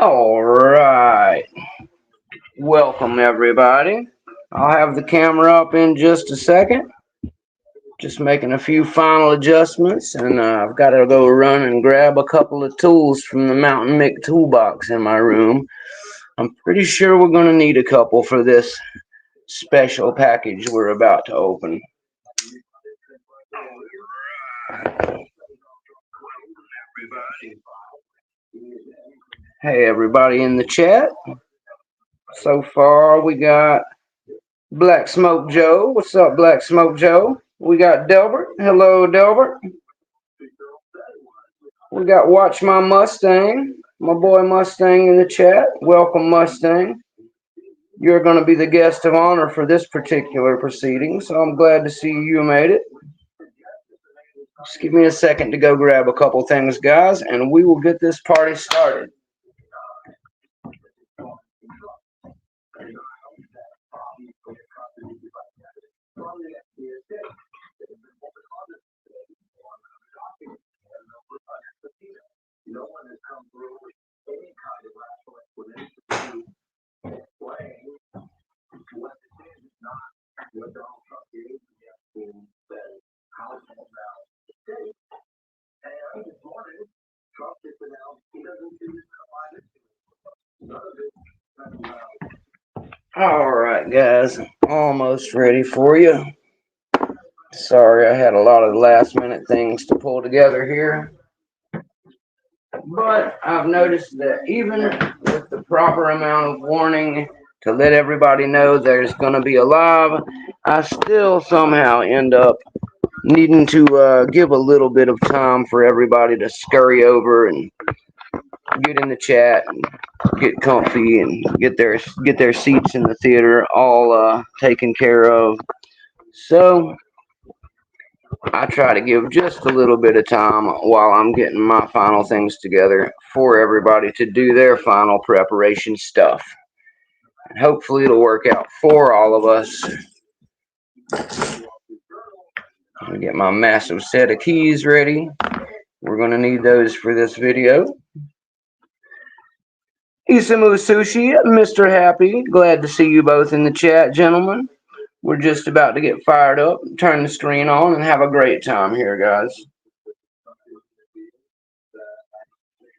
All right. Welcome, everybody. I'll have the camera up in just a second. Just making a few final adjustments, and I've got to go run and grab a couple of tools from the Mountain Mick toolbox in my room. I'm pretty sure we're going to need a couple for this special package we're about to open. Hey, everybody in the chat. So far, we got Black Smoke Joe. What's up, Black Smoke Joe? We got Delbert. Hello, Delbert. We got Watch My Mustang. My boy Mustang in the chat. Welcome, Mustang. You're going to be the guest of honor for this particular proceeding, so I'm glad to see you made it. Just give me a second to go grab a couple things, guys, and we will get this party started. All right, guys, almost ready for you. Sorry, I had a lot of last minute things to pull together here. But I've noticed that even with the proper amount of warning to let everybody know there's going to be a live, I still somehow end up needing to give a little bit of time for everybody to scurry over and get in the chat and get comfy and get their seats in the theater all taken care of. So I try to give just a little bit of time while I'm getting my final things together for everybody to do their final preparation stuff. And hopefully it'll work out for all of us. I'm gonna get my massive set of keys ready. We're gonna need those for this video. Isamu Sushi, Mr. Happy, glad to see you both in the chat, gentlemen. We're just about to get fired up, turn the screen on, and have a great time here, guys.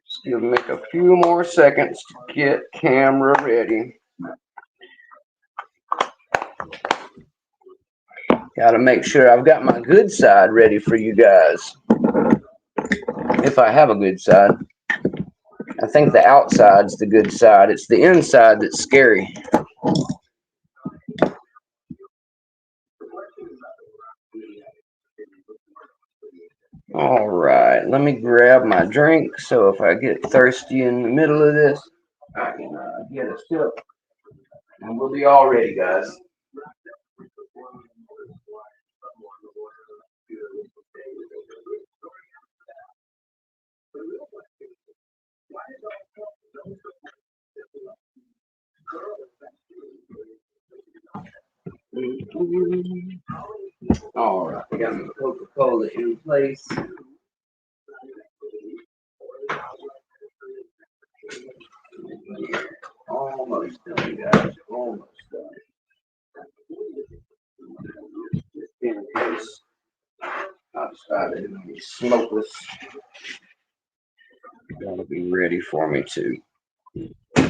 Just give Mick a few more seconds to get camera ready. Got to make sure I've got my good side ready for you guys. If I have a good side. I think the outside's the good side. It's the inside that's scary. All right, let me grab my drink so if I get thirsty in the middle of this, I can get a sip. And we'll be all ready, guys. All right, we got my Coca-Cola in place. Almost done, guys. Almost done. Just in case I decided to be smokeless. Gotta be ready for me too.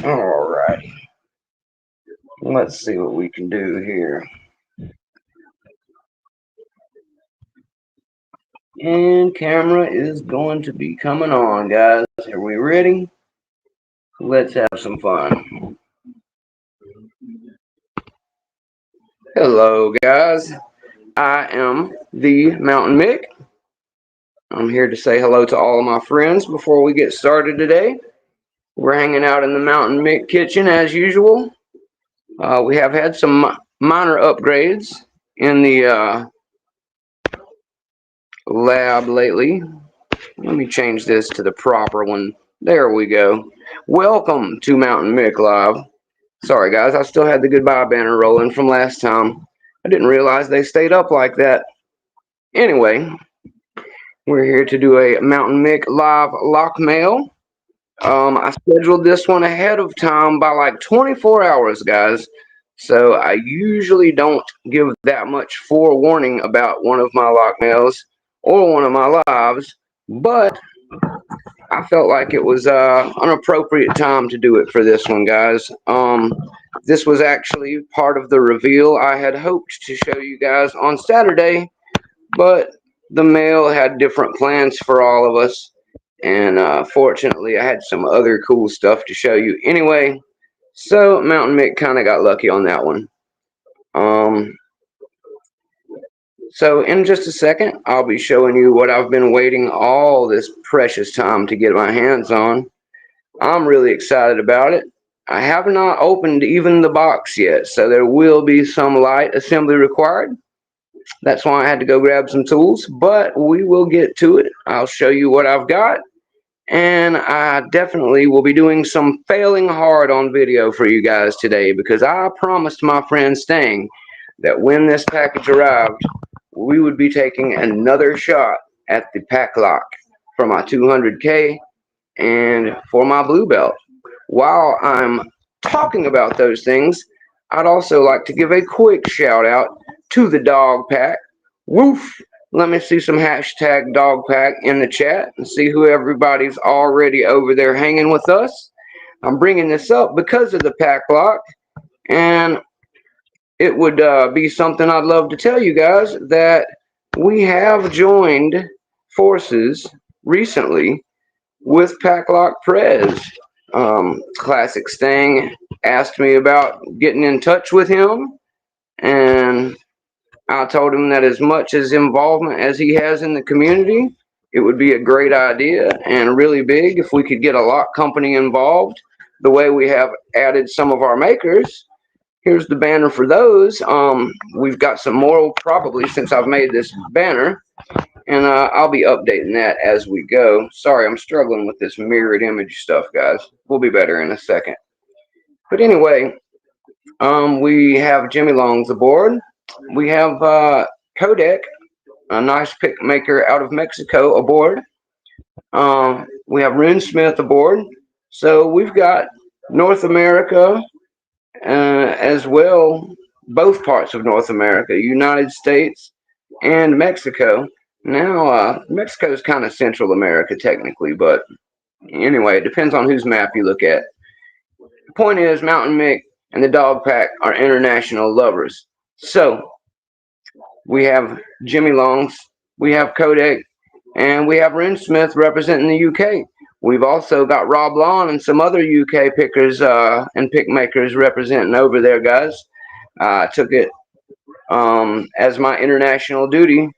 All righty. Let's see what we can do here. And camera is going to be coming on, guys. Are we ready? Let's have some fun. Hello, guys. I am the Mountain Mick. I'm here to say hello to all of my friends before we get started today. We're hanging out in the Mountain Mick kitchen as usual. We have had some minor upgrades in the lab lately. Let me change this to the proper one. There we go. Welcome to Mountain Mick Live. Sorry guys, I still had the goodbye banner rolling from last time. I didn't realize they stayed up like that. Anyway, we're here to do a Mountain Mick Live Lockmail. I scheduled this one ahead of time by like 24 hours, guys. So I usually don't give that much forewarning about one of my lock mails or one of my lives, but I felt like it was an appropriate time to do it for this one, guys. This was actually part of the reveal I had hoped to show you guys on Saturday, but the mail had different plans for all of us, and fortunately, I had some other cool stuff to show you anyway. So Mountain Mick kind of got lucky on that one. So in just a second, I'll be showing you what I've been waiting all this precious time to get my hands on. I'm really excited about it. I have not opened even the box yet, so there will be some light assembly required. That's why I had to go grab some tools, but we will get to it. I'll show you what I've got, and I definitely will be doing some failing hard on video for you guys today because I promised my friend Stang that when this package arrived, we would be taking another shot at the PACLOck for my 200K and for my blue belt. While I'm talking about those things, I'd also like to give a quick shout out to the dog pack. Woof! Let me see some hashtag dog pack in the chat and see who everybody's already over there hanging with us. I'm bringing this up because of the PACLOck, and it would be something I'd love to tell you guys that we have joined forces recently with Packlock PREZ. Classic Stang asked me about getting in touch with him, and I told him that as much as involvement as he has in the community, it would be a great idea and really big if we could get a lock company involved the way we have added some of our makers. Here's the banner for those. We've got some more probably since I've made this banner, and I'll be updating that as we go. Sorry, I'm struggling with this mirrored image stuff, guys. We'll be better in a second. But anyway, we have Jimmy Longs aboard. We have Kodak, a nice pick maker out of Mexico, aboard. We have Rune Smith aboard. So we've got North America as well, both parts of North America, United States and Mexico. Now, Mexico is kind of Central America technically, but anyway, it depends on whose map you look at. The point is, Mountain Mick and the Dog Pack are international lovers. So, we have Jimmy Longs, we have Kodak, and we have Rune Smith representing the UK. We've also got Rob Lawn and some other UK pickers and pick makers representing over there, guys. I took it as my international duty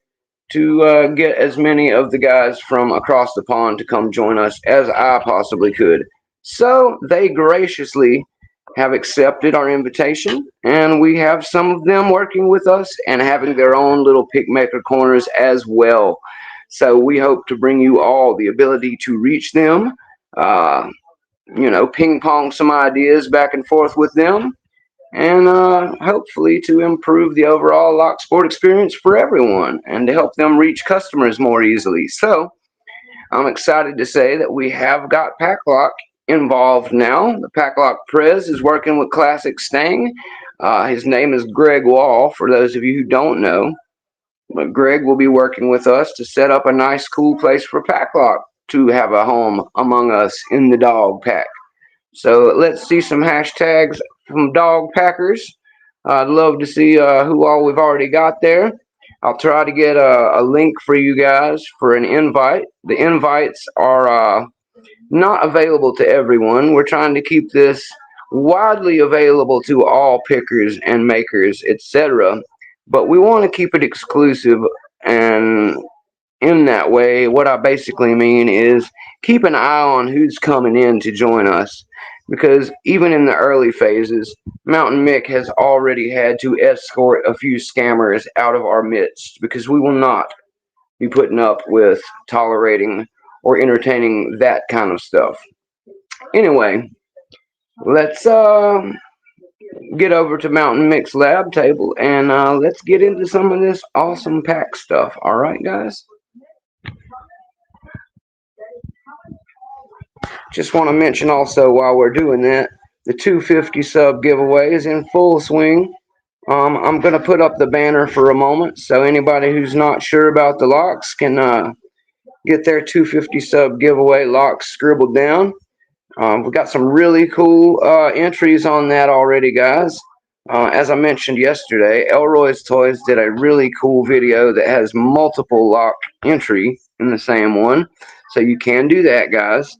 to get as many of the guys from across the pond to come join us as I possibly could. So they graciously have accepted our invitation, and we have some of them working with us and having their own little pick maker corners as well. So we hope to bring you all the ability to reach them, ping pong some ideas back and forth with them, and hopefully to improve the overall lock sport experience for everyone and to help them reach customers more easily. So I'm excited to say that we have got Packlock involved now. The Packlock PREZ is working with Classic Stang. His name is Greg Wall, for those of you who don't know. But Greg will be working with us to set up a nice, cool place for Packlock to have a home among us in the dog pack. So let's see some hashtags from dog packers. I'd love to see who all we've already got there. I'll try to get a link for you guys for an invite. The invites are not available to everyone. We're trying to keep this widely available to all pickers and makers, etc. But we want to keep it exclusive, and in that way, what I basically mean is keep an eye on who's coming in to join us. Because even in the early phases, Mountain Mick has already had to escort a few scammers out of our midst because we will not be putting up with tolerating or entertaining that kind of stuff. Anyway, let's get over to Mountain Mick's lab table and let's get into some of this awesome pack stuff. All right, guys? Just want to mention also while we're doing that, the 250 sub giveaway is in full swing. I'm going to put up the banner for a moment so anybody who's not sure about the locks can get their 250 sub giveaway locks scribbled down. We've got some really cool entries on that already, guys. As I mentioned yesterday, Elroy's Toys did a really cool video that has multiple lock entry in the same one. So you can do that, guys.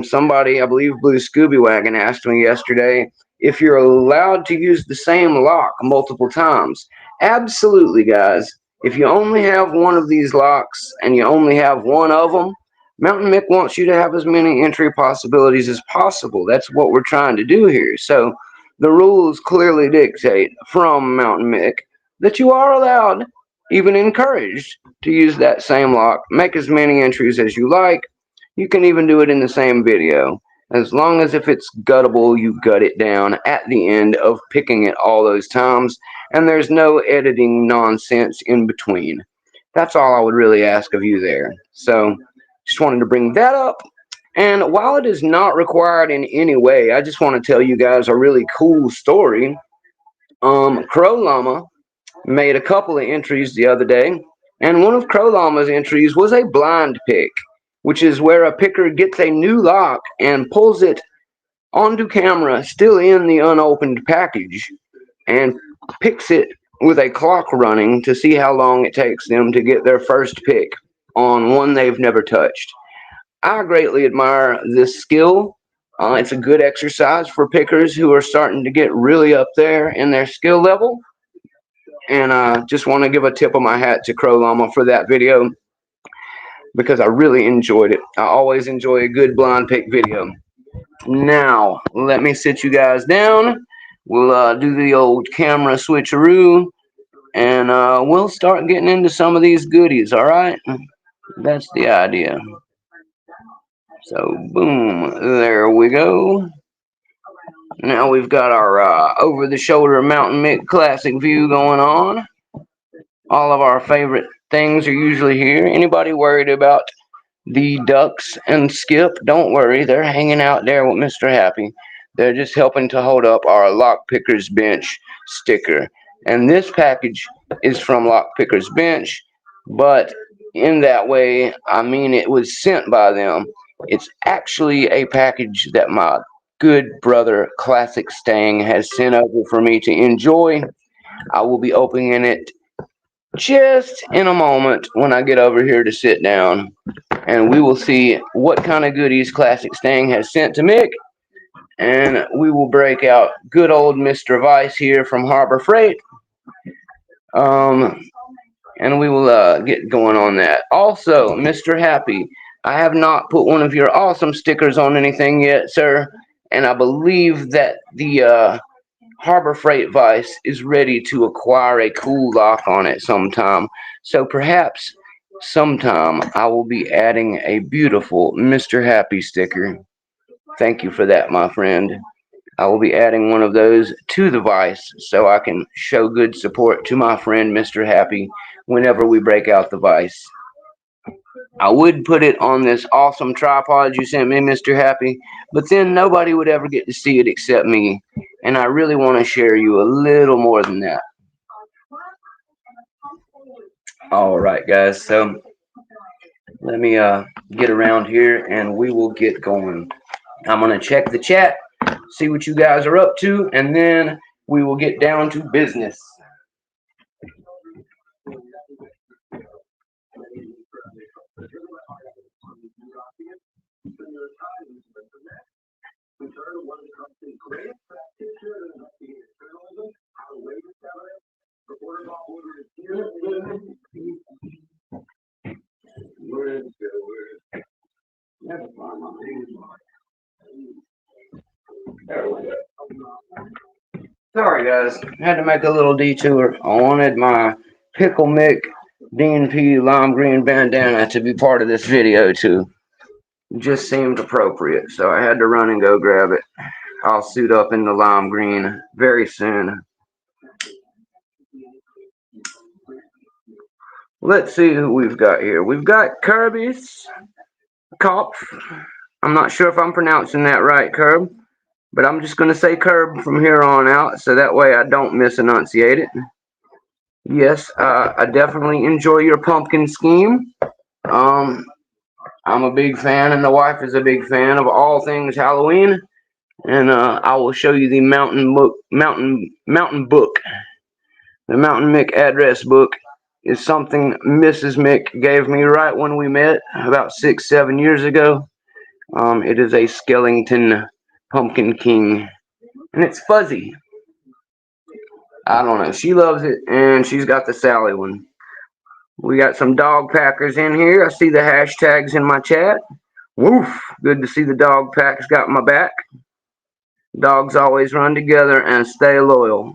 Somebody, I believe Blue Scooby Wagon, asked me yesterday if you're allowed to use the same lock multiple times. Absolutely, guys. If you only have one of these locks and you only have one of them, Mountain Mick wants you to have as many entry possibilities as possible. That's what we're trying to do here. So the rules clearly dictate from Mountain Mick that you are allowed, even encouraged, to use that same lock. Make as many entries as you like. You can even do it in the same video. As long as if it's guttable, you gut it down at the end of picking it all those times, and there's no editing nonsense in between. That's all I would really ask of you there. So, just wanted to bring that up. And while it is not required in any way, I just want to tell you guys a really cool story. Crow Llama made a couple of entries the other day, and one of Crow Llama's entries was a blind pick, which is where a picker gets a new lock and pulls it onto camera, still in the unopened package, and picks it with a clock running to see how long it takes them to get their first pick on one they've never touched. I greatly admire this skill. It's a good exercise for pickers who are starting to get really up there in their skill level. And I just want to give a tip of my hat to Crow Llama for that video because I really enjoyed it. I always enjoy a good blind pick video. Now, let me sit you guys down. We'll do the old camera switcheroo, and we'll start getting into some of these goodies, all right? That's the idea. So, boom, there we go. Now we've got our over-the-shoulder Mountain Mick Classic view going on. All of our favorite things are usually here. Anybody worried about the ducks and Skip? Don't worry, they're hanging out there with Mr. Happy. They're just helping to hold up our Lockpicker's Bench sticker. And this package is from Lockpicker's Bench, but in that way, I mean it was sent by them. It's actually a package that my good brother Classic Stang has sent over for me to enjoy. I will be opening it just in a moment when I get over here to sit down, and we will see what kind of goodies Classic Stang has sent to Mick, and we will break out good old Mr. Vice here from Harbor Freight, and we will get going on that. Also, Mr. Happy, I have not put one of your awesome stickers on anything yet, sir, and I believe that the Harbor Freight Vice is ready to acquire a cool lock on it sometime. So perhaps sometime I will be adding a beautiful Mr. Happy sticker. Thank you for that, my friend. I will be adding one of those to the Vice so I can show good support to my friend Mr. Happy whenever we break out the Vice. I would put it on this awesome tripod you sent me, Mr. Happy, but then nobody would ever get to see it except me. And I really want to share you a little more than that. All right, guys. So let me get around here and we will get going. I'm going to check the chat, see what you guys are up to, and then we will get down to business. Sorry guys, had to make a little detour. I wanted my Pickle Mick D&P lime green bandana to be part of this video too. It just seemed appropriate, so I had to run and go grab it. I'll suit up in the lime green very soon. Let's see who we've got here. We've got Kirby's, Kopf, I'm not sure if I'm pronouncing that right, Curb, but I'm just going to say Curb from here on out, so that way I don't misenunciate it. Yes, I definitely enjoy your pumpkin scheme. Um, I'm a big fan, and the wife is a big fan of all things Halloween. And I will show you the mountain book. The Mountain Mick address book is something Mrs. Mick gave me right when we met about 6-7 years ago. It is a Skellington Pumpkin King, and it's fuzzy. I don't know. She loves it, and she's got the Sally one. We got some dog packers in here. I see the hashtags in my chat. Woof! Good to see the dog packs got my back. Dogs always run together and stay loyal.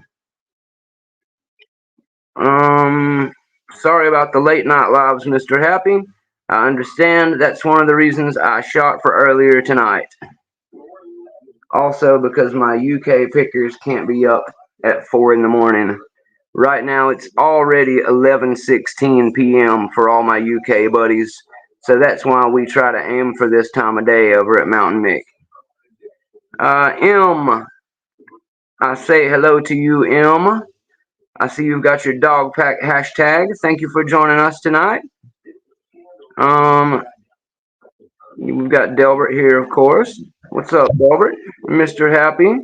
Sorry about the late night lives, Mr. Happy. I understand that's one of the reasons I shot for earlier tonight. Also, because my UK pickers can't be up at 4 in the morning. Right now, it's already 11:16 p.m. for all my UK buddies, so that's why we try to aim for this time of day over at Mountain Mick. M, I say hello to you, M. I see you've got your dog pack hashtag. Thank you for joining us tonight. We've got Delbert here, of course. What's up, Delbert? Mr. Happy.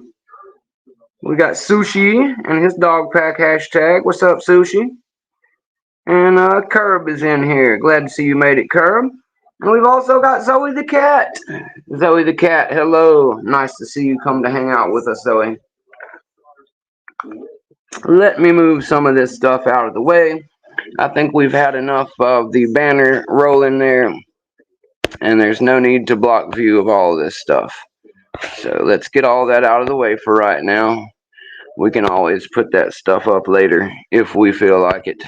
We got Sushi and his dog pack hashtag. What's up, Sushi? And Curb is in here. Glad to see you made it, Curb. And we've also got Zoe the cat. Zoe the cat, hello. Nice to see you come to hang out with us, Zoe. Let me move some of this stuff out of the way. I think we've had enough of the banner rolling there, and there's no need to block view of all of this stuff. So let's get all that out of the way for right now. We can always put that stuff up later if we feel like it.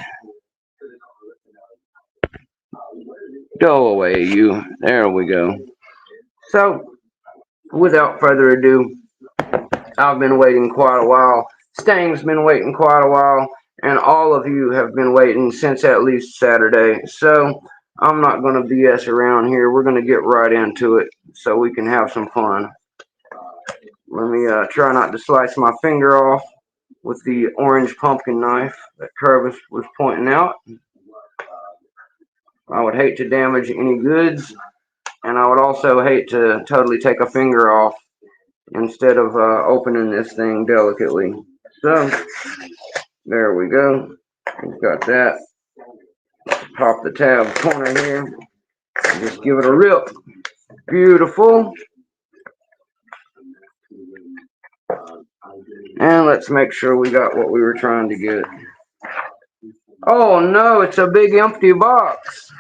Go away, you. There we go. So, without further ado, I've been waiting quite a while. Stang's been waiting quite a while, and all of you have been waiting since at least Saturday. So, I'm not going to BS around here. We're going to get right into it so we can have some fun. Let me try not to slice my finger off with the orange pumpkin knife that Curvis was pointing out. I would hate to damage any goods, and I would also hate to totally take a finger off instead of opening this thing delicately. So, there we go. We've got that. Pop the tab corner here. Just give it a rip. Beautiful. And let's make sure we got what we were trying to get. Oh no, it's a big empty box.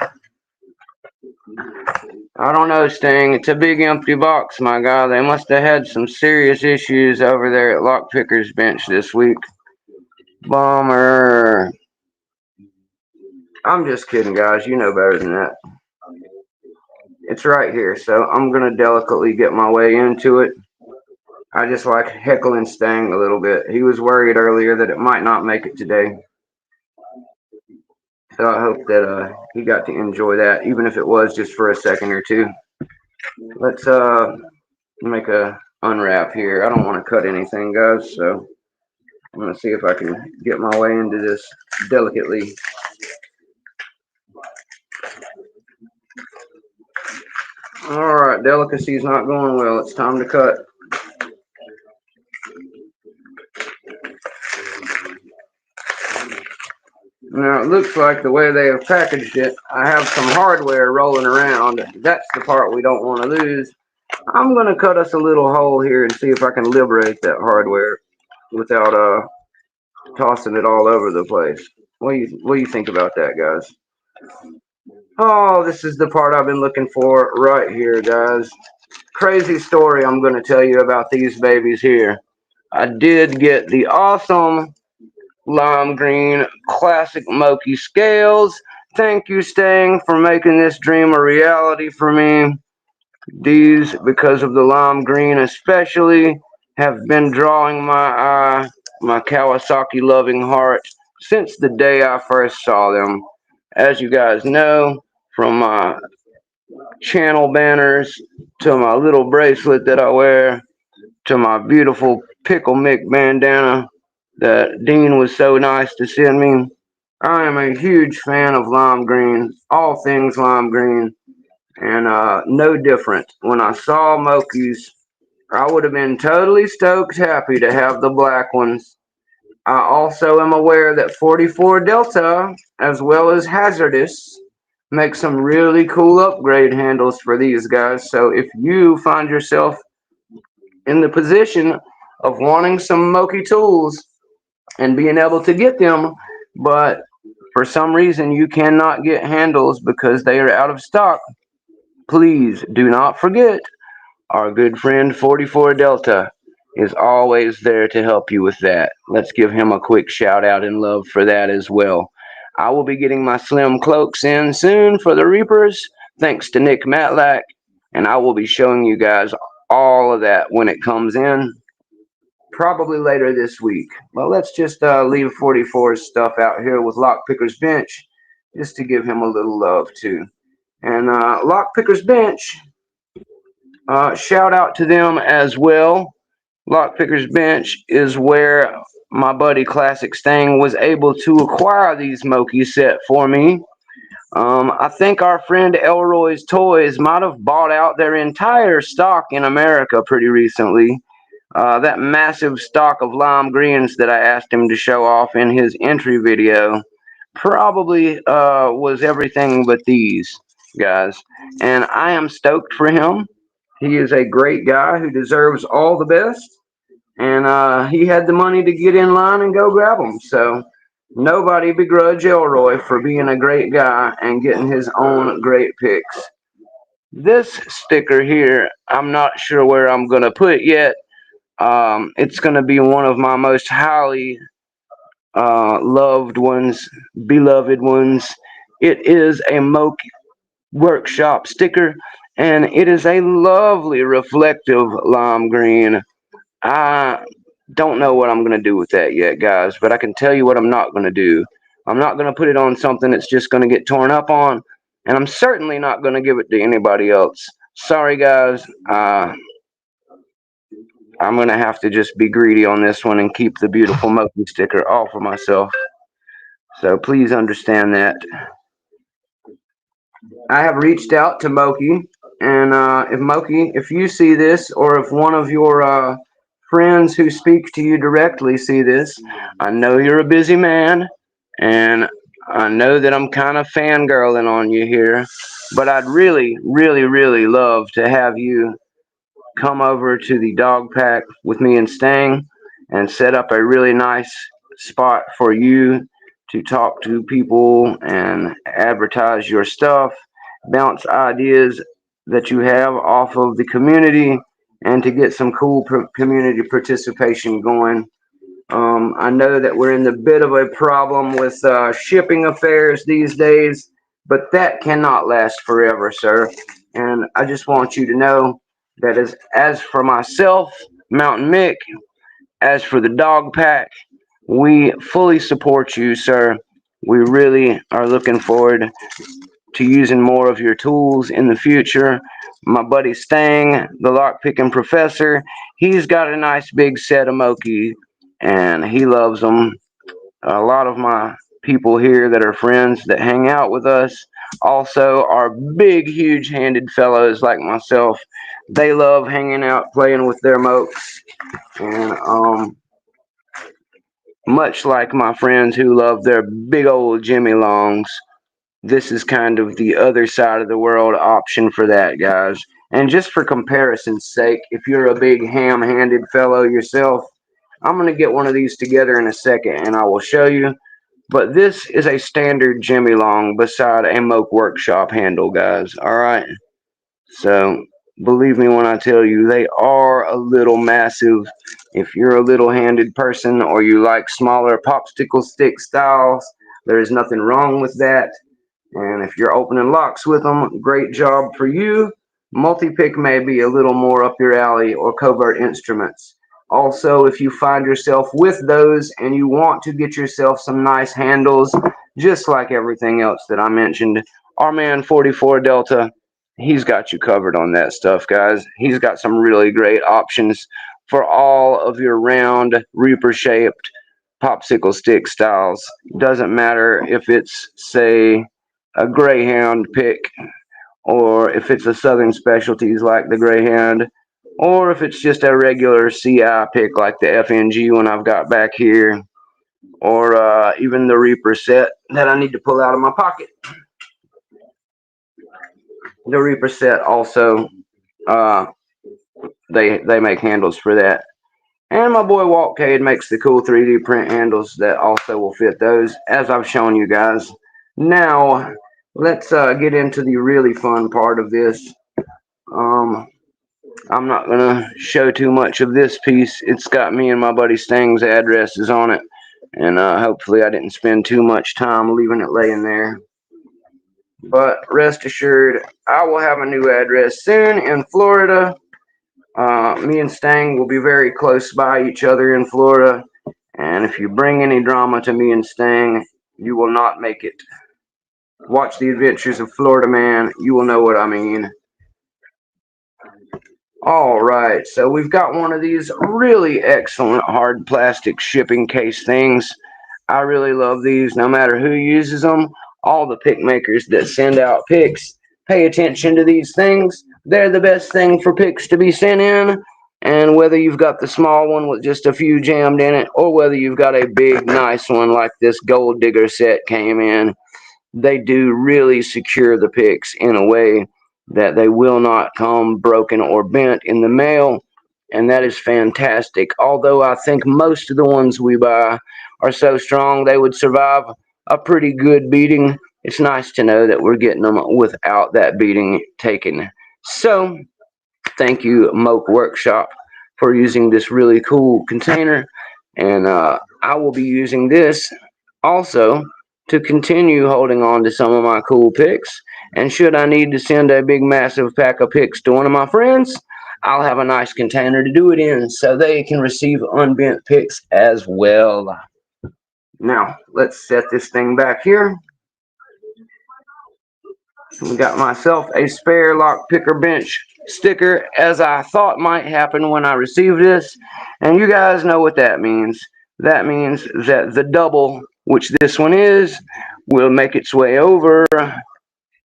I don't know, Sting. It's a big empty box, my guy. They must have had some serious issues over there at Lockpicker's bench this week. Bummer. I'm just kidding, guys. You know better than that. It's right here, so I'm going to delicately get my way into it. I just like heckling Stang a little bit. He was worried earlier that it might not make it today. So I hope that he got to enjoy that, even if it was just for a second or two. Let's make a unwrap here. I don't want to cut anything, guys, so I'm going to see if I can get my way into this delicately. Alright, delicacy's not going well. It's time to cut. Now, it looks like the way they have packaged it, I have some hardware rolling around. That's the part we don't want to lose. I'm going to cut us a little hole here and see if I can liberate that hardware without tossing it all over the place. What do you think about that, guys? Oh, this is the part I've been looking for right here, guys. Crazy story I'm going to tell you about these babies here. I did get the awesome lime green classic Moki scales. Thank you, Stang, for making this dream a reality for me. These, because of the lime green especially, have been drawing my eye, my Kawasaki loving heart, since the day I first saw them. As you guys know from my channel banners, to my little bracelet that I wear, to my beautiful Pickle Mick bandana that Dean was so nice to send me. I am a huge fan of lime green, all things lime green, and no different. When I saw Moki's, I would have been totally stoked happy to have the black ones. I also am aware that 44 Delta, as well as Hazardous, make some really cool upgrade handles for these guys. So if you find yourself in the position of wanting some Moki tools and being able to get them, but for some reason you cannot get handles because they are out of stock, please do not forget our good friend 44 Delta is always there to help you with that. Let's give him a quick shout out and love for that as well. I will be getting my slim cloaks in soon for the Reapers, thanks to Nick Matlack, and I will be showing you guys all of that when it comes in, probably later this week. Well, let's just leave 44's stuff out here with Lockpicker's Bench, just to give him a little love too. And Lockpicker's Bench, shout out to them as well. Lockpicker's Bench is where my buddy Classic Stang was able to acquire these Moki set for me. I think our friend Elroy's Toys might have bought out their entire stock in America pretty recently. That massive stock of lime greens that I asked him to show off in his entry video probably was everything but these guys. And I am stoked for him. He is a great guy who deserves all the best. And he had the money to get in line and go grab them. So nobody begrudge Elroy for being a great guy and getting his own great picks. This sticker here, I'm not sure where I'm going to put yet. It's going to be one of my most highly loved ones, beloved ones. It is a Moki Workshop sticker, and it is a lovely reflective lime green. I don't know what I'm going to do with that yet, guys, but I can tell you what I'm not going to do. I'm not going to put it on something that's just going to get torn up on, and I'm certainly not going to give it to anybody else. Sorry, guys. I'm going to have to just be greedy on this one and keep the beautiful Moki sticker all for myself. So please understand that. I have reached out to Moki, and if Moki, if you see this, or if one of your friends who speak to you directly see this, I know you're a busy man, and I know that I'm kind of fangirling on you here, but I'd really, really, really love to have you come over to the dog pack with me and Stang and set up a really nice spot for you to talk to people and advertise your stuff, bounce ideas that you have off of the community, and to get some cool community participation going. I know that we're in the bit of a problem with shipping affairs these days, but that cannot last forever, sir. And I just want you to know that as for myself, Mountain Mick, as for the dog pack, we fully support you, sir. We really are looking forward to using more of your tools in the future. My buddy Stang, the lockpicking professor, he's got a nice big set of Moki, and he loves them. A lot of my people here that are friends that hang out with us also are big, huge handed fellows like myself. They love hanging out, playing with their mokes, and much like my friends who love their big old Jimmy Longs, this is kind of the other side of the world option for that, guys. And just for comparison's sake, if you're a big ham-handed fellow yourself, I'm going to get one of these together in a second and I will show you. But this is a standard Jimmy Long beside a Moke Workshop handle, guys. All right. So believe me when I tell you, they are a little massive. If you're a little-handed person or you like smaller popsicle stick styles, there is nothing wrong with that. And if you're opening locks with them, great job for you. Multi-pick may be a little more up your alley, or covert instruments. Also, if you find yourself with those and you want to get yourself some nice handles, just like everything else that I mentioned, our man 44 Delta, he's got you covered on that stuff, guys. He's got some really great options for all of your round Reaper shaped popsicle stick styles. Doesn't matter if it's, say, a Greyhound pick, or if it's a Southern Specialties like the Greyhound, or if it's just a regular CI pick like the FNG one I've got back here, or even the Reaper set that I need to pull out of my pocket. The Reaper set also, they make handles for that. And my boy Waltcade makes the cool 3D print handles that also will fit those, as I've shown you guys. Now, let's get into the really fun part of this. I'm not going to show too much of this piece. It's got me and my buddy Stang's addresses on it. And hopefully I didn't spend too much time leaving it laying there. But rest assured, I will have a new address soon in Florida. Me and Stang will be very close by each other in Florida. And if you bring any drama to me and Stang, you will not make it. Watch The Adventures of Florida Man. You will know what I mean. Alright, so we've got one of these really excellent hard plastic shipping case things. I really love these, no matter who uses them. All the pick makers that send out picks, pay attention to these things. They're the best thing for picks to be sent in. And whether you've got the small one with just a few jammed in it, or whether you've got a big, nice one like this Gold Digger set came in, they do really secure the picks in a way that they will not come broken or bent in the mail. And that is fantastic. Although I think most of the ones we buy are so strong they would survive a pretty good beating. It's nice to know that we're getting them without that beating taken. So, thank you, Moke Workshop, for using this really cool container. And I will be using this also to continue holding on to some of my cool picks. And should I need to send a big, massive pack of picks to one of my friends, I'll have a nice container to do it in so they can receive unbent picks as well. Now, let's set this thing back here. We got myself a spare lock picker bench sticker, as I thought might happen when I received this. And you guys know what that means. That means that the double, which this one is, will make its way over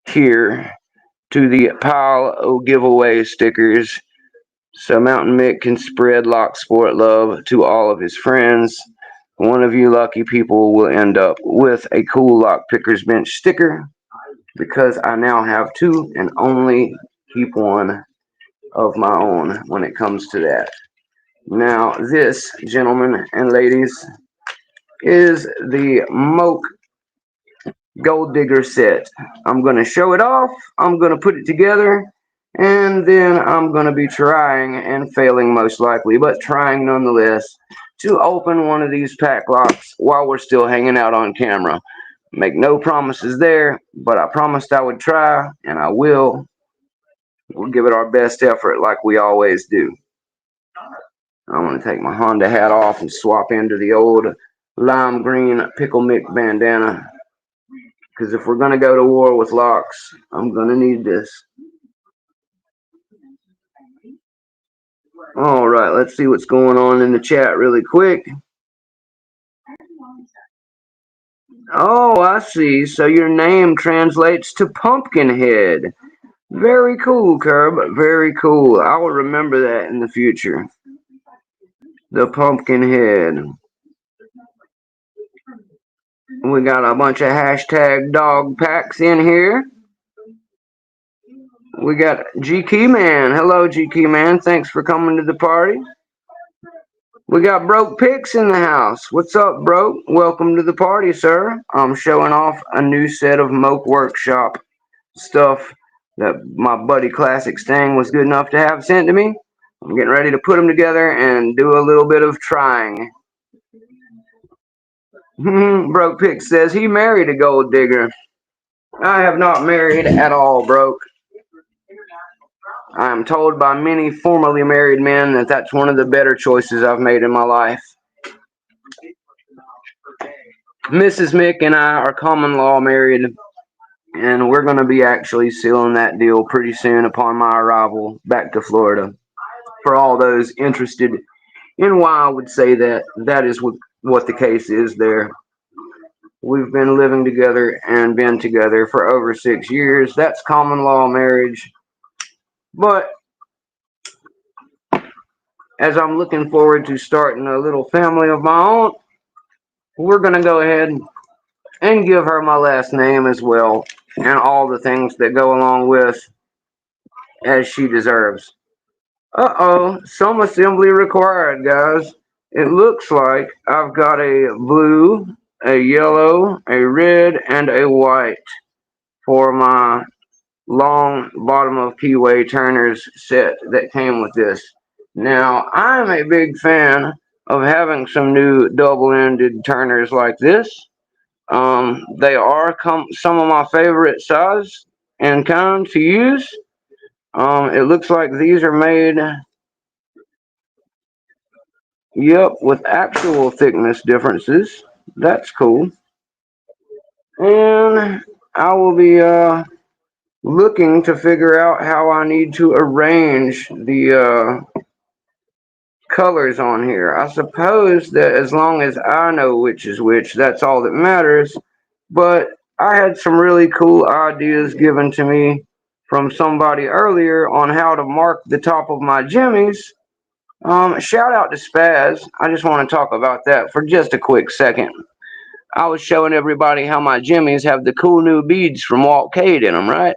here to the pile of giveaway stickers. So Mountain Mick can spread Lock Sport love to all of his friends. One of you lucky people will end up with a cool Lock Pickers Bench sticker, because I now have two and only keep one of my own when it comes to that. Now, this, gentlemen and ladies, is the Moke Gold Digger set. I'm going to show it off, I'm going to put it together, and then I'm going to be trying and failing most likely, but trying nonetheless, to open one of these pack locks while we're still hanging out on camera. Make no promises there, but I promised I would try, and I will. We'll give it our best effort like we always do. I'm going to take my Honda hat off and swap into the old lime green Pickle Mick bandana, because if we're going to go to war with locks, I'm going to need this. Alright, let's see what's going on in the chat really quick. Oh, I see. So your name translates to Pumpkinhead. Very cool, Curb. Very cool. I will remember that in the future. The Pumpkinhead. We got a bunch of hashtag dog packs in here. We got GK Man. Hello, GK Man. Thanks for coming to the party. We got Broke Picks in the house. What's up, Broke? Welcome to the party, sir. I'm showing off a new set of Moke Workshop stuff that my buddy Classic Stang was good enough to have sent to me. I'm getting ready to put them together and do a little bit of trying. Broke Pick says he married a gold digger. I have not married at all, Broke. I am told by many formerly married men that that's one of the better choices I've made in my life. Mrs. Mick and I are common law married, and we're going to be actually sealing that deal pretty soon upon my arrival back to Florida. For all those interested in why I would say that, that is what the case is there. We've been living together and been together for over 6 years. That's common law marriage. But as I'm looking forward to starting a little family of my own, we're going to go ahead and give her my last name as well, and all the things that go along with, as she deserves. Uh-oh, some assembly required, guys. It looks like I've got a blue, a yellow, a red, and a white for my long bottom of keyway turners set that came with this. Now, I'm a big fan of having some new double-ended turners like this. They are some of my favorite size and kind to use. It looks like these are made, yep, with actual thickness differences. That's cool. And I will be looking to figure out how I need to arrange the colors on here. I suppose that as long as I know which is which, that's all that matters. But I had some really cool ideas given to me from somebody earlier on how to mark the top of my jimmies. Shout out to Spaz. I just want to talk about that for just a quick second. I was showing everybody how my jimmies have the cool new beads from Walt Cade in them, right?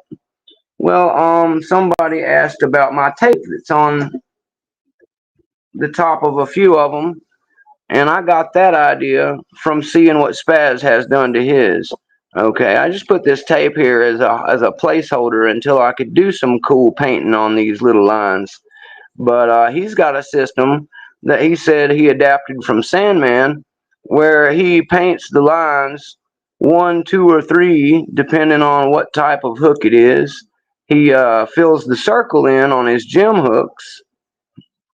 Well, somebody asked about my tape that's on the top of a few of them, and I got that idea from seeing what Spaz has done to his. Okay, I just put this tape here as a placeholder until I could do some cool painting on these little lines. But he's got a system that he said he adapted from Sandman, where he paints the lines 1, 2, or 3, depending on what type of hook it is. He fills the circle in on his gem hooks,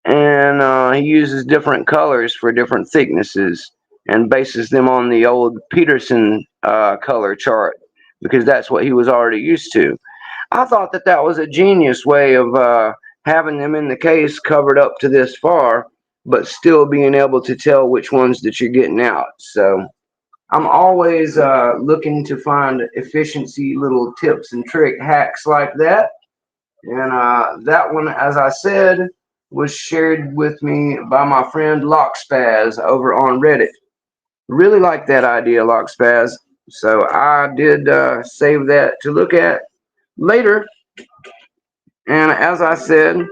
and he uses different colors for different thicknesses and bases them on the old Peterson color chart because that's what he was already used to. I thought that that was a genius way of having them in the case covered up to this far, but still being able to tell which ones that you're getting out. So I'm always looking to find efficiency little tips and trick hacks like that. And that one, as I said, was shared with me by my friend Lockspaz over on Reddit. Really like that idea, Lockspaz. So I did save that to look at later. And as I said,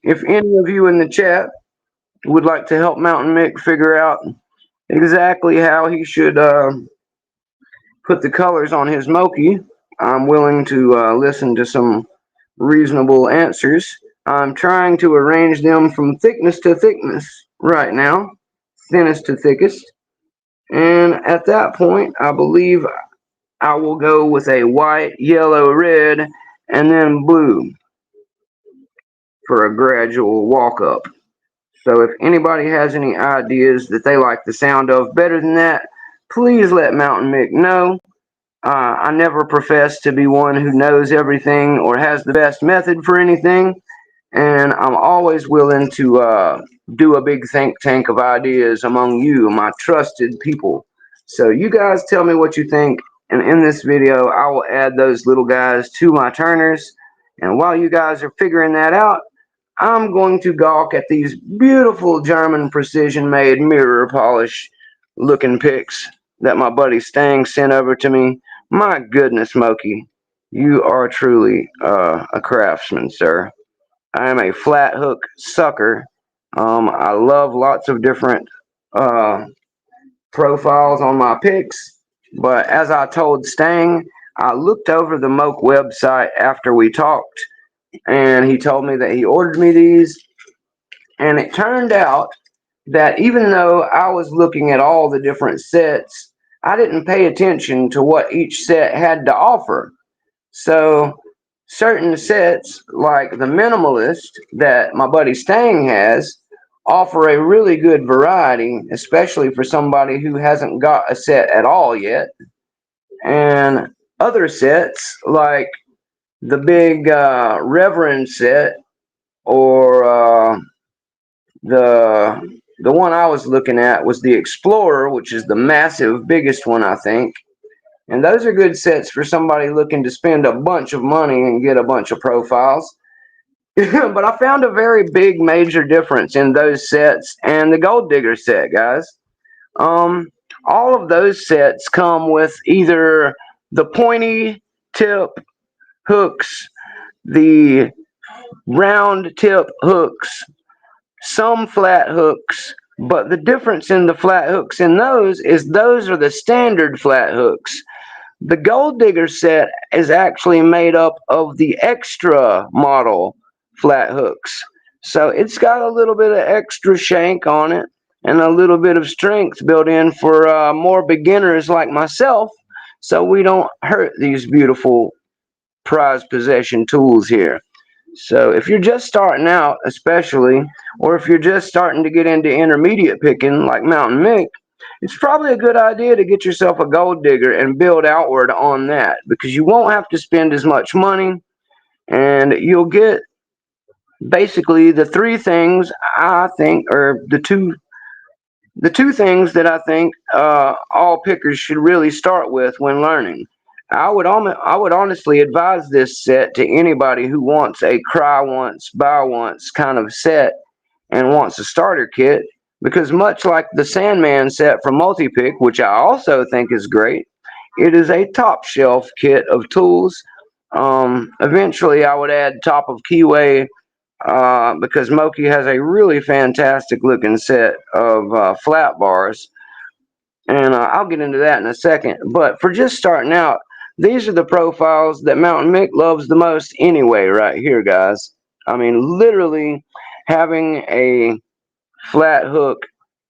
if any of you in the chat would like to help Mountain Mick figure out exactly how he should put the colors on his Moki, I'm willing to listen to some reasonable answers. I'm trying to arrange them from thickness to thickness right now, thinnest to thickest. And at that point, I believe I will go with a white, yellow, red, and then blue for a gradual walk up. So if anybody has any ideas that they like the sound of better than that, please let Mountain Mick know. I never profess to be one who knows everything or has the best method for anything, and I'm always willing to do a big think tank of ideas among you, my trusted people. So you guys tell me what you think, and in this video, I will add those little guys to my turners. And while you guys are figuring that out, I'm going to gawk at these beautiful German precision-made mirror polish looking pics that my buddy Stang sent over to me. My goodness, Moki, you are truly a craftsman, sir. I am a flat hook sucker. I love lots of different profiles on my pics, but as I told Stang, I looked over the Moke website after we talked, and he told me that he ordered me these, and it turned out that even though I was looking at all the different sets, I didn't pay attention to what each set had to offer. So certain sets, like the Minimalist that my buddy Stang has, offer a really good variety, especially for somebody who hasn't got a set at all yet. And other sets like the big Reverend set, or the one I was looking at was the Explorer, which is the massive biggest one, I think. And those are good sets for somebody looking to spend a bunch of money and get a bunch of profiles. But I found a very big major difference in those sets and the Gold Digger set, guys. Um, all of those sets come with either the pointy tip hooks, the round tip hooks, some flat hooks, but the difference in the flat hooks in those is those are the standard flat hooks. The Gold Digger set is actually made up of the extra model flat hooks. So it's got a little bit of extra shank on it and a little bit of strength built in for more beginners like myself, so we don't hurt these beautiful prized possession tools here. So if you're just starting out, especially, or if you're just starting to get into intermediate picking like Mountain Mick, it's probably a good idea to get yourself a Gold Digger and build outward on that, because you won't have to spend as much money, and you'll get basically the three things I think, or the two things that I think all pickers should really start with when learning. I would honestly advise this set to anybody who wants a cry once, buy once kind of set and wants a starter kit, because much like the Sandman set from Multipick, which I also think is great, it is a top shelf kit of tools. Eventually, I would add top of keyway because Moki has a really fantastic looking set of flat bars, and I'll get into that in a second. But for just starting out, these are the profiles that Mountain Mick loves the most anyway, right here, guys. I mean, literally having a flat hook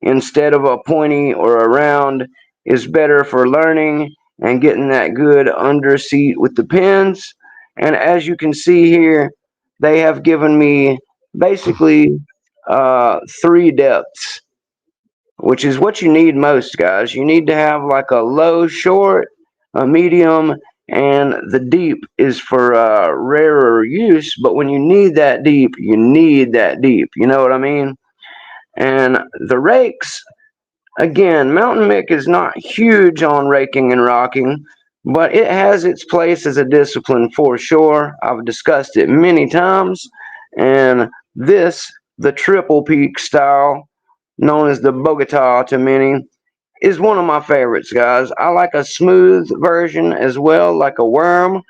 instead of a pointy or a round is better for learning and getting that good underseat with the pins. And as you can see here, they have given me basically three depths, which is what you need most, guys. You need to have like a low short, a medium, and the deep is for rarer use. But when you need that deep, you need that deep. You know what I mean? And the rakes, again, Mountain Mick is not huge on raking and rocking, but it has its place as a discipline for sure. I've discussed it many times, and this, the triple peak style, known as the Bogota to many, is one of my favorites, guys. I like a smooth version as well, like a worm,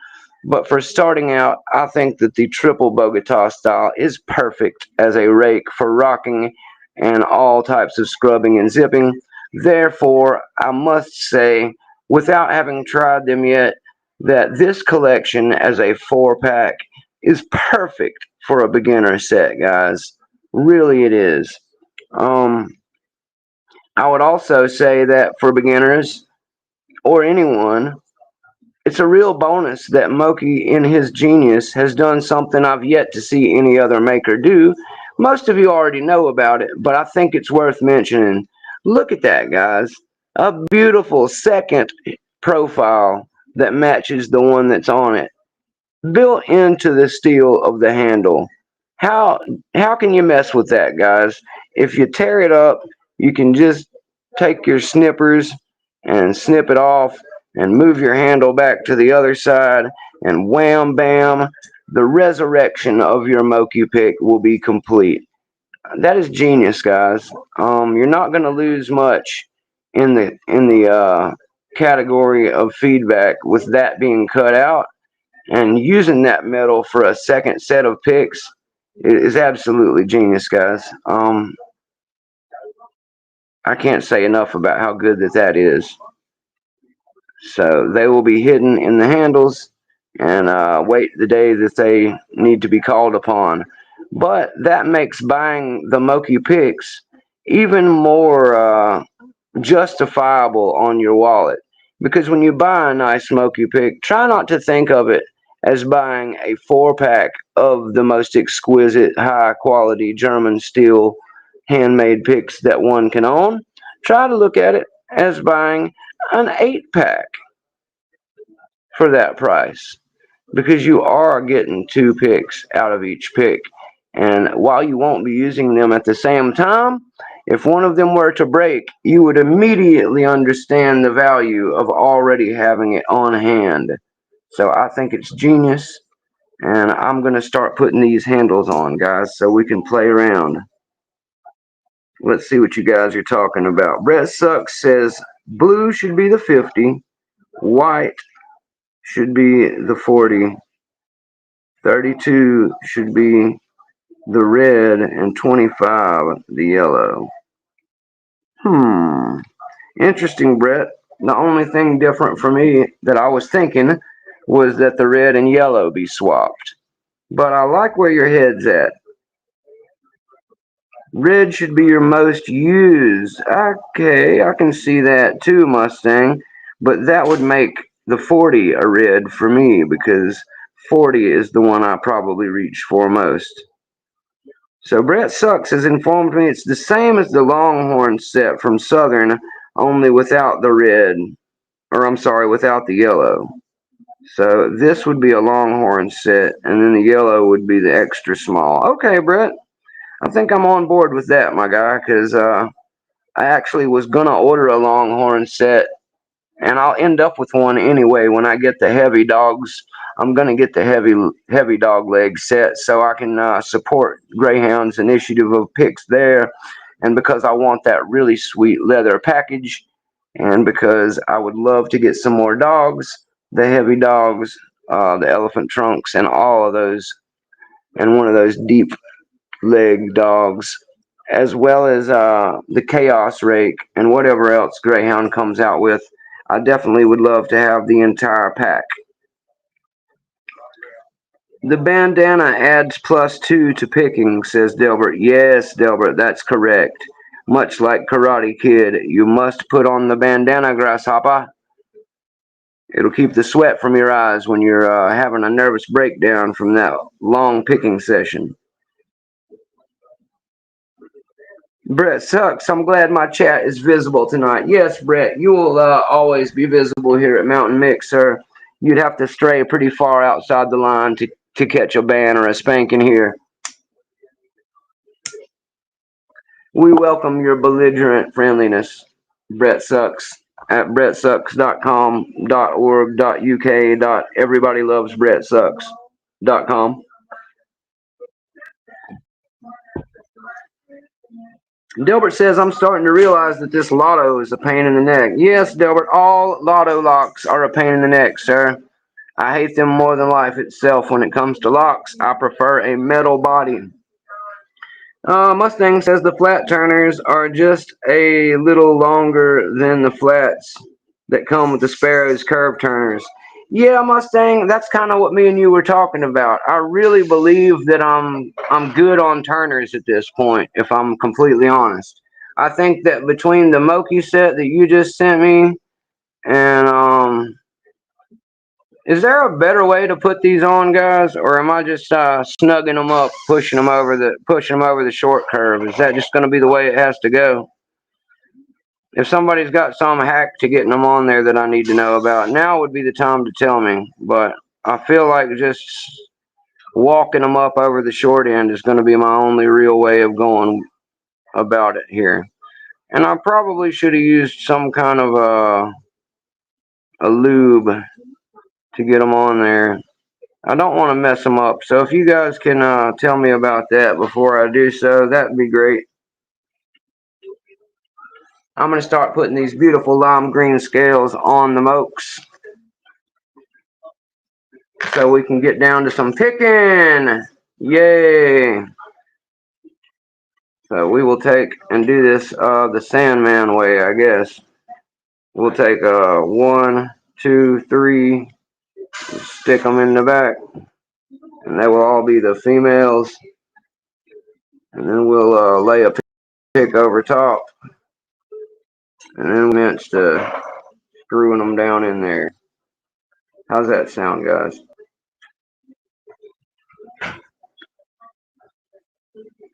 but for starting out, I think that the triple Bogota style is perfect as a rake for rocking and all types of scrubbing and zipping. Therefore, I must say, without having tried them yet, that this collection as a 4-pack is perfect for a beginner set, guys. Really, it is. Um, I would also say that for beginners or anyone, it's a real bonus that Moki, in his genius, has done something I've yet to see any other maker do. Most of you already know about it, but I think it's worth mentioning. Look at that, guys. A beautiful second profile that matches the one that's on it, built into the steel of the handle. How how can you mess with that, guys? If you tear it up, you can just take your snippers and snip it off and move your handle back to the other side, and wham bam, the resurrection of your Moki pick will be complete. That is genius, guys. You're not going to lose much in the category of feedback with that being cut out, and using that metal for a second set of picks is absolutely genius, guys. I can't say enough about how good that is. So they will be hidden in the handles and wait the day that they need to be called upon. But that makes buying the Moki picks even more justifiable on your wallet. Because when you buy a nice Moki pick, try not to think of it as buying a 4-pack of the most exquisite, high quality German steel handmade picks that one can own. Try to look at it as buying an 8-pack for that price, because you are getting 2 picks out of each pick. And while you won't be using them at the same time, if one of them were to break, you would immediately understand the value of already having it on hand. So I think it's genius, and I'm going to start putting these handles on, guys, so we can play around. Let's see what you guys are talking about. Brett Sucks says blue should be the 50, white should be the 40, 32 should be the red, and 25 the yellow. Interesting, Brett. The only thing different for me that I was thinking was that the red and yellow be swapped. But I like where your head's at. Red should be your most used. Okay, I can see that too, Mustang. But that would make the 40 a red for me, because 40 is the one I probably reach for most. So Brett Sucks has informed me it's the same as the Longhorn set from Southern, only without the red, or I'm sorry, without the yellow. So this would be a Longhorn set, and then the yellow would be the extra small. Okay, Brett, I think I'm on board with that, my guy, because I actually was going to order a Longhorn set, and I'll end up with one anyway when I get the heavy dogs. I'm going to get the heavy dog leg set so I can support Greyhound's initiative of picks there, and because I want that really sweet leather package, and because I would love to get some more dogs, the heavy dogs, the elephant trunks, and all of those, and one of those deep leg dogs, as well as the chaos rake and whatever else Greyhound comes out with. I definitely would love to have the entire pack. The bandana adds +2 to picking, says Delbert. Yes, Delbert, that's correct. Much like Karate Kid, you must put on the bandana, Grasshopper. It'll keep the sweat from your eyes when you're having a nervous breakdown from that long picking session. Brett Sucks. I'm glad my chat is visible tonight. Yes, Brett, you will always be visible here at Mountain Mix, sir. You'd have to stray pretty far outside the line to catch a ban or a spanking here. We welcome your belligerent friendliness, Brett Sucks, at brettsucks.com.org.uk. Everybodylovesbrettsucks.com. Delbert says, I'm starting to realize that this lotto is a pain in the neck. Yes, Delbert, all lotto locks are a pain in the neck, sir. I hate them more than life itself. When it comes to locks, I prefer a metal body. Mustang says the flat turners are just a little longer than the flats that come with the Sparrow's curve turners. Yeah, Mustang, that's kind of what me and you were talking about. I really believe that I'm good on turners at this point, if I'm completely honest. I think that between the Moki set that you just sent me and is there a better way to put these on, guys, or am I just snugging them up, pushing them over the short curve? Is that just going to be the way it has to go? If somebody's got some hack to getting them on there that I need to know about, now would be the time to tell me. But I feel like just walking them up over the short end is going to be my only real way of going about it here. And I probably should have used some kind of a lube to get them on there. I don't want to mess them up. So if you guys can tell me about that before I do so, that'd be great. I'm going to start putting these beautiful lime green scales on the Mokes so we can get down to some picking. Yay. So we will take and do this the Sandman way, I guess. We'll take 1, 2, 3, stick them in the back, and they will all be the females. And then we'll lay a pick over top, and then we mince to screwing them down in there. How's that sound, guys?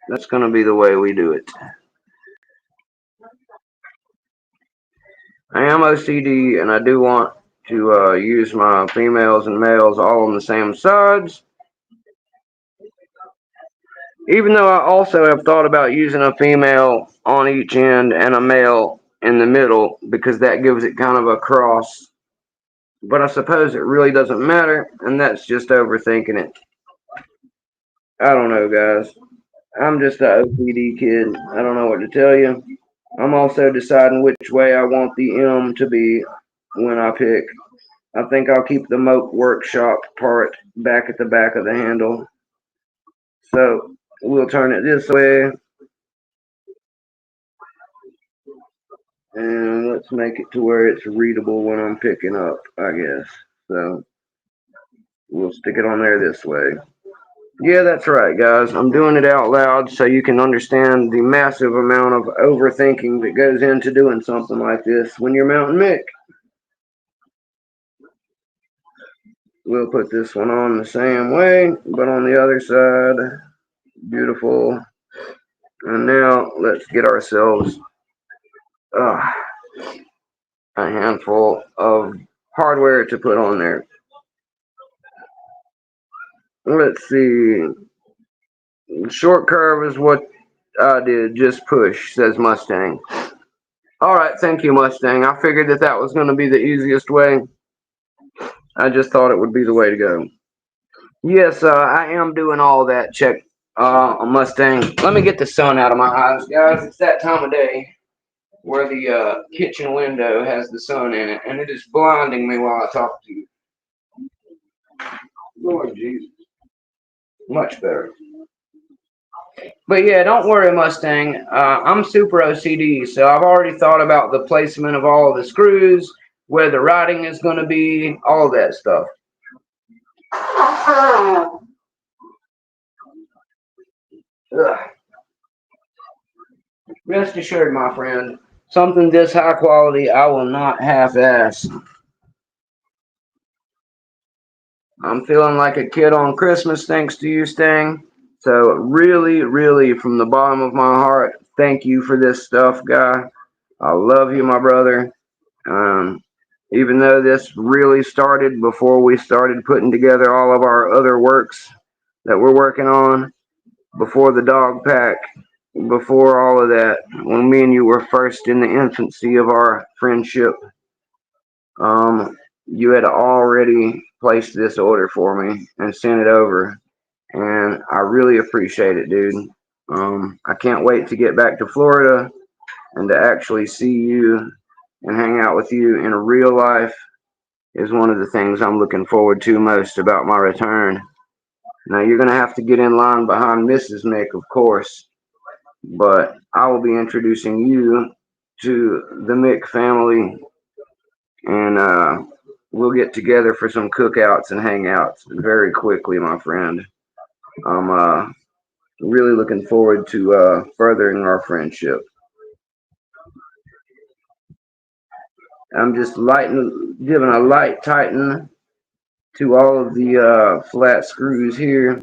That's going to be the way we do it. I am OCD, and I do want to use my females and males all on the same sides. Even though I also have thought about using a female on each end and a male in the middle, because that gives it kind of a cross. But I suppose it really doesn't matter, and that's just overthinking it. I don't know, guys. I'm just an OCD kid. I don't know what to tell you. I'm also deciding which way I want the M to be when I pick. I think I'll keep the Moke Workshop part back at the back of the handle. So we'll turn it this way. And let's make it to where it's readable when I'm picking up, I guess. So we'll stick it on there this way. Yeah, that's right, guys. I'm doing it out loud so you can understand the massive amount of overthinking that goes into doing something like this when you're mounting Mick. We'll put this one on the same way, but on the other side. Beautiful. And now let's get ourselves a handful of hardware to put on there. Let's see. Short curve is what I did. Just push, says Mustang. All right, thank you, Mustang. I figured that was going to be the easiest way. I just thought it would be the way to go. Yes, I am doing all that. Check, Mustang. Let me get the sun out of my eyes, guys. It's that time of day where the kitchen window has the sun in it, and it is blinding me while I talk to you. Lord Jesus. Much better. But yeah, don't worry, Mustang. I'm super OCD, so I've already thought about the placement of all the screws, where the writing is going to be, all that stuff. Ugh. Rest assured, my friend, something this high quality I will not half-ass. I'm feeling like a kid on Christmas thanks to you, Stang. So really, really, from the bottom of my heart, thank you for this stuff, guy. I love you, my brother. Even though this really started before we started putting together all of our other works that we're working on, before the dog pack, before all of that, when me and you were first in the infancy of our friendship, you had already placed this order for me and sent it over, and I really appreciate it, dude. I can't wait to get back to Florida and to actually see you and hang out with you in real life is one of the things I'm looking forward to most about my return. Now, you're going to have to get in line behind Mrs. Mick, of course, but I will be introducing you to the Mick family, and we'll get together for some cookouts and hangouts very quickly, my friend. I'm really looking forward to furthering our friendship. I'm just giving a light tighten to all of the flat screws here.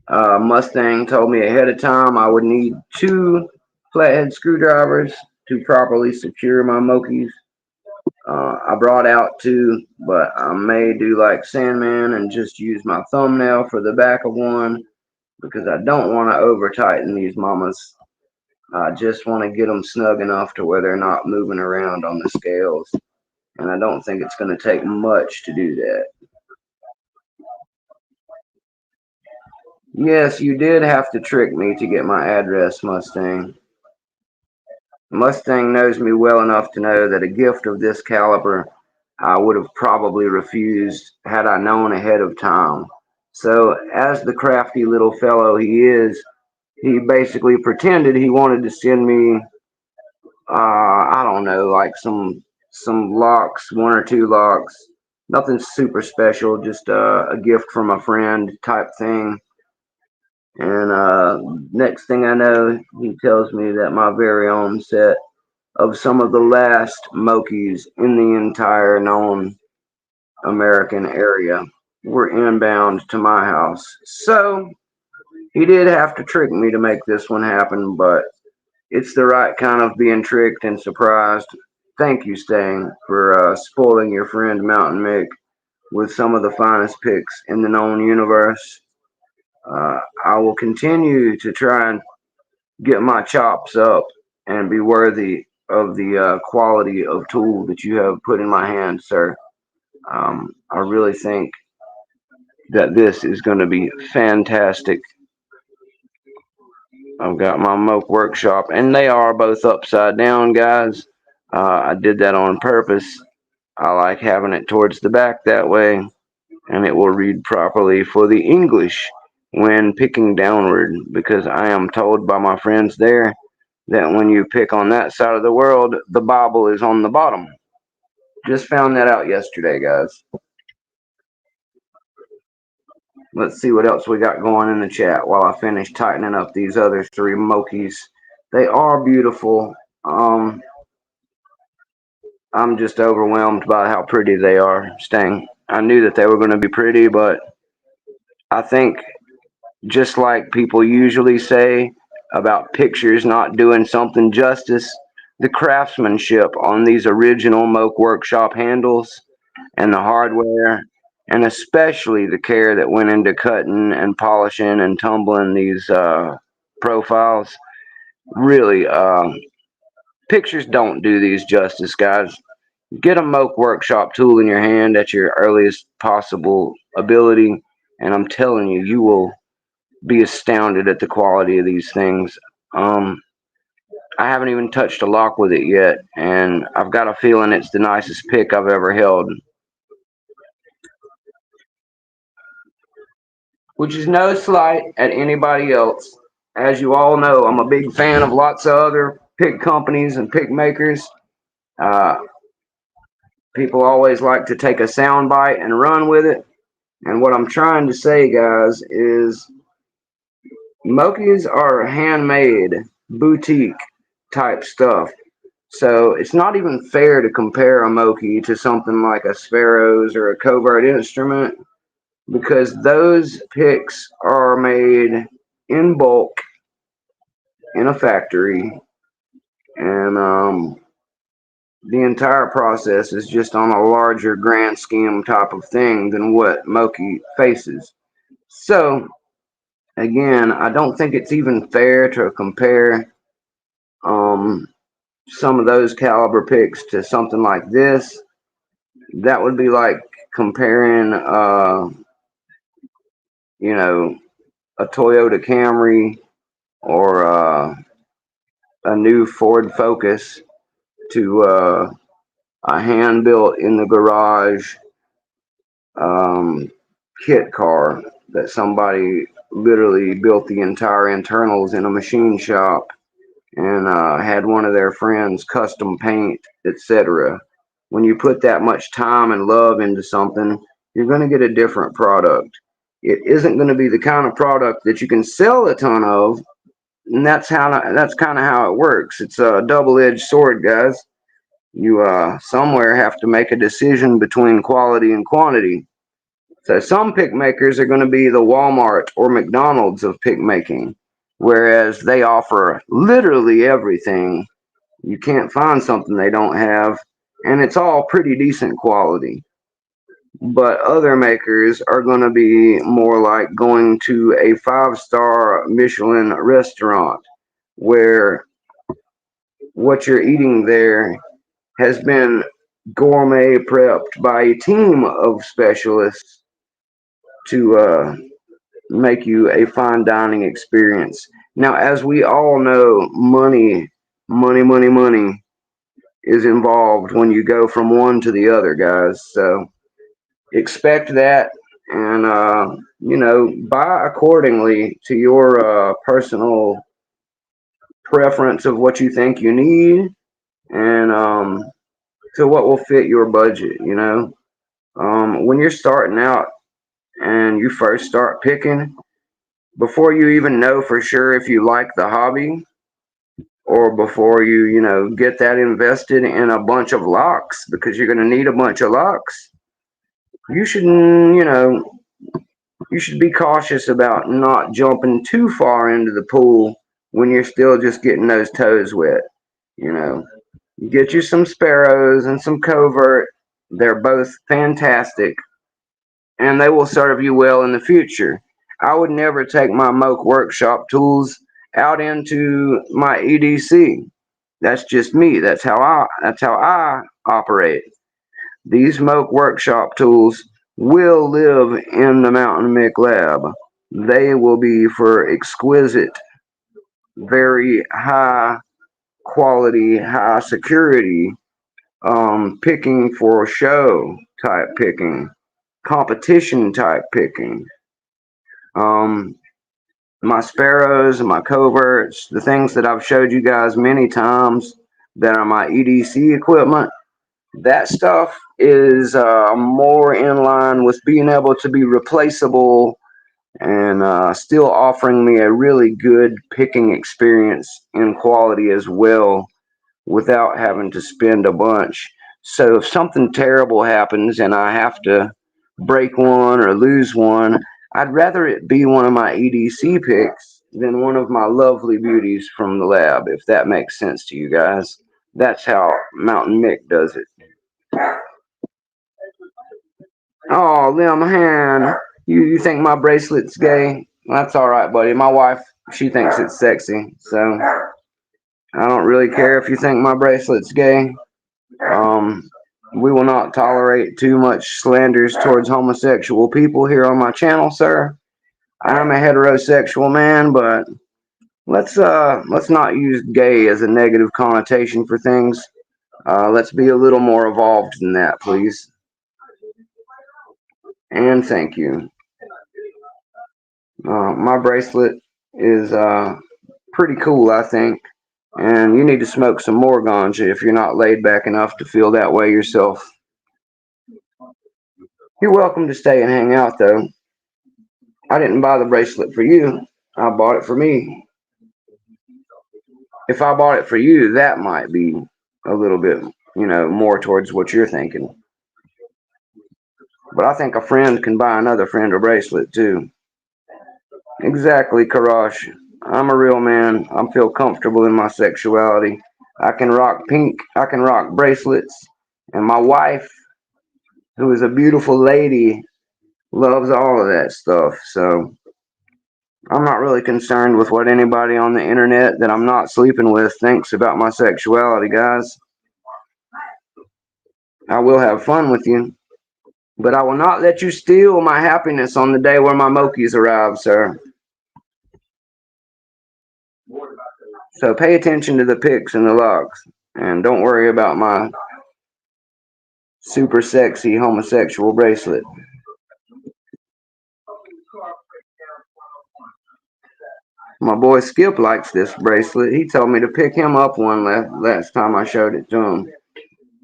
Mustang told me ahead of time I would need 2 flathead screwdrivers to properly secure my Mokis. I brought out 2, but I may do like Sandman and just use my thumbnail for the back of one because I don't want to over tighten these mamas. I just want to get them snug enough to where they're not moving around on the scales. And I don't think it's going to take much to do that. Yes, you did have to trick me to get my address, Mustang. Mustang knows me well enough to know that a gift of this caliber I would have probably refused had I known ahead of time. So, as the crafty little fellow he is, he basically pretended he wanted to send me, I don't know, like some locks, 1 or 2 locks. Nothing super special, just a gift from a friend type thing. And next thing I know, he tells me that my very own set of some of the last Mokis in the entire known American area were inbound to my house. So he did have to trick me to make this one happen, but it's the right kind of being tricked and surprised. thank you, Stang, for spoiling your friend Mountain Mick with some of the finest picks in the known universe. I will continue to try and get my chops up and be worthy of the quality of tool that you have put in my hand, sir. I really think that this is going to be fantastic. I've got my Moke workshop, and they are both upside down, guys. I did that on purpose. I like having it towards the back that way, and it will read properly for the English when picking downward, because I am told by my friends there that when you pick on that side of the world, the Bible is on the bottom. Just found that out yesterday, guys. Let's see what else we got going in the chat while I finish tightening up these other three Mokis. They are beautiful. I'm just overwhelmed by how pretty they are, Stang. I knew that they were going to be pretty, but I think just like people usually say about pictures not doing something justice, the craftsmanship on these original Moke Workshop handles and the hardware, and especially the care that went into cutting and polishing and tumbling these profiles, really, pictures don't do these justice, guys. Get a Moke Workshop tool in your hand at your earliest possible ability, and I'm telling you, you will be astounded at the quality of these things. I haven't even touched a lock with it yet, and I've got a feeling it's the nicest pick I've ever held. Which is no slight at anybody else. As you all know, I'm a big fan of lots of other pick companies and pick makers. Uh, People always like to take a sound bite and run with it. And what I'm trying to say, guys, is Mokis are handmade, boutique type stuff. So it's not even fair to compare a Moki to something like a Sparrows or a Covert Instrument, because those picks are made in bulk in a factory, and the entire process is just on a larger grand scheme type of thing than what Moki faces. So again, I don't think it's even fair to compare some of those caliber picks to something like this. That would be like comparing you know, a Toyota Camry or a new Ford Focus to a hand built in the garage kit car that somebody literally built the entire internals in a machine shop and had one of their friends custom paint, etc. When you put that much time and love into something, you're going to get a different product. It isn't going to be the kind of product that you can sell a ton of, and that's kind of how it works. It's a double-edged sword, guys. You somewhere have to make a decision between quality and quantity. So some pick makers are going to be the Walmart or McDonald's of pick making, whereas they offer literally everything. You can't find something they don't have, and it's all pretty decent quality. But other makers are going to be more like going to a 5-star Michelin restaurant where what you're eating there has been gourmet prepped by a team of specialists to make you a fine dining experience. Now, as we all know, money is involved when you go from one to the other, guys. So expect that, and buy accordingly to your personal preference of what you think you need, and to what will fit your budget. When you're starting out and you first start picking, before you even know for sure if you like the hobby, or before you get that invested in a bunch of locks, because you're going to need a bunch of locks, you should you should be cautious about not jumping too far into the pool when you're still just getting those toes wet. Get you some sparrows and some covert. They're both fantastic, and they will serve you well in the future. I would never take my Moke workshop tools out into my EDC. That's just me. That's how I operate. These Moke workshop tools will live in the Mountain Mick lab. They will be for exquisite, very high quality, high security picking for show type picking, competition type picking. Um, my sparrows and my coverts, the things that I've showed you guys many times that are my EDC equipment, that stuff is more in line with being able to be replaceable and still offering me a really good picking experience in quality as well without having to spend a bunch. So if something terrible happens and I have to break one or lose one, I'd rather it be one of my EDC picks than one of my lovely beauties from the lab, if that makes sense to you guys. That's how Mountain Mick does it. Oh, Lim Han, you think my bracelet's gay? That's all right, buddy. My wife, she thinks it's sexy, so I don't really care if you think my bracelet's gay. Um, we will not tolerate too much slanders towards homosexual people here on my channel, sir. I'm a heterosexual man, but let's not use gay as a negative connotation for things. Let's be a little more evolved than that, please. And thank you. My bracelet is pretty cool, I think. And you need to smoke some more ganja if you're not laid back enough to feel that way yourself. You're welcome to stay and hang out, though. I didn't buy the bracelet for you. I bought it for me. If I bought it for you, that might be a little bit, more towards what you're thinking. But I think a friend can buy another friend a bracelet, too. Exactly, Karash. I'm a real man. I feel comfortable in my sexuality. I can rock pink. I can rock bracelets. And my wife, who is a beautiful lady, loves all of that stuff. So I'm not really concerned with what anybody on the internet that I'm not sleeping with thinks about my sexuality, guys. I will have fun with you, but I will not let you steal my happiness on the day where my Mokis arrive, sir. So pay attention to the pics and the logs, and don't worry about my super sexy homosexual bracelet. My boy Skip likes this bracelet. He told me to pick him up one last time I showed it to him.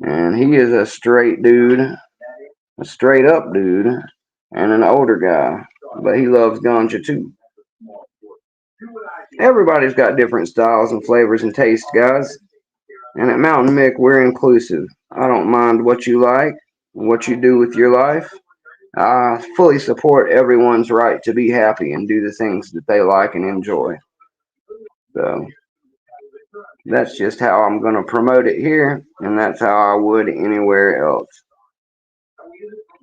And he is a straight dude, a straight up dude, and an older guy. But he loves ganja too. Everybody's got different styles and flavors and tastes, guys. And at Mountain Mick, we're inclusive. I don't mind what you like, what you do with your life. I fully support everyone's right to be happy and do the things that they like and enjoy. So that's just how I'm going to promote it here, and that's how I would anywhere else.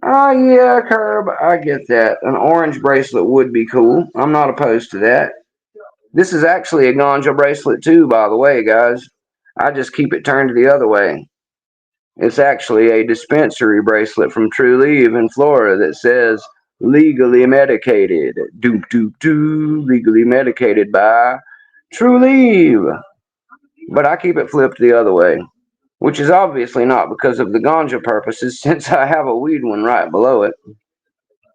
Oh, yeah, Curb, I get that. An orange bracelet would be cool. I'm not opposed to that. This is actually a ganja bracelet, too, by the way, guys. I just keep it turned the other way. It's actually a dispensary bracelet from True Leave in Florida that says legally medicated. Doop, doop, doop. Legally medicated by True Leave. But I keep it flipped the other way, which is obviously not because of the ganja purposes, since I have a weed one right below it.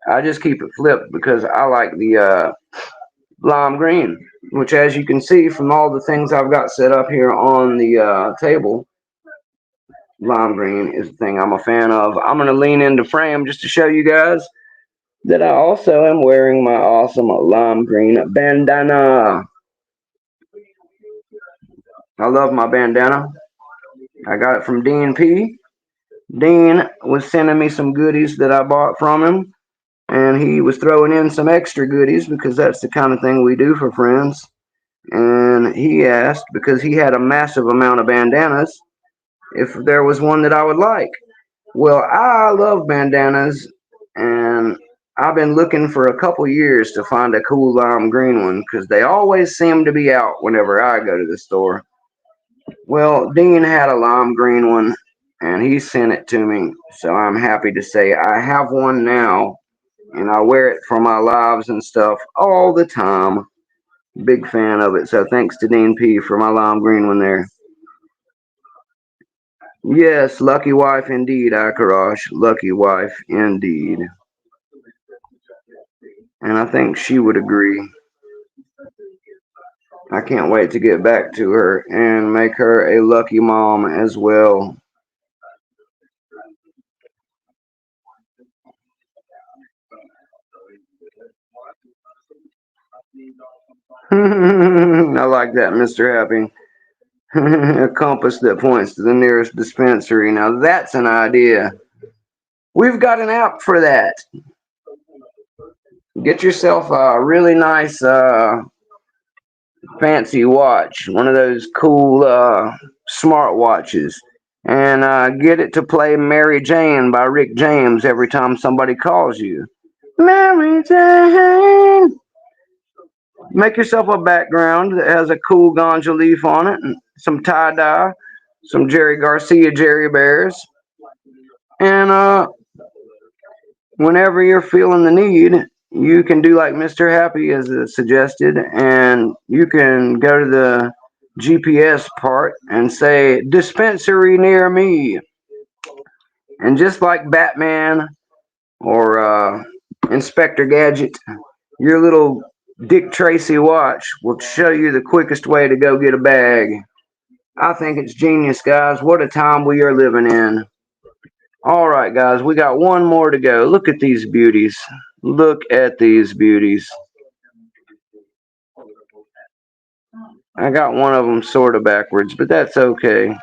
I just keep it flipped because I like the lime green, which, as you can see from all the things I've got set up here on the table, lime green is the thing I'm a fan of. I'm going to lean into frame just to show you guys that I also am wearing my awesome lime green bandana. I love my bandana. I got it from Dean P. Dean was sending me some goodies that I bought from him, and he was throwing in some extra goodies because that's the kind of thing we do for friends. And he asked, because he had a massive amount of bandanas, if there was one that I would like. Well, I love bandanas, and I've been looking for a couple years to find a cool lime green one because they always seem to be out whenever I go to the store. Well, Dean had a lime green one, and he sent it to me, so I'm happy to say I have one now, and I wear it for my lives and stuff all the time. Big fan of it, so thanks to Dean P for my lime green one there. Yes, lucky wife indeed, Akarash. Lucky wife indeed. And I think she would agree. I can't wait to get back to her and make her a lucky mom as well. I like that, Mr. Happy. A compass that points to the nearest dispensary. Now that's an idea. We've got an app for that. Get yourself a really nice fancy watch, one of those cool smart watches, and get it to play Mary Jane by Rick James every time somebody calls you. Mary Jane. Make yourself a background that has a cool ganja leaf on it, and some tie dye, some Jerry Garcia Jerry Bears, and whenever you're feeling the need, you can do like Mr. Happy has suggested, and you can go to the GPS part and say dispensary near me, and just like Batman or Inspector Gadget, your little Dick Tracy watch will show you the quickest way to go get a bag. I think it's genius, guys. What a time we are living in. All right, guys, we got one more to go. Look at these beauties. Look at these beauties. I got one of them sort of backwards, but that's okay.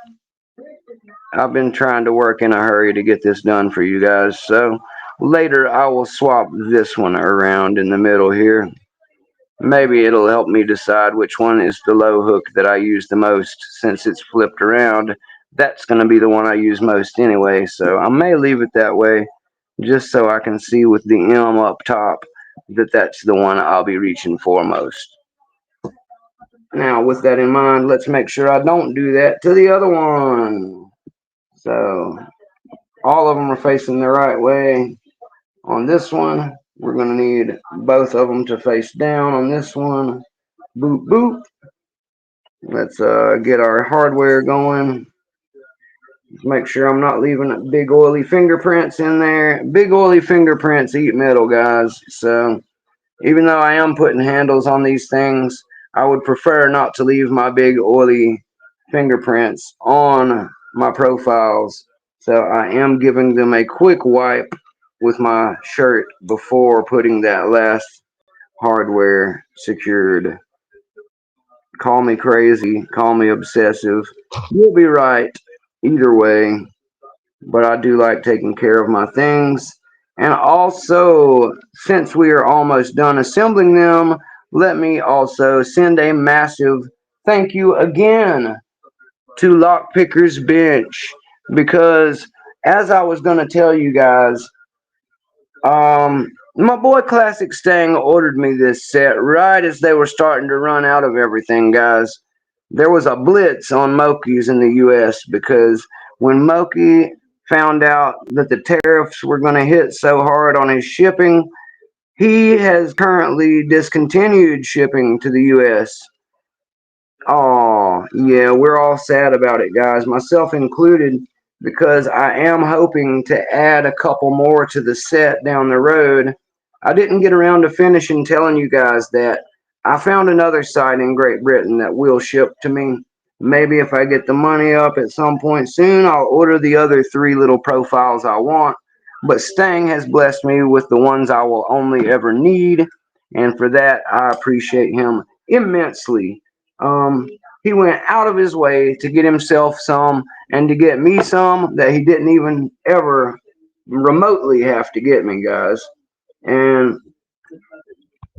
I've been trying to work in a hurry to get this done for you guys, so later I will swap this one around in the middle here. Maybe it'll help me decide which one is the low hook that I use the most since it's flipped around. That's going to be the one I use most anyway, so I may leave it that way just so I can see with the M up top that that's the one I'll be reaching for most. Now, with that in mind, let's make sure I don't do that to the other one. So, all of them are facing the right way. On this one, we're going to need both of them to face down on this one. Boop, boop. Let's get our hardware going. Let's make sure I'm not leaving big oily fingerprints in there. Big oily fingerprints eat metal, guys. So even though I am putting handles on these things, I would prefer not to leave my big oily fingerprints on my profiles. So I am giving them a quick wipe with my shirt before putting that last hardware secured. Call me crazy, call me obsessive. You'll be right either way, but I do like taking care of my things. And also, since we are almost done assembling them, let me also send a massive thank you again to Lockpicker's Bench because, as I was going to tell you guys, my boy Classic Stang ordered me this set right as they were starting to run out of everything, guys. There was a blitz on Moki's in the U.S. because when Moki found out that the tariffs were going to hit so hard on his shipping, he has currently discontinued shipping to the U.S. Oh, yeah, we're all sad about it, guys, myself included, because I am hoping to add a couple more to the set down the road. I didn't get around to finishing telling you guys that I found another site in Great Britain that will ship to me. Maybe if I get the money up at some point soon, I'll order the other three little profiles I want. But Stang has blessed me with the ones I will only ever need, and for that, I appreciate him immensely. Um, he went out of his way to get himself some and to get me some that he didn't even ever remotely have to get me, guys. And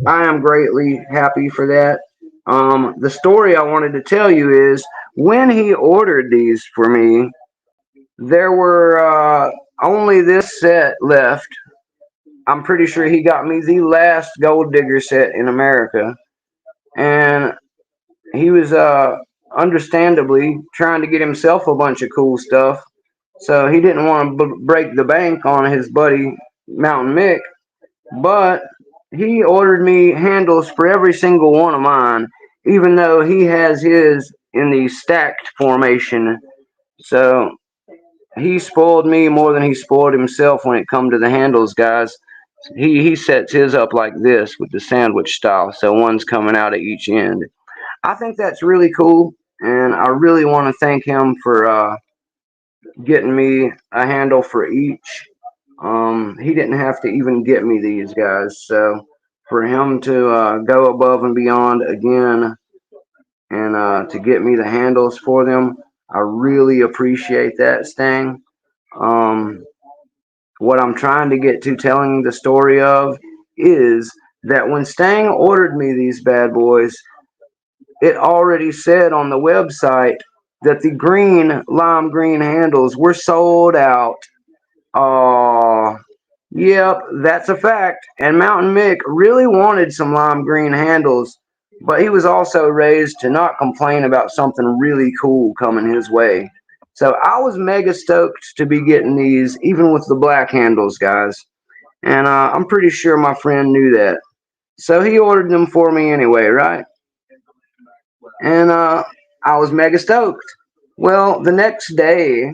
I am greatly happy for that. The story I wanted to tell you is when he ordered these for me, There were only this set left. I'm pretty sure he got me the last Gold Digger set in America, and he was understandably trying to get himself a bunch of cool stuff. So he didn't want to break the bank on his buddy Mountain Mick, but he ordered me handles for every single one of mine, even though he has his in the stacked formation. So he spoiled me more than he spoiled himself when it come to the handles, guys. He sets his up like this with the sandwich style, so one's coming out at each end. I think that's really cool, and I really want to thank him for getting me a handle for each. He didn't have to even get me these guys, so for him to go above and beyond again and to get me the handles for them, I really appreciate that, Stang. Um, what I'm trying to get to telling the story of is that when Stang ordered me these bad boys, it already said on the website that the lime green handles were sold out. Oh, yep, that's a fact. And Mountain Mick really wanted some lime green handles, but he was also raised to not complain about something really cool coming his way. So I was mega stoked to be getting these, even with the black handles, guys. And I'm pretty sure my friend knew that. So he ordered them for me anyway, right? And I was mega stoked. Well, the next day,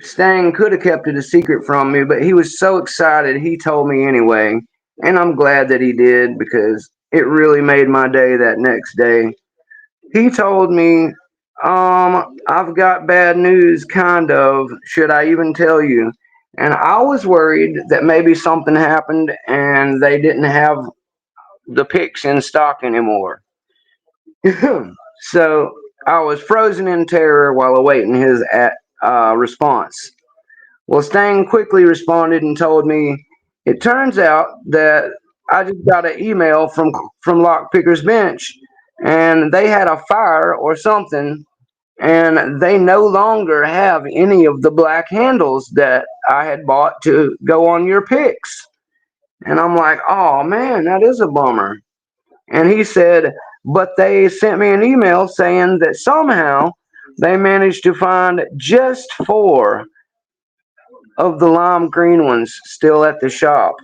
Stang could have kept it a secret from me, but he was so excited he told me anyway. And I'm glad that he did because it really made my day that next day. He told me, I've got bad news, kind of. Should I even tell you? And I was worried that maybe something happened and they didn't have the picks in stock anymore. So I was frozen in terror while awaiting his response. Well, Stang quickly responded and told me it turns out that I just got an email from Lockpicker's Bench, and they had a fire or something, and they no longer have any of the black handles that I had bought to go on your picks. And I'm like, oh man, that is a bummer. And he said, but they sent me an email saying that somehow they managed to find just four of the lime green ones still at the shop.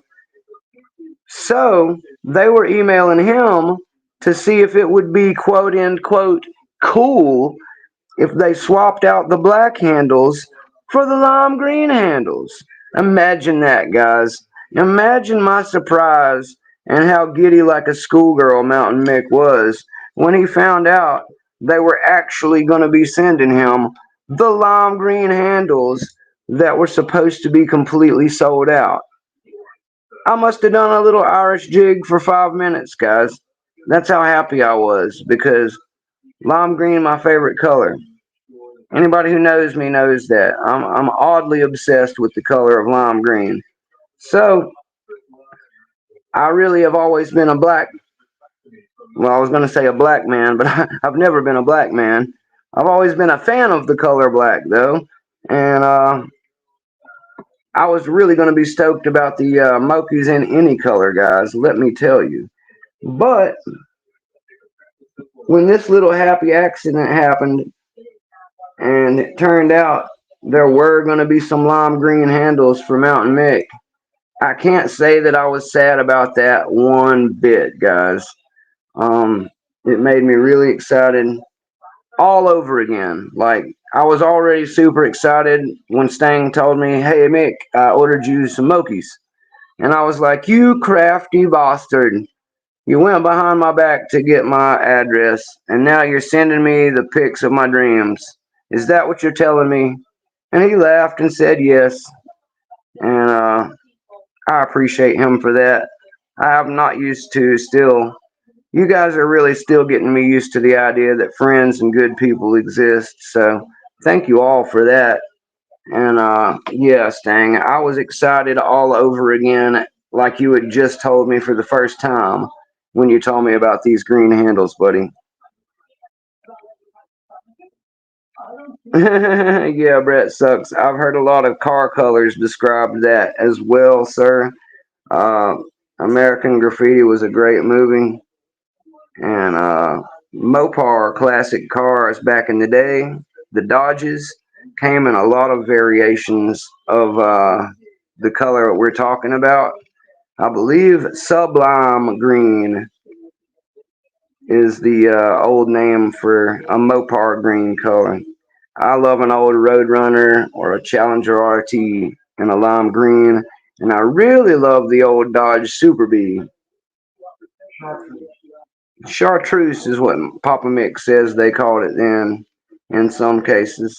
So they were emailing him to see if it would be quote unquote cool if they swapped out the black handles for the lime green handles. Imagine that, guys. Imagine my surprise and how giddy like a schoolgirl Mountain Mick was when he found out they were actually going to be sending him the lime green handles that were supposed to be completely sold out. I must have done a little Irish jig for 5 minutes, guys. That's how happy I was because lime green my favorite color. Anybody who knows me knows that. I'm oddly obsessed with the color of lime green. So I really have always been a black. Well, I was going to say a black man, but I've never been a black man. I've always been a fan of the color black, though, and I was really going to be stoked about the Mokis in any color, guys. Let me tell you. But when this little happy accident happened, and it turned out there were going to be some lime green handles for Mountain Mick, I can't say that I was sad about that one bit, guys. It made me really excited all over again. Like, I was already super excited when Stang told me, hey, Mick, I ordered you some Mokis. And I was like, you crafty bastard. You went behind my back to get my address, and now you're sending me the pics of my dreams. Is that what you're telling me? And he laughed and said yes. And I appreciate him for that. I am not used to still. You guys are really still getting me used to the idea that friends and good people exist. So thank you all for that. And yeah, Stang, I was excited all over again, like you had just told me for the first time when you told me about these green handles, buddy. Yeah, Brett sucks. I've heard a lot of car colors described that as well, sir. Uh, American Graffiti was a great movie, and Mopar classic cars back in the day, the Dodges, came in a lot of variations of the color we're talking about. I believe Sublime Green is the old name for a Mopar green color. I love an old Roadrunner or a Challenger RT in a lime green, and I really love the old Dodge Super Bee. Chartreuse is what Papa Mick says they called it then in some cases.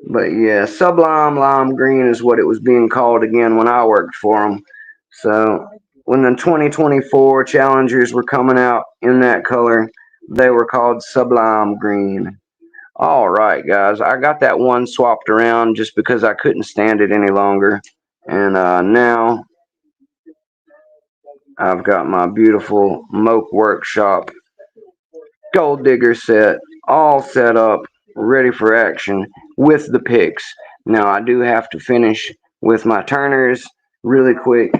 But yeah, Sublime Lime Green is what it was being called again when I worked for them. So when the 2024 Challengers were coming out in that color, they were called Sublime Green. All right, guys, I got that one swapped around just because I couldn't stand it any longer. And now I've got my beautiful Moke Workshop Gold Digger set all set up, ready for action with the picks. Now I do have to finish with my turners really quick,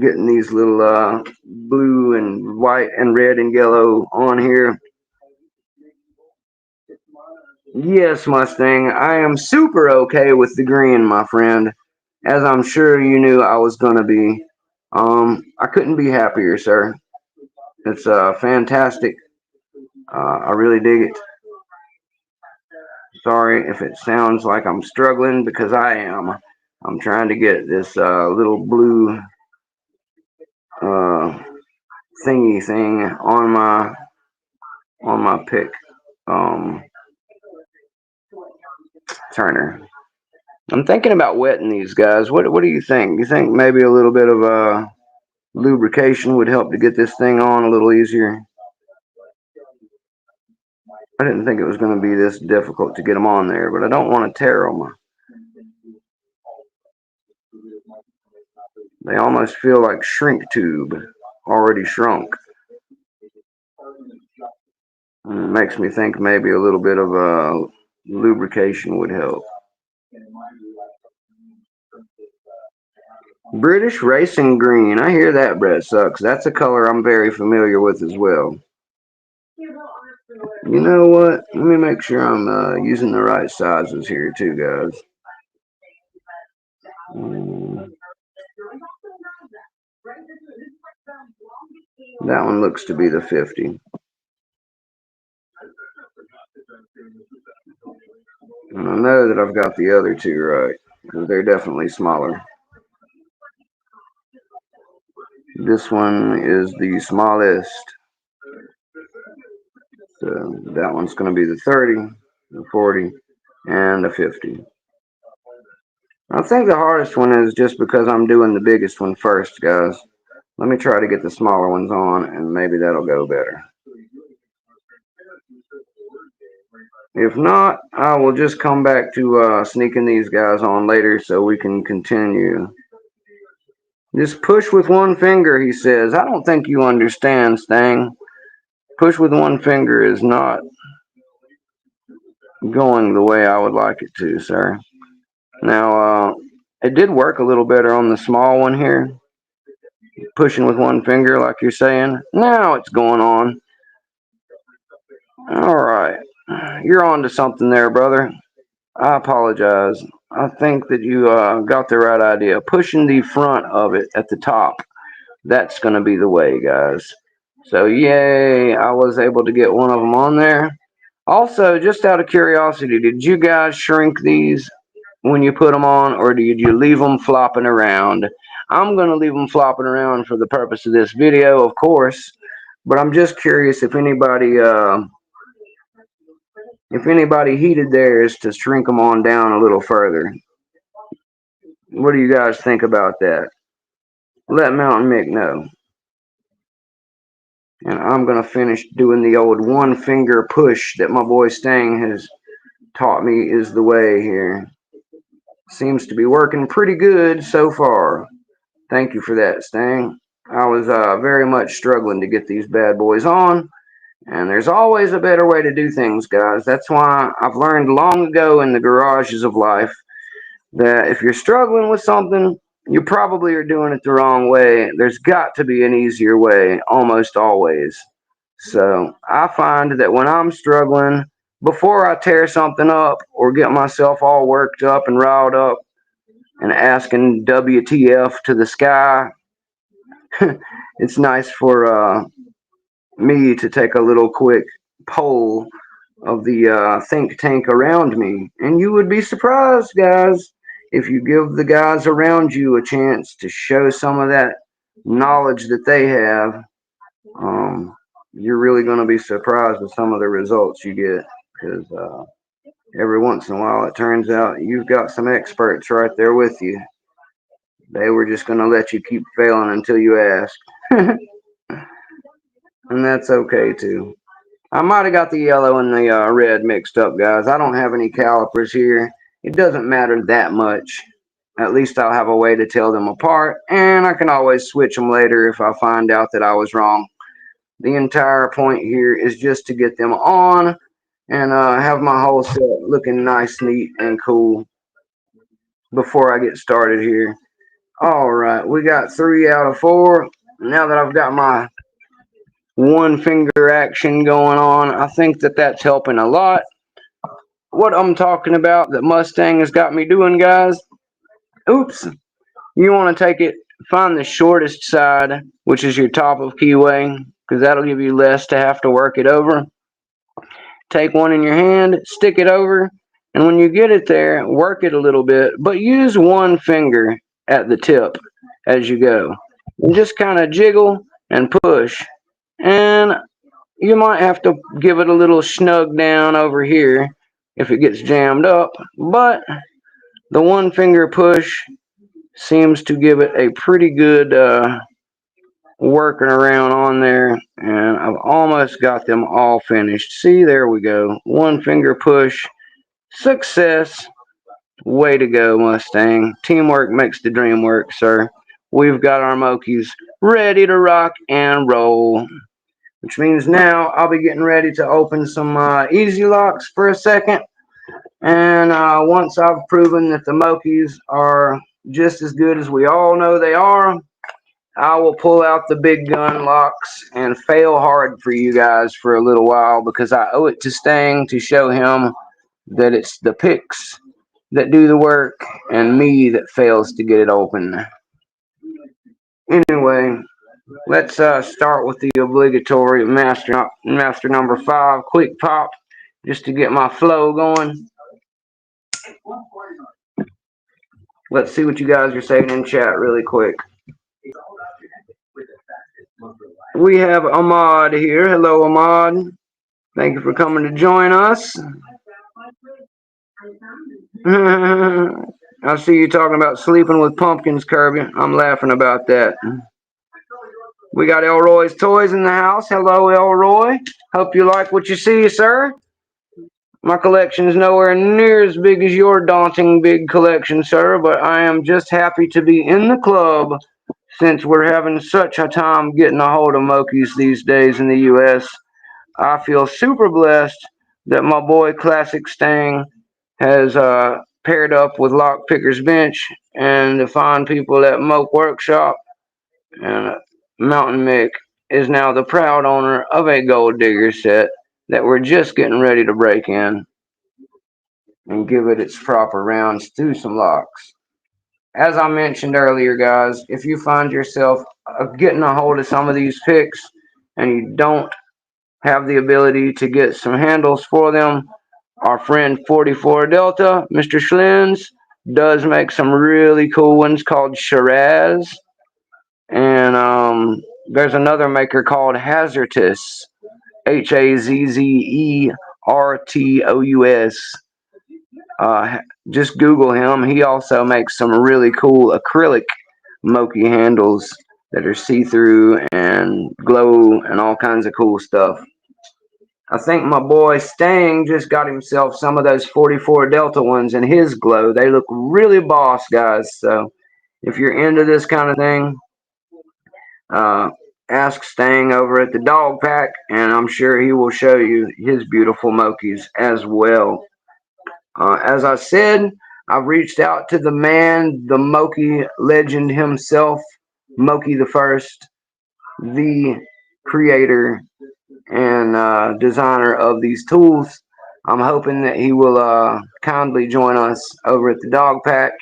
getting these little blue and white and red and yellow on here. Yes, Mustang, I am super okay with the green, my friend, as I'm sure you knew I was going to be. I couldn't be happier, sir. It's fantastic. I really dig it. Sorry if it sounds like I'm struggling because I am. I'm trying to get this little blue uh, thingy thing on my pick um, turner. I'm thinking about wetting these guys. What do you think? You think maybe a little bit of lubrication would help to get this thing on a little easier? I didn't think it was going to be this difficult to get them on there, but I don't want to tear them. They almost feel like shrink tube, already shrunk. And it makes me think maybe a little bit of lubrication would help. British Racing Green. I hear that, Brett sucks. That's a color I'm very familiar with as well. You know what? Let me make sure I'm using the right sizes here too, guys. That one looks to be the 50. And I know that I've got the other two right, because they're definitely smaller. This one is the smallest. So that one's going to be the 30, the 40, and the 50. I think the hardest one is just because I'm doing the biggest one first, guys. Let me try to get the smaller ones on, and maybe that'll go better. If not, I will just come back to sneaking these guys on later so we can continue. Just push with one finger, he says. I don't think you understand, Stang. Push with one finger is not going the way I would like it to, sir. Now, it did work a little better on the small one here. Pushing with one finger, like you're saying. Now it's going on. All right. You're on to something there, brother. I apologize. I think that you got the right idea. Pushing the front of it at the top. That's going to be the way, guys. So, yay. I was able to get one of them on there. Also, just out of curiosity, did you guys shrink these when you put them on, or did you leave them flopping around? I'm going to leave them flopping around for the purpose of this video, of course. But I'm just curious if anybody heated theirs to shrink them on down a little further. What do you guys think about that? Let Mountain Mick know. And I'm going to finish doing the old one finger push that my boy Stang has taught me is the way here. Seems to be working pretty good so far. Thank you for that, Stang. I was very much struggling to get these bad boys on. And there's always a better way to do things, guys. That's why I've learned long ago in the garages of life that if you're struggling with something, you probably are doing it the wrong way. There's got to be an easier way, almost always. So I find that when I'm struggling, before I tear something up or get myself all worked up and riled up and asking WTF to the sky, it's nice for me to take a little quick poll of the think tank around me. And you would be surprised, guys, if you give the guys around you a chance to show some of that knowledge that they have. You're really going to be surprised with some of the results you get, because every once in a while it turns out you've got some experts right there with you. They were just going to let you keep failing until you ask. And that's okay too. I might have got the yellow and the red mixed up, guys. I don't have any calipers here. It doesn't matter that much. At least I'll have a way to tell them apart, and I can always switch them later if I find out that I was wrong. The entire point here is just to get them on and have my whole set looking nice, neat, and cool before I get started here. All right, we got 3 out of 4. Now that I've got my one finger action going on, I think that that's helping a lot. What I'm talking about that Mustang has got me doing, guys, oops, you want to take it, find the shortest side, which is your top of keyway, because that'll give you less to have to work it over. Take one in your hand, stick it over, and when you get it there, work it a little bit, but use one finger at the tip as you go. And just kind of jiggle and push. And you might have to give it a little snug down over here if it gets jammed up, but the one finger push seems to give it a pretty good working around on there, and I've almost got them all finished. See, there we go. One finger push. Success. Way to go, Mustang. Teamwork makes the dream work, sir. We've got our Mokis ready to rock and roll. Which means now I'll be getting ready to open some easy locks for a second. And once I've proven that the Mokis are just as good as we all know they are, I will pull out the big gun locks and fail hard for you guys for a little while, because I owe it to Stang to show him that it's the picks that do the work and me that fails to get it open. Anyway, let's start with the obligatory master number 5, quick pop, just to get my flow going. Let's see what you guys are saying in chat really quick. We have Ahmad here. Hello, Ahmad. Thank you for coming to join us. I see you talking about sleeping with pumpkins, Kirby. I'm laughing about that. We got Elroy's Toys in the house. Hello, Elroy. Hope you like what you see, sir. My collection is nowhere near as big as your daunting big collection, sir, but I am just happy to be in the club since we're having such a time getting a hold of Mokis these days in the U.S. I feel super blessed that my boy Classic Stang has paired up with Lockpicker's Bench and the fine people at Moke Workshop, and Mountain Mick is now the proud owner of a Gold Digger set that we're just getting ready to break in and give it its proper rounds through some locks. As I mentioned earlier, guys, if you find yourself getting a hold of some of these picks and you don't have the ability to get some handles for them, our friend 44 Delta, Mr. Schlins, does make some really cool ones called Shiraz. And there's another maker called Hazardous, Hazzertous. Just Google him. He also makes some really cool acrylic Moki handles that are see-through and glow and all kinds of cool stuff. I think my boy Stang just got himself some of those 44 Delta ones in his glow. They look really boss, guys. So if you're into this kind of thing, ask Stang over at the Dog Pack, and I'm sure he will show you his beautiful Mokis as well. As I said, I've reached out to the man, the Moki legend himself, Moki the First, the creator and designer of these tools. I'm hoping that he will kindly join us over at the Dog Pack.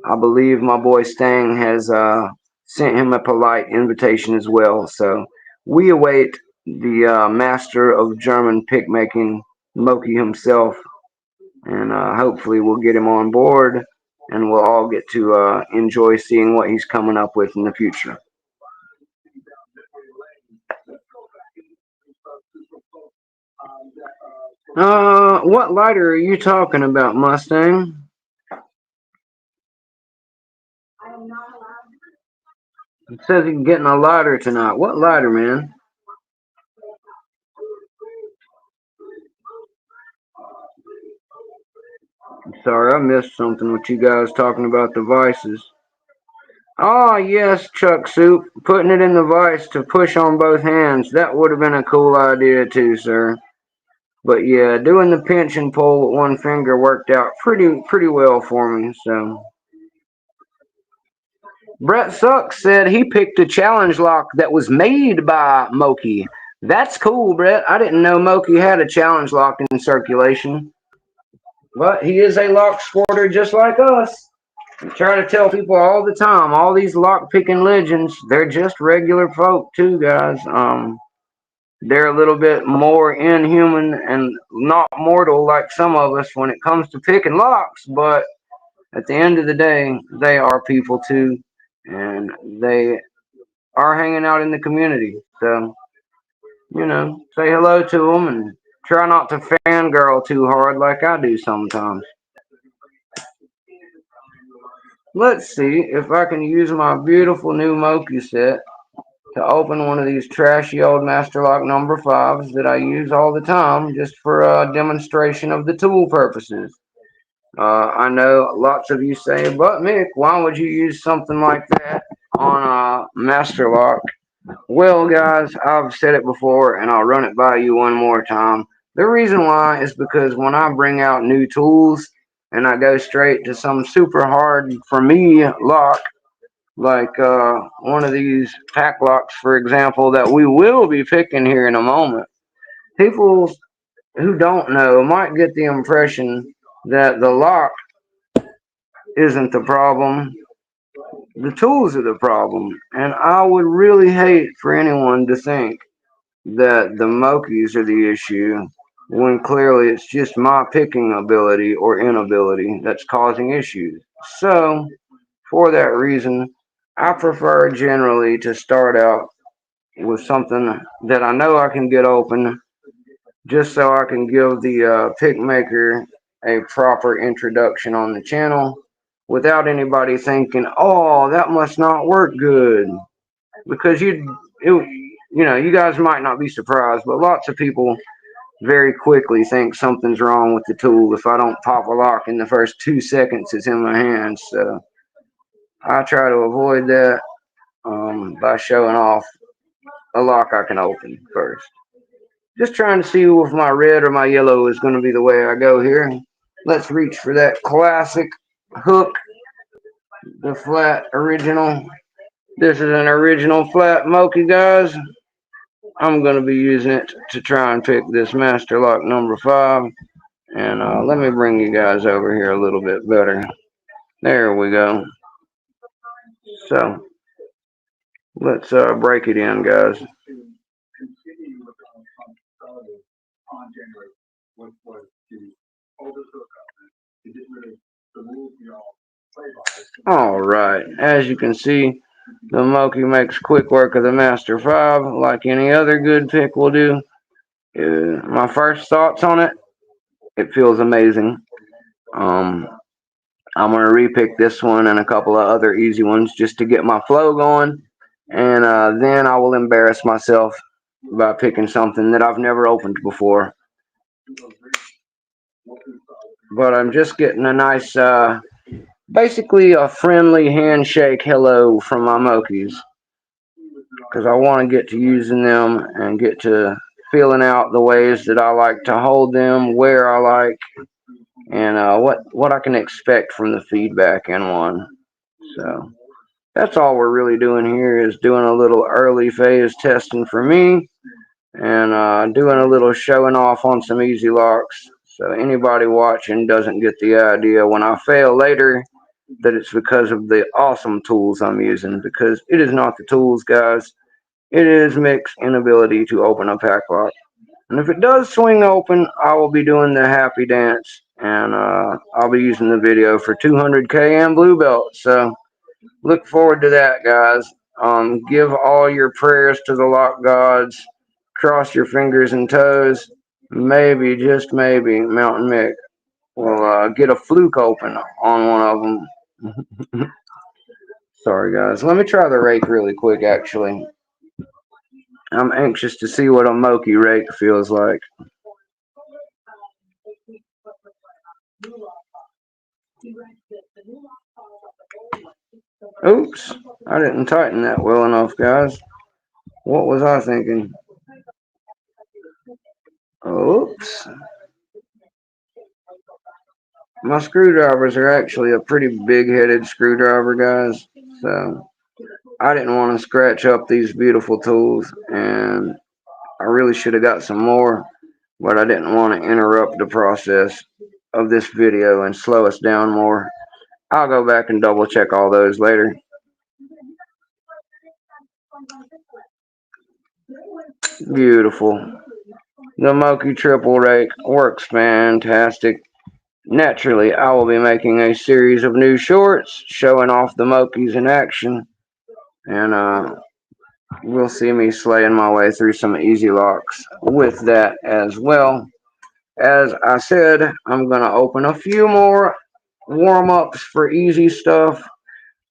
I believe my boy Stang has sent him a polite invitation as well. So we await the master of German pick making, Moki himself, and hopefully we'll get him on board and we'll all get to enjoy seeing what he's coming up with in the future. What lighter are you talking about, Mustang? It says he's getting a lighter tonight. What lighter, man? Sorry, I missed something with you guys talking about the vices. Ah, yes, Chuck Soup. Putting it in the vice to push on both hands. That would have been a cool idea too, sir. But yeah, doing the pinch and pull with one finger worked out pretty well for me. So Brett Sucks said he picked a challenge lock that was made by Moki. That's cool, Brett. I didn't know Moki had a challenge lock in circulation. But he is a lock sporter just like us. I try to tell people all the time, all these lock picking legends, they're just regular folk too, guys. They're a little bit more inhuman and not mortal like some of us when it comes to picking locks, but at the end of the day, they are people too, and they are hanging out in the community. So, say hello to them and try not to fangirl too hard like I do sometimes. Let's see if I can use my beautiful new Moki set to open one of these trashy old Master Lock number 5s that I use all the time just for a demonstration of the tool purposes. I know lots of you say, but Mick, why would you use something like that on a Master Lock? Well, guys, I've said it before and I'll run it by you one more time. The reason why is because when I bring out new tools and I go straight to some super hard for me lock, like one of these Packlocks, for example, that we will be picking here in a moment, people who don't know might get the impression that the lock isn't the problem, the tools are the problem. And I would really hate for anyone to think that the Mokis are the issue when clearly it's just my picking ability or inability that's causing issues. So, for that reason, I prefer generally to start out with something that I know I can get open just so I can give the pick maker a proper introduction on the channel without anybody thinking, oh, that must not work good. Because you guys might not be surprised, but lots of people very quickly think something's wrong with the tool if I don't pop a lock in the first 2 seconds it's in my hands. So I try to avoid that by showing off a lock I can open first. Just trying to see if my red or my yellow is going to be the way I go here. Let's reach for that classic hook, the flat original. This is an original flat Moki, guys. I'm going to be using it to try and pick this Master Lock number 5. And let me bring you guys over here a little bit better. There we go. So let's break it in, guys. All right, as you can see, the Moki makes quick work of the Master 5 like any other good pick will do. My first thoughts on it, it feels amazing. I'm going to repick this one and a couple of other easy ones just to get my flow going. And then I will embarrass myself by picking something that I've never opened before. But I'm just getting a nice, basically a friendly handshake hello from my Mokis. because I want to get to using them and get to feeling out the ways that I like to hold them, where I like, and what I can expect from the feedback in one. So that's all we're really doing here, is doing a little early phase testing for me, and doing a little showing off on some easy locks, so anybody watching doesn't get the idea when I fail later that it's because of the awesome tools I'm using, because it is not the tools, guys. It is Mick's inability to open a pack lock. And if it does swing open, I will be doing the happy dance, and I'll be using the video for 200K and blue belt. So look forward to that, guys. Give all your prayers to the lock gods. Cross your fingers and toes. Maybe, just maybe, Mountain Mick will get a fluke open on one of them. Sorry, guys. Let me try the rake really quick, actually. I'm anxious to see what a Moki rake feels like. Oops, I didn't tighten that well enough, guys. What was I thinking? Oops. My screwdrivers are actually a pretty big-headed screwdriver, guys. So I didn't want to scratch up these beautiful tools, and I really should have got some more, but I didn't want to interrupt the process of this video and slow us down more. I'll go back and double check all those later. Beautiful. The Moki triple rake works fantastic. Naturally, I will be making a series of new shorts showing off the Mokis in action, and we'll see me slaying my way through some easy locks with that as well. As I said, I'm going to open a few more warm-ups for easy stuff,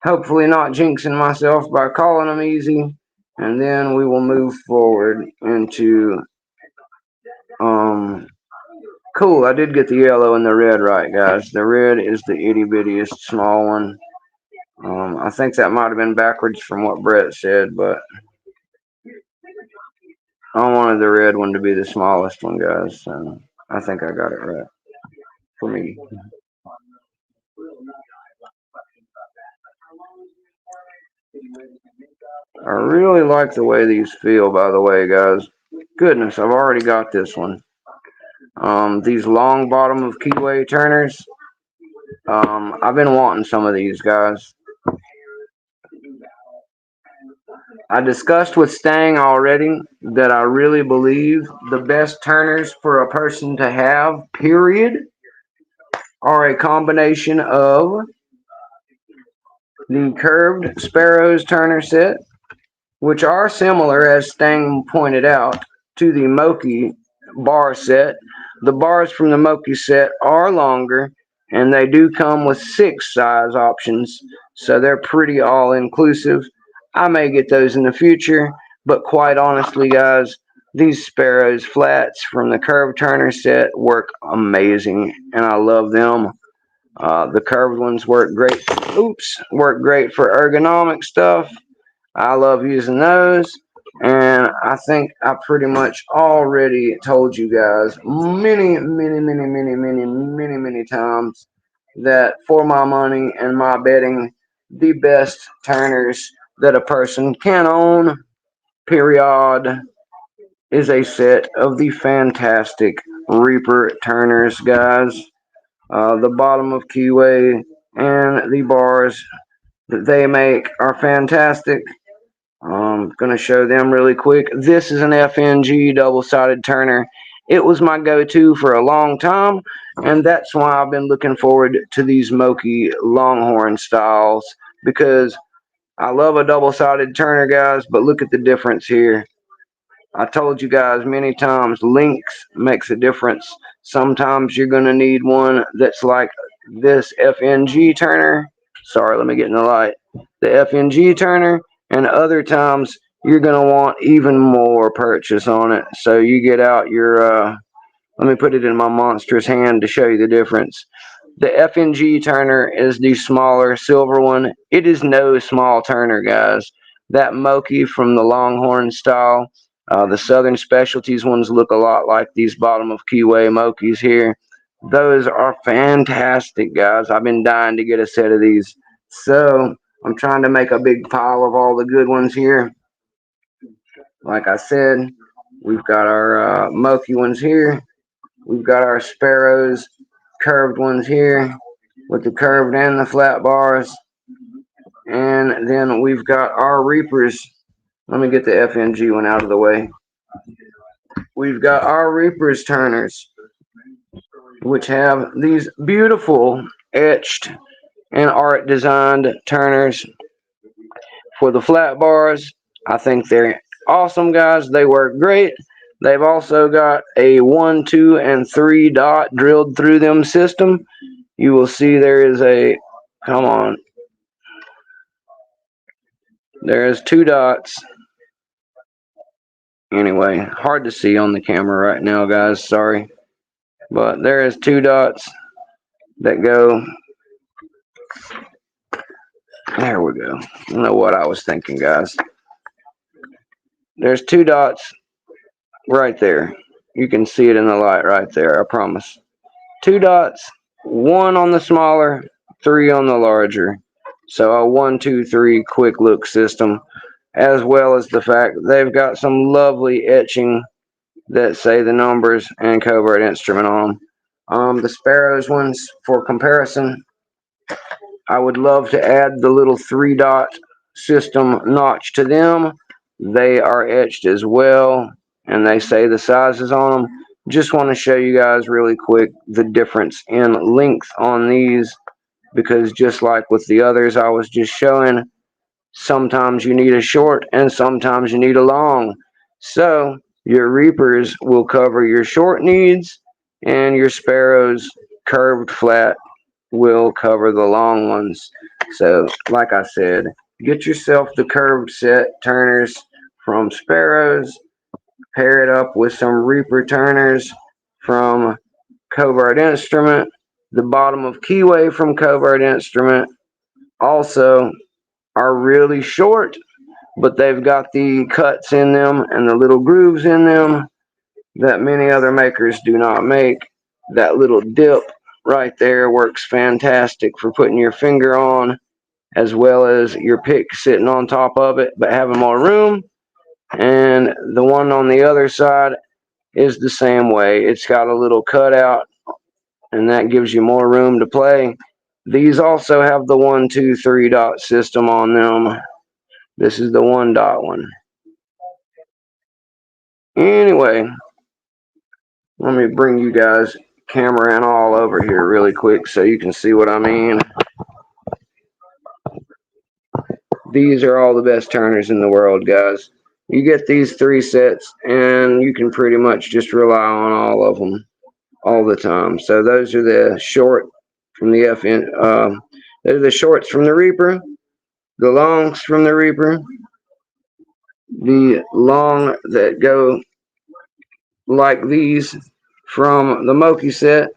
hopefully not jinxing myself by calling them easy, and then we will move forward into cool. I did get the yellow and the red right, guys. The red is the itty bittiest small one. I think that might have been backwards from what Brett said, but I wanted the red one to be the smallest one, guys. So I think I got it right for me. I really like the way these feel, by the way, guys. Goodness, I've already got this one. These long bottom of keyway turners. I've been wanting some of these, guys. I discussed with Stang already that I really believe the best turners for a person to have, period, are a combination of the curved Sparrows turner set, which are similar, as Stang pointed out, to the Moki bar set. The bars from the Moki set are longer, and they do come with 6 size options, so they're pretty all-inclusive. I may get those in the future, but quite honestly, guys, these Sparrows flats from the curved turner set work amazing, and I love them. The curved ones work great. Work great for ergonomic stuff. I love using those. And I think I pretty much already told you guys many times that for my money and my betting, the best turners that a person can own, period, is a set of the fantastic Reaper turners, guys. The bottom of keyway and the bars that they make are fantastic. I'm going to show them really quick. This is an FNG double-sided turner. It was my go-to for a long time, and that's why I've been looking forward to these Moki Longhorn styles, because I love a double-sided turner, guys, but look at the difference here. I told you guys many times, links makes a difference. Sometimes you're going to need one that's like this FNG turner. Sorry, let me get in the light. The FNG turner, and other times you're going to want even more purchase on it. So you get out your, let me put it in my monstrous hand to show you the difference. The FNG turner is the smaller silver one. It is no small turner, guys. that Moki from the Longhorn style. The Southern Specialties ones look a lot like these bottom of keyway Mokis here. Those are fantastic, guys. I've been dying to get a set of these. So I'm trying to make a big pile of all the good ones here. Like I said, we've got our Moki ones here. We've got our Sparrows curved ones here with the curved and the flat bars. And then we've got our Reapers. Let me get the FNG one out of the way. We've got our Reapers turners, which have these beautiful etched and art designed turners for the flat bars. I think they're awesome, guys. They work great. They've also got a 1, 2, and 3 dot drilled through them system. You will see there is a, come on, there's 2 dots. Anyway, hard to see on the camera right now, guys, sorry. But there is 2 dots that go, there we go. I don't know what I was thinking, guys. There's 2 dots right there. You can see it in the light right there, I promise. 2 dots, 1 on the smaller, 3 on the larger. So a 1, 2, 3 quick look system, as well as the fact they've got some lovely etching that say the numbers and covert instrument on them. The Sparrows ones, for comparison, I would love to add the little 3 dot system notch to them. They are etched as well, and they say the sizes on them. Just want to show you guys really quick the difference in length on these, because just like with the others I was just showing, sometimes you need a short and sometimes you need a long. So your Reapers will cover your short needs, and your Sparrows curved flat will cover the long ones. So like I said, get yourself the curved set turners from Sparrows, pair it up with some Reaper turners from Covert Instrument, the bottom of keyway from Covert Instrument also are really short, but they've got the cuts in them and the little grooves in them that many other makers do not make. That little dip right there works fantastic for putting your finger on, as well as your pick sitting on top of it but having more room. And the one on the other side is the same way. It's got a little cutout, and that gives you more room to play. These also have the 1, 2, 3 dot system on them. This is the 1 dot one. Anyway, let me bring you guys camera and all over here really quick so you can see what I mean. These are all the best turners in the world, guys. You get these 3 sets and you can pretty much just rely on all of them all the time. So those are the short from the FN. Those are the shorts from the Reaper, the longs from the Reaper, the long that go like these from the Moki set.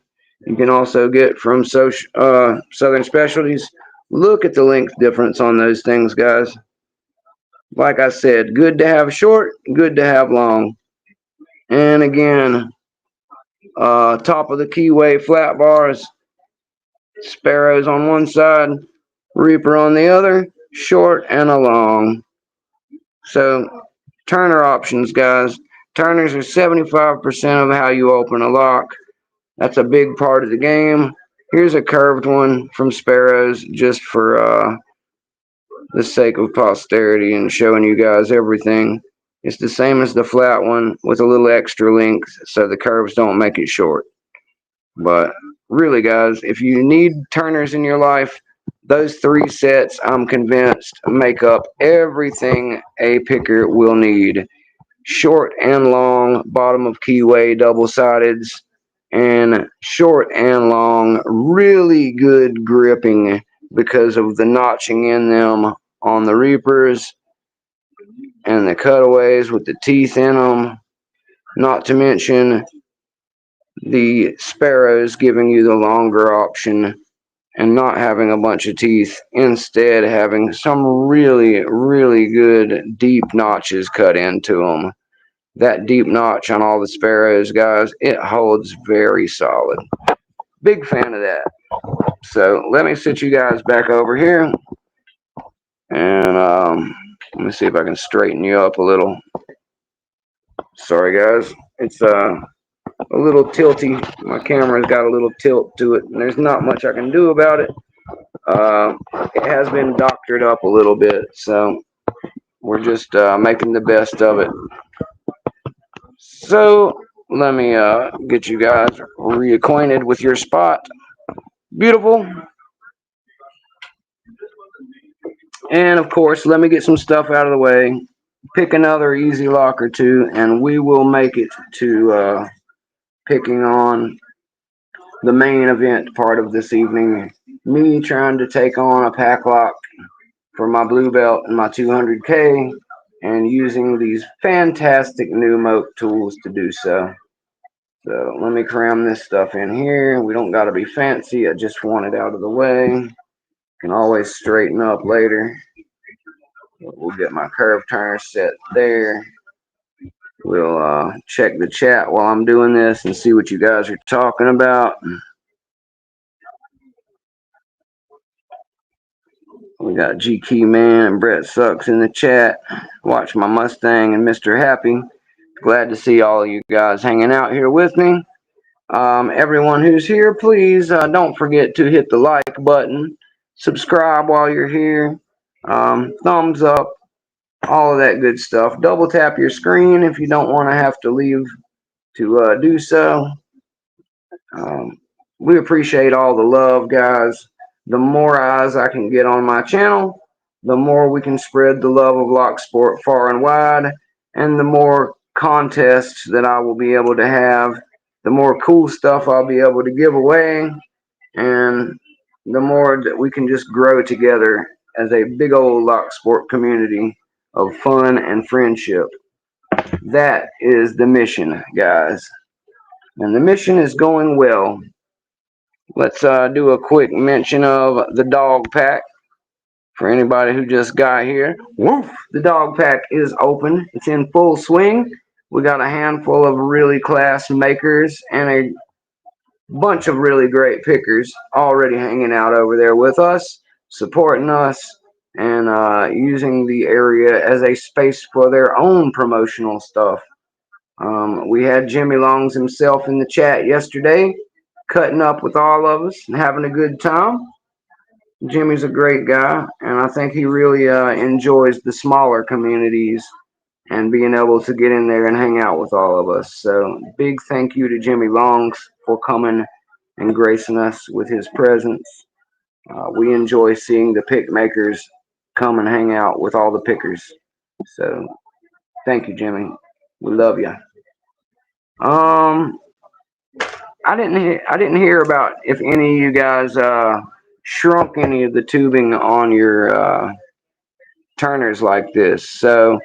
You can also get from Southern Specialties. Look at the length difference on those things, guys. Like I said, good to have short, good to have long. And again, top of the keyway flat bars, Sparrows on one side, Reaper on the other, short and a long. So Turner options, guys. Turners are 75% of how you open a lock. That's a big part of the game. Here's a curved one from Sparrows, just for the sake of posterity and showing you guys everything. It's the same as the flat one with a little extra length so the curves don't make it short. But really, guys, if you need turners in your life, those 3 sets, I'm convinced, make up everything a picker will need. Short and long, bottom of keyway, double-sideds, and short and long, really good gripping because of the notching in them on the Reapers and the cutaways with the teeth in them. Not to mention the Sparrows giving you the longer option and not having a bunch of teeth, instead having some really, really good deep notches cut into them. That deep notch on all the Sparrows, guys, it holds very solid. Big fan of that. So let me sit you guys back over here, and let me see if I can straighten you up a little. Sorry, guys, it's a little tilty. My camera's got a little tilt to it, and there's not much I can do about it. It has been doctored up a little bit, so we're just making the best of it. So let me get you guys reacquainted with your spot. Beautiful. And of course, let me get some stuff out of the way. Pick another easy lock or two, and we will make it to picking on the main event part of this evening. Me trying to take on a Packlock for my blue belt and my 200K, and using these fantastic new Moke tools to do so. So let me cram this stuff in here. We don't got to be fancy. I just want it out of the way. Can always straighten up later. We'll get my curve turner set there. We'll check the chat while I'm doing this and see what you guys are talking about. We got G Key Man and Brett Sucks in the chat. Watch my Mustang and Mr. Happy. Glad to see all of you guys hanging out here with me. Everyone who's here, please don't forget to hit the like button. Subscribe while you're here. Thumbs up. All of that good stuff. Double tap your screen if you don't want to have to leave to do so. We appreciate all the love, guys. The more eyes I can get on my channel, the more we can spread the love of lock sport far and wide, and the more contests that I will be able to have, the more cool stuff I'll be able to give away, and the more that we can just grow together as a big old lock sport community of fun and friendship. That is the mission, guys. And the mission is going well. Let's do a quick mention of the dog pack for anybody who just got here. Woof! The dog pack is open. It's in full swing. We got a handful of really class makers and a bunch of really great pickers already hanging out over there with us, supporting us, and using the area as a space for their own promotional stuff. We had Jimmy Longs himself in the chat yesterday, cutting up with all of us and having a good time. Jimmy's a great guy, and I think he really enjoys the smaller communities and being able to get in there and hang out with all of us. So big thank you to Jimmy Longs for coming and gracing us with his presence. We enjoy seeing the pick makers come and hang out with all the pickers. So thank you, Jimmy. We love you. I didn't hear about if any of you guys shrunk any of the tubing on your turners like this. So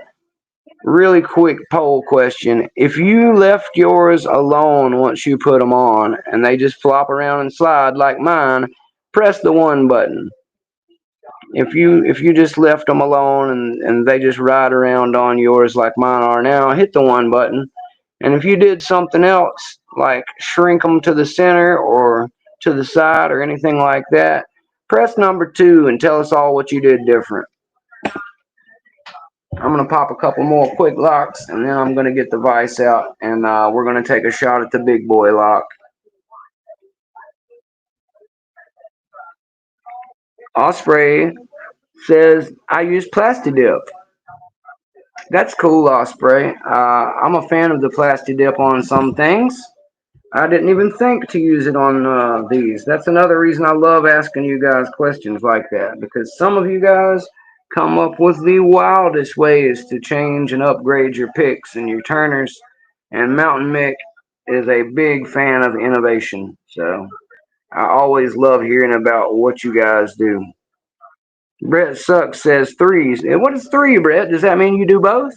really quick poll question: if you left yours alone once you put them on and they just flop around and slide like mine, press the 1 button. If you just left them alone and they just ride around on yours like mine are now, hit the 1 button. And if you did something else, like shrink them to the center or to the side or anything like that, press number 2 and tell us all what you did different. I'm going to pop a couple more quick locks, and then I'm going to get the vise out, and we're going to take a shot at the big boy lock. Osprey says, I use Plastidip. That's cool, Osprey. I'm a fan of the Plastidip on some things. I didn't even think to use it on these. That's another reason I love asking you guys questions like that, because some of you guys come up with the wildest ways to change and upgrade your picks and your turners, and Mountain Mick is a big fan of innovation. So I always love hearing about what you guys do. Brett Sucks says 3s. What is 3, Brett? Does that mean you do both?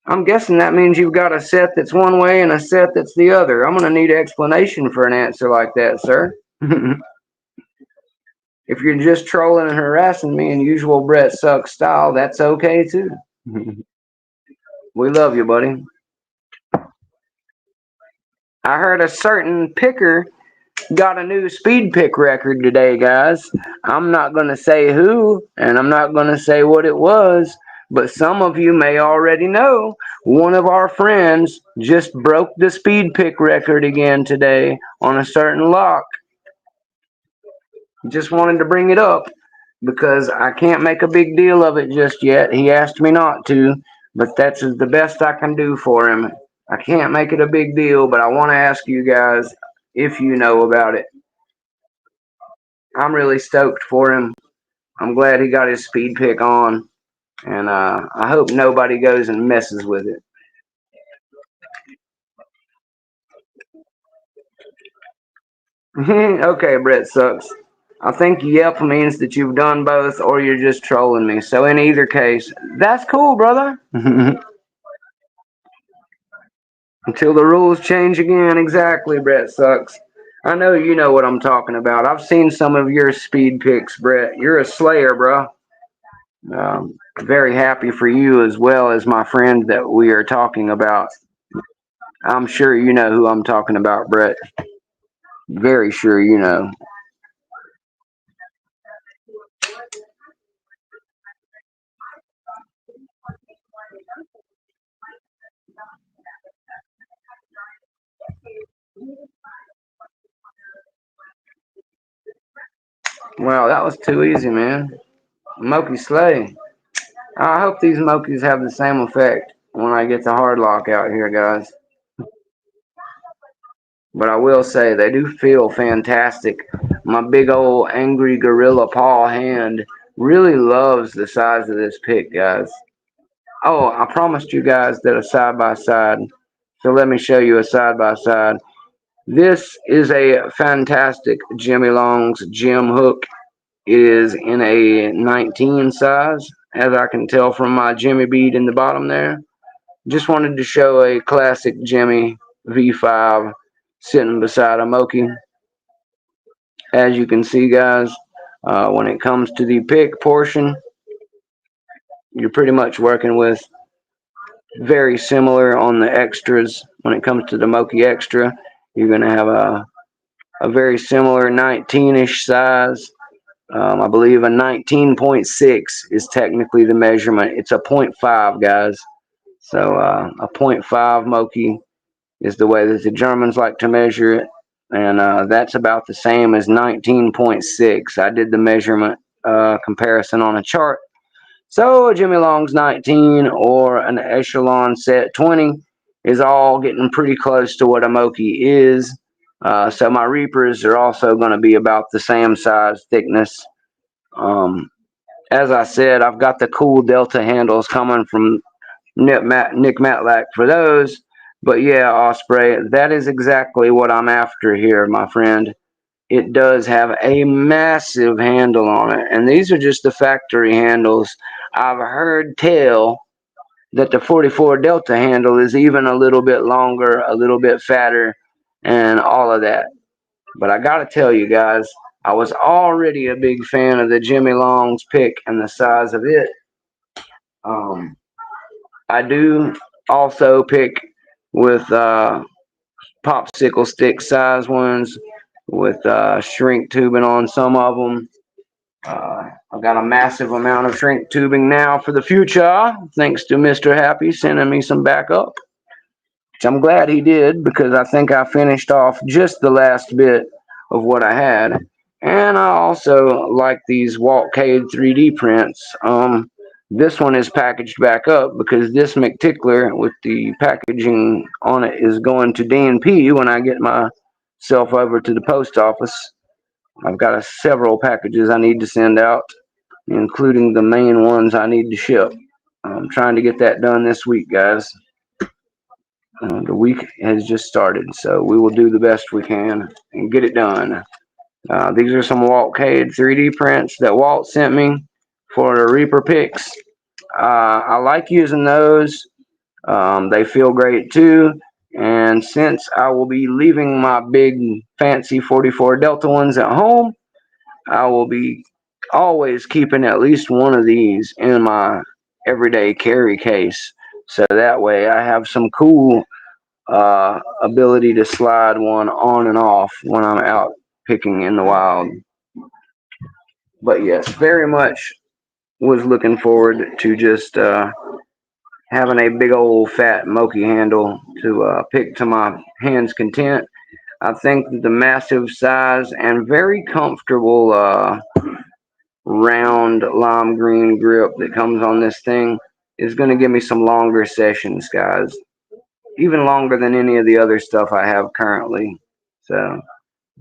I'm guessing that means you've got a set that's one way and a set that's the other. I'm going to need an explanation for an answer like that, sir. If you're just trolling and harassing me in usual Brett Sucks style, that's okay too. We love you, buddy. I heard a certain picker got a new speed pick record today, guys. I'm not going to say who, and I'm not going to say what it was, but some of you may already know. One of our friends just broke the speed pick record again today on a certain lock. Just wanted to bring it up because I can't make a big deal of it just yet. He asked me not to, but that's the best I can do for him. I can't make it a big deal, but I want to ask you guys if you know about it. I'm really stoked for him. I'm glad he got his speed pick on, and I hope nobody goes and messes with it. Okay, Brett Sucks. I think yep means that you've done both or you're just trolling me. So in either case, that's cool, brother. Until the rules change again. Exactly, Brett Sucks. I know you know what I'm talking about. I've seen some of your speed picks, Brett. You're a slayer, bro. Very happy for you as well as my friend that we are talking about. I'm sure you know who I'm talking about, Brett. Very sure you know. Wow, that was too easy, man. Moki Slay. I hope these Mokis have the same effect when I get the hard lock out here, guys. But I will say they do feel fantastic. My big old angry gorilla paw hand really loves the size of this pick, guys. Oh, I promised you guys that a side by side. So let me show you a side by side. This is a fantastic Jimmy Long's Gem hook. It is in a 19 size, as I can tell from my Jimmy bead in the bottom there. Just wanted to show a classic Jimmy V5 sitting beside a Moki. As you can see, guys, when it comes to the pick portion, you're pretty much working with very similar on the extras. When it comes to the Moki Extra, you're going to have a very similar 19-ish size. I believe a 19.6 is technically the measurement. It's a 0.5, guys. So a 0.5 Moki is the way that the Germans like to measure it. And that's about the same as 19.6. I did the measurement comparison on a chart. So a Jimmy Long's 19 or an Echelon set 20 is all getting pretty close to what a Moki is. So my Reapers are also going to be about the same size thickness. Um, as I said, I've got the cool Delta handles coming from Nick Matlack for those. But yeah, Osprey, that is exactly what I'm after here, my friend. It does have a massive handle on it. And these are just the factory handles. I've heard tell that the 44 Delta handle is even a little bit longer, a little bit fatter, and all of that. But I gotta tell you guys, I was already a big fan of the Jimmy Long's pick and the size of it. Um, I do also pick with popsicle stick size ones with shrink tubing on some of them. I've got a massive amount of shrink tubing now for the future, thanks to Mr. Happy sending me some backup. Which I'm glad he did because I think I finished off just the last bit of what I had. And I also like these Waltcade 3D prints. This one is packaged back up because this McTickler with the packaging on it is going to DNP when I get myself over to the post office. I've got several packages I need to send out, including the main ones I need to ship. I'm trying to get that done this week, guys. The week has just started, so we will do the best we can and get it done. These are some Waltcade 3D prints that Walt sent me for the Reaper picks. I like using those. They feel great too. And since I will be leaving my big fancy 44 Delta ones at home, I will be always keeping at least one of these in my everyday carry case. So that way I have some cool ability to slide one on and off when I'm out picking in the wild. But yes, very much was looking forward to just having a big old fat Moki handle to pick to my hand's content. I think the massive size and very comfortable round lime green grip that comes on this thing is going to give me some longer sessions, guys. Even longer than any of the other stuff I have currently. So,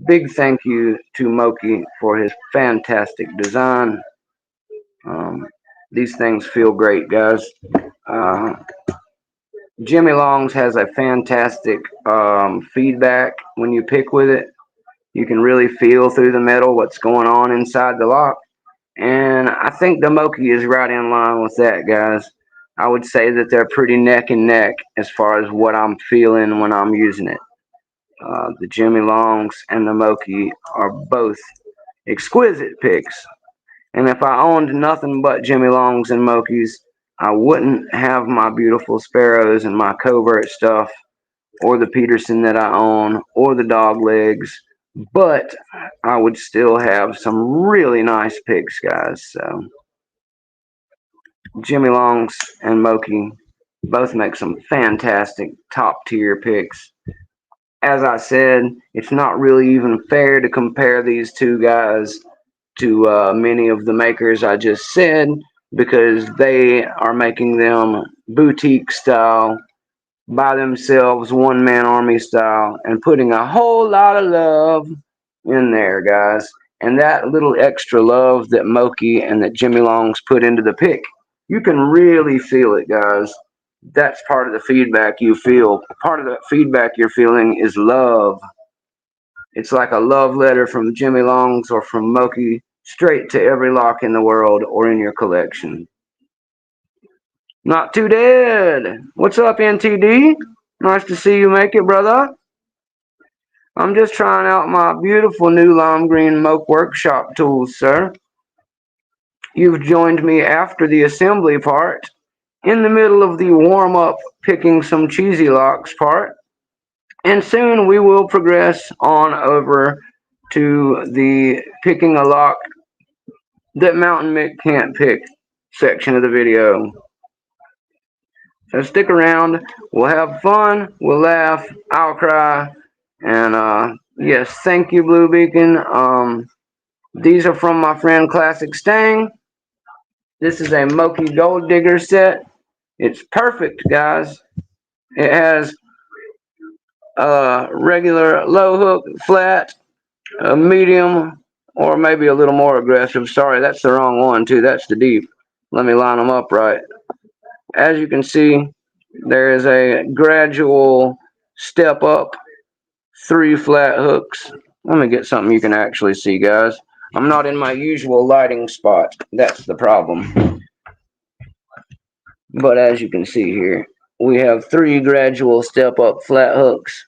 big thank you to Moki for his fantastic design. Um, these things feel great, guys. Uh, Jimmy Longs has a fantastic feedback when you pick with it. You can really feel through the metal what's going on inside the lock. And I think the Moki is right in line with that, guys. I would say that they're pretty neck and neck as far as what I'm feeling when I'm using it. The Jimmy Longs and the Moki are both exquisite picks. And if I owned nothing but Jimmy Longs and Mokis, I wouldn't have my beautiful Sparrows and my covert stuff, or the Peterson that I own, or the dog legs. But I would still have some really nice picks, guys. So Jimmy Longs and Moki both make some fantastic top tier picks. As I said, it's not really even fair to compare these two guys to many of the makers I just said because they are making them boutique style by themselves, one man army style, and putting a whole lot of love in there, guys. And that little extra love that Moki and that Jimmy Longs put into the pick, you can really feel it, guys. That's part of the feedback you feel. Part of the feedback you're feeling is love. It's like a love letter from Jimmy Longs or from Moki straight to every lock in the world or in your collection. Not too dead. What's up, NTD? Nice to see you make it, brother. I'm just trying out my beautiful new lime green Moke workshop tools, sir. You've joined me after the assembly part, in the middle of the warm-up picking some cheesy locks part, and soon we will progress on over to the picking a lock that Mountain Mick can't pick section of the video. So stick around. We'll have fun. We'll laugh. I'll cry. And yes, thank you, Blue Beacon. These are from my friend Classic Stang. This is a Moki Gold Digger set. It's perfect, guys. It has a regular low hook, flat, a medium, or maybe a little more aggressive. Sorry, that's the wrong one, too. That's the deep. Let me line them up right. As you can see, there is a gradual step up, 3 flat hooks. Let me get something you can actually see, guys. I'm not in my usual lighting spot. That's the problem. But as you can see here, we have 3 gradual step up flat hooks.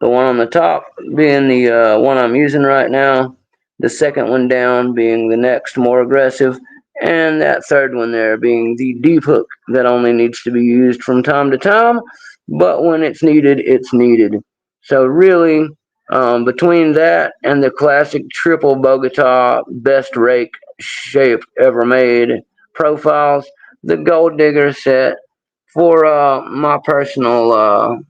The one on the top being the one I'm using right now. The second one down being the next more aggressive. And that third one there being the deep hook that only needs to be used from time to time. But when it's needed, it's needed. So really, between that and the classic triple Bogota best rake shape ever made profiles, the Gold Digger set for my personal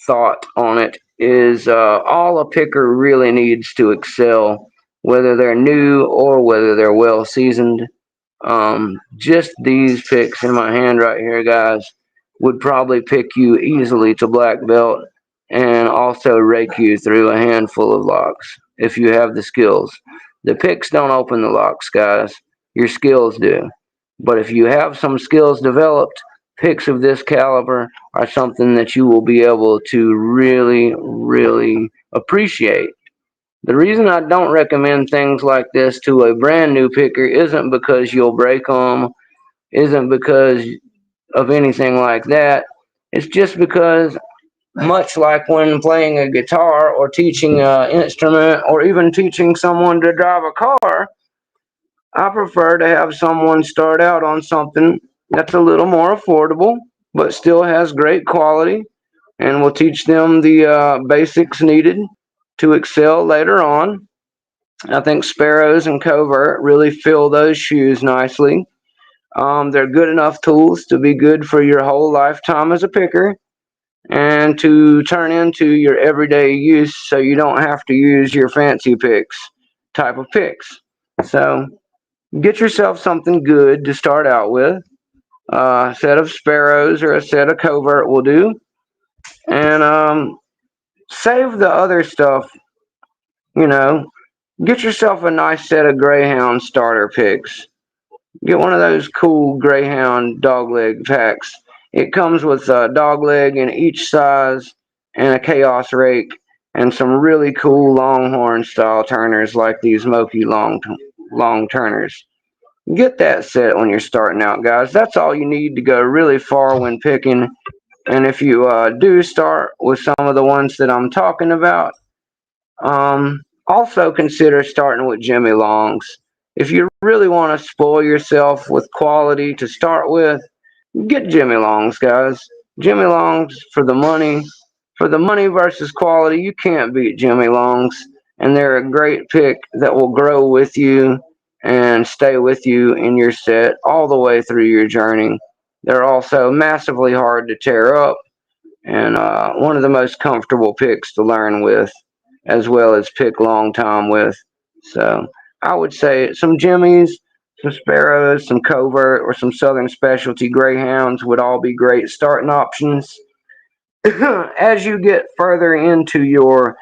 thought on it is all a picker really needs to excel, whether they're new or whether they're well seasoned. Just these picks in my hand right here, guys, would probably pick you easily to black belt and also rake you through a handful of locks if you have the skills. The picks don't open the locks, guys. Your skills do. But if you have some skills developed, picks of this caliber are something that you will be able to really, really appreciate. The reason I don't recommend things like this to a brand new picker isn't because you'll break them, isn't because of anything like that. It's just because much like when playing a guitar or teaching an instrument or even teaching someone to drive a car. I prefer to have someone start out on something that's a little more affordable, but still has great quality and will teach them the basics needed to excel later on. I think Sparrows and Covert really fill those shoes nicely. They're good enough tools to be good for your whole lifetime as a picker and to turn into your everyday use so you don't have to use your fancy picks type of picks. So get yourself something good to start out with. A set of Sparrows or a set of Covert will do. And save the other stuff, you know. Get yourself a nice set of Greyhound starter picks. Get one of those cool Greyhound dogleg packs. It comes with a dogleg in each size and a chaos rake and some really cool longhorn style turners like these Moki long turners. Get that set when you're starting out, guys. That's all you need to go really far when picking. And if you do start with some of the ones that I'm talking about, also consider starting with Jimmy Longs. If you really want to spoil yourself with quality to start with, get Jimmy Longs, guys. Jimmy Longs for the money. For the money versus quality, you can't beat Jimmy Longs. And they're a great pick that will grow with you and stay with you in your set all the way through your journey. They're also massively hard to tear up and one of the most comfortable picks to learn with, as well as pick long time with. So I would say some Jimmies, some Sparrows, some Covert, or some Southern Specialty Greyhounds would all be great starting options. As you get further into your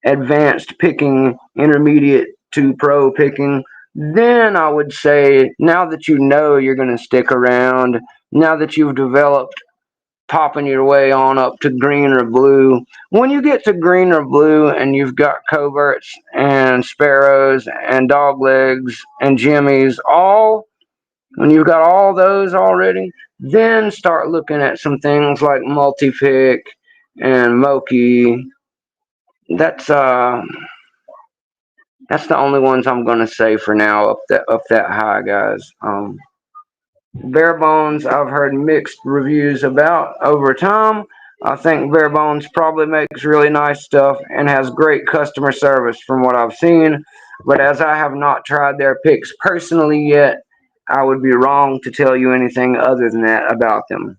advanced picking, intermediate to pro picking, then I would say now that you know you're going to stick around, now that you've developed popping your way on up to green or blue. When you get to green or blue and you've got coverts and sparrows and doglegs and jimmies, all when you've got all those already, then start looking at some things like multi-pick and Moki. That's uh that's the only ones I'm gonna say for now up that high, guys. Bare Bones, I've heard mixed reviews about over time. I think Bare Bones probably makes really nice stuff and has great customer service from what I've seen. But as I have not tried their picks personally yet, I would be wrong to tell you anything other than that about them.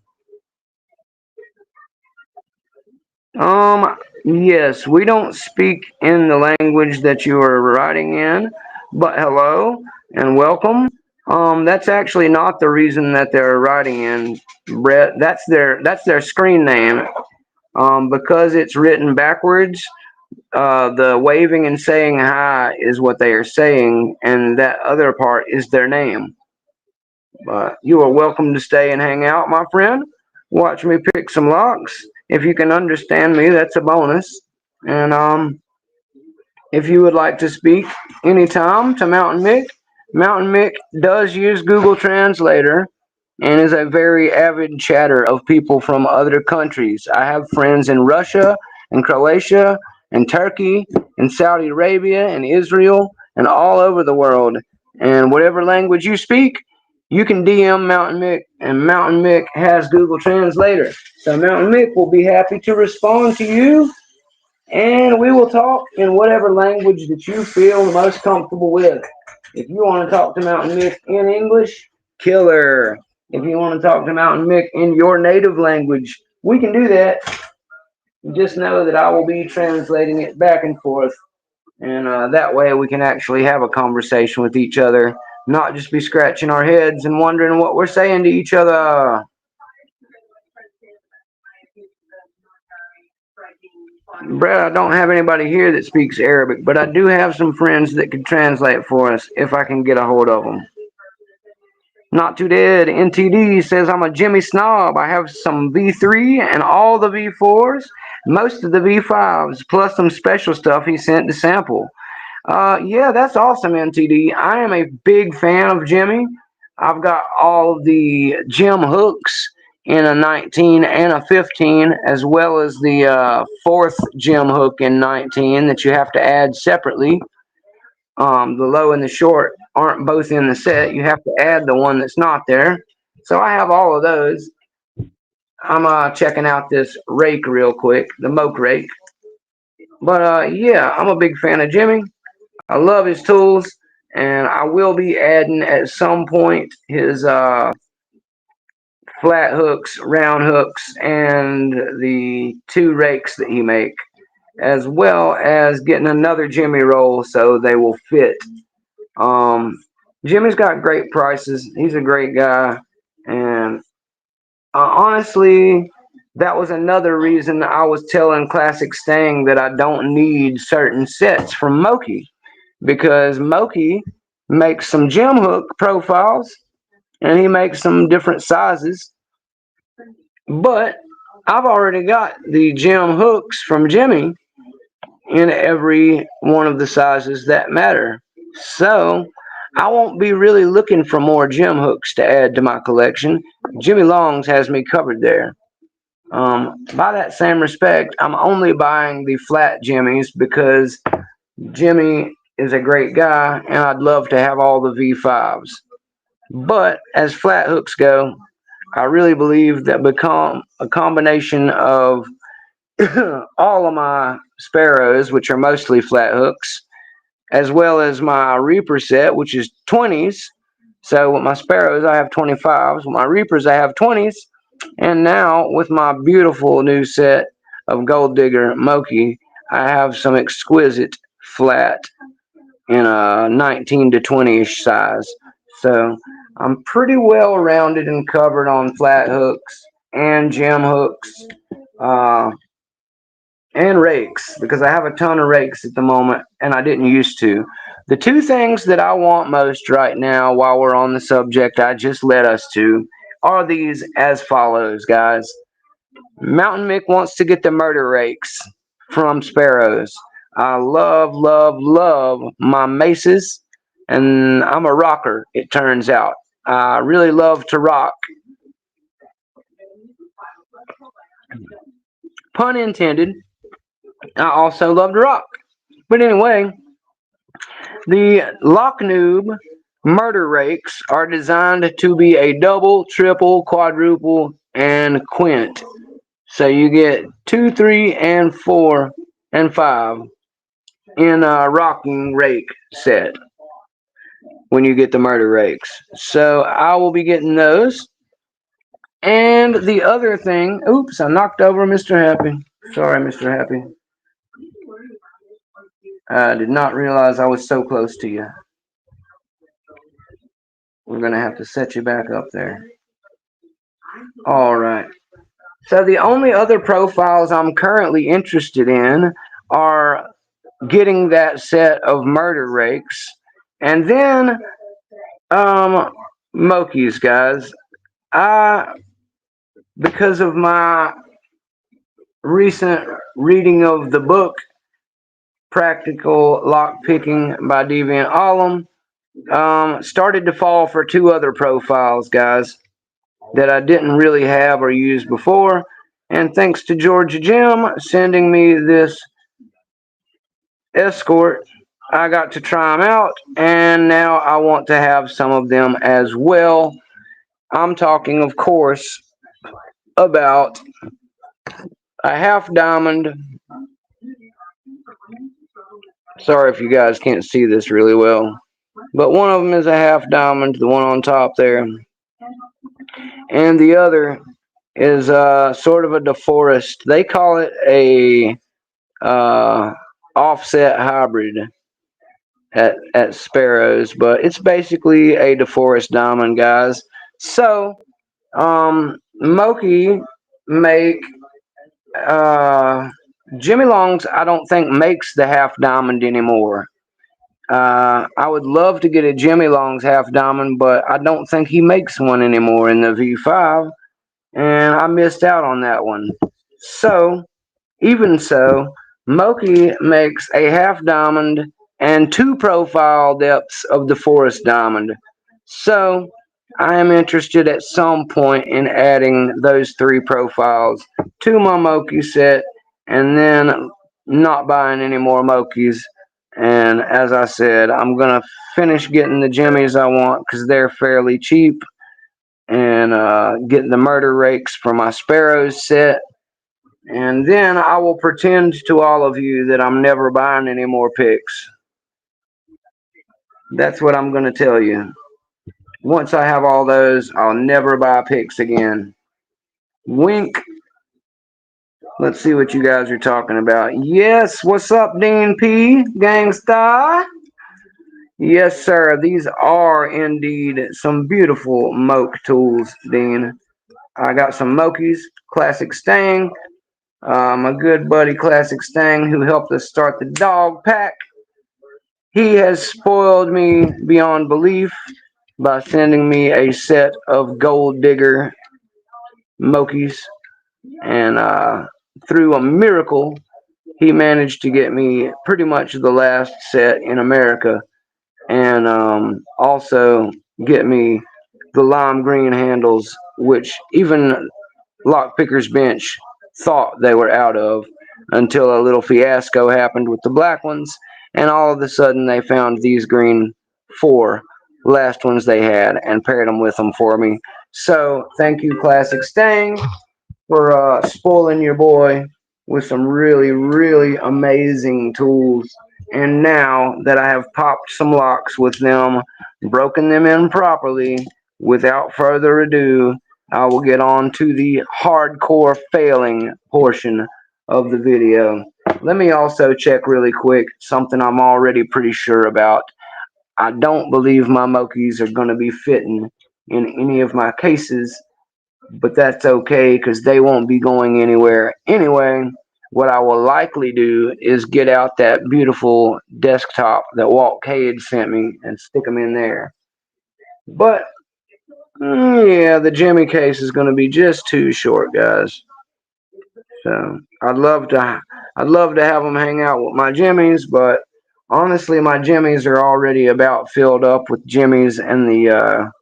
Yes, we don't speak in the language that you are writing in, but hello and welcome. That's actually not the reason that they're writing in, Brett. That's their screen name. Because it's written backwards, the waving and saying hi is what they are saying, and that other part is their name. But you are welcome to stay and hang out, my friend. Watch me pick some locks. If you can understand me, that's a bonus. And if you would like to speak anytime to Mountain Mick does use Google Translator and is a very avid chatter of people from other countries. I have friends in Russia and Croatia and Turkey and Saudi Arabia and Israel and all over the world. And whatever language you speak, you can DM Mountain Mick, and Mountain Mick has Google Translator. So Mountain Mick will be happy to respond to you, and we will talk in whatever language that you feel the most comfortable with. If you want to talk to Mountain Mick in English, killer. If you want to talk to Mountain Mick in your native language, we can do that. Just know that I will be translating it back and forth, and that way we can actually have a conversation with each other, not just be scratching our heads and wondering what we're saying to each other. Brad, I don't have anybody here that speaks Arabic, but I do have some friends that could translate for us if I can get a hold of them. Not Too Dead NTD says I'm a Jimmy snob. I have some V3 and all the V4s, most of the V5s, plus some special stuff he sent to sample. Yeah, that's awesome, NTD. I am a big fan of Jimmy. I've got all the Jim hooks in a 19 and a 15, as well as the fourth gem hook in 19 that you have to add separately. The low and the short aren't both in the set. You have to add the one that's not there. So I have all of those. I'm checking out this rake real quick, the Moke rake. But yeah, I'm a big fan of Jimmy. I love his tools, and I will be adding at some point his flat hooks, round hooks, and the two rakes that he make, as well as getting another Jimmy roll so they will fit. Um, Jimmy's got great prices. He's a great guy, and honestly, that was another reason I was telling Classic Stang that I don't need certain sets from Moki, because Moki makes some gem hook profiles and he makes some different sizes, but I've already got the gem hooks from Jimmy in every one of the sizes that matter. So I won't be really looking for more gem hooks to add to my collection. Jimmy Longs has me covered there. By that same respect, I'm only buying the flat Jimmys because Jimmy is a great guy and I'd love to have all the V5s. But as flat hooks go, I really believe that become a combination of all of my sparrows, which are mostly flat hooks, as well as my Reaper set, which is 20s. So with my sparrows, I have 25s. With my Reapers, I have 20s. And now with my beautiful new set of Gold Digger Moki, I have some exquisite flat in a 19 to 20-ish size. So I'm pretty well rounded and covered on flat hooks and gem hooks. And rakes, because I have a ton of rakes at the moment and I didn't used to. The two things that I want most right now, while we're on the subject I just led us to, are these as follows, guys. Mountain Mick wants to get the murder rakes from sparrows. I love, love, love my maces, and I'm a rocker, it turns out. I really love to rock. Pun intended. I also love to rock. But anyway, the Lock Noob murder rakes are designed to be a double, triple, quadruple, and quint. So you get 2, 3, and 4, and 5 in a rocking rake set when you get the murder rakes. So I will be getting those. And the other thing, oops, I knocked over Mr. Happy. Sorry, Mr. Happy. I did not realize I was so close to you. We're going to have to set you back up there. All right. So the only other profiles I'm currently interested in are getting that set of murder rakes. And then Mokis, guys. Because of my recent reading of the book Practical Lock Picking by Deviant Ollam, started to fall for two other profiles, guys, that I didn't really have or use before. And thanks to Georgia Jim sending me this escort, I got to try them out, and now I want to have some of them as well. I'm talking, of course, about a half diamond. Sorry if you guys can't see this really well, but one of them is a half diamond, the one on top there, and the other is sort of a deforest. They call it a offset hybrid at Sparrows, but it's basically a deforest diamond, guys. So Moki make Jimmy Longs, I don't think makes the half diamond anymore. I would love to get a Jimmy Longs half diamond, but I don't think he makes one anymore in the V5, and I missed out on that one. So, even so, Moki makes a half diamond and 2 profile depths of the forest diamond. So, I am interested at some point in adding those 3 profiles to my Moki set and then not buying any more Mokis. And as I said, I'm going to finish getting the jimmies I want because they're fairly cheap, and getting the murder rakes for my sparrows set. And then I will pretend to all of you that I'm never buying any more picks. That's what I'm going to tell you. Once I have all those, I'll never buy picks again. Wink. Let's see what you guys are talking about. Yes, what's up, Dean P? Gangsta? Yes, sir. These are indeed some beautiful Moke tools, Dean. I got some Mokis, Classic Stang, my good buddy Classic Stang, who helped us start the dog pack. He has spoiled me beyond belief by sending me a set of Gold Digger Mokis, and through a miracle, he managed to get me pretty much the last set in America, and also get me the lime green handles, which even Lockpicker's Bench thought they were out of until a little fiasco happened with the black ones, and all of a sudden they found these green 4 last ones they had and paired them with them for me. So thank you, Classic Stang, for spoiling your boy with some really, really amazing tools. And now that I have popped some locks with them, broken them in properly, without further ado, I will get on to the hardcore failing portion of the video. Let me also check really quick something I'm already pretty sure about. I don't believe my Mokis are going to be fitting in any of my cases, but that's okay because they won't be going anywhere anyway. What I will likely do is get out that beautiful desktop that Walt Cade sent me and stick them in there. But yeah, the Jimmy case is going to be just too short, guys. So I'd love to have them hang out with my Jimmies, but honestly, my Jimmies are already about filled up with Jimmies and the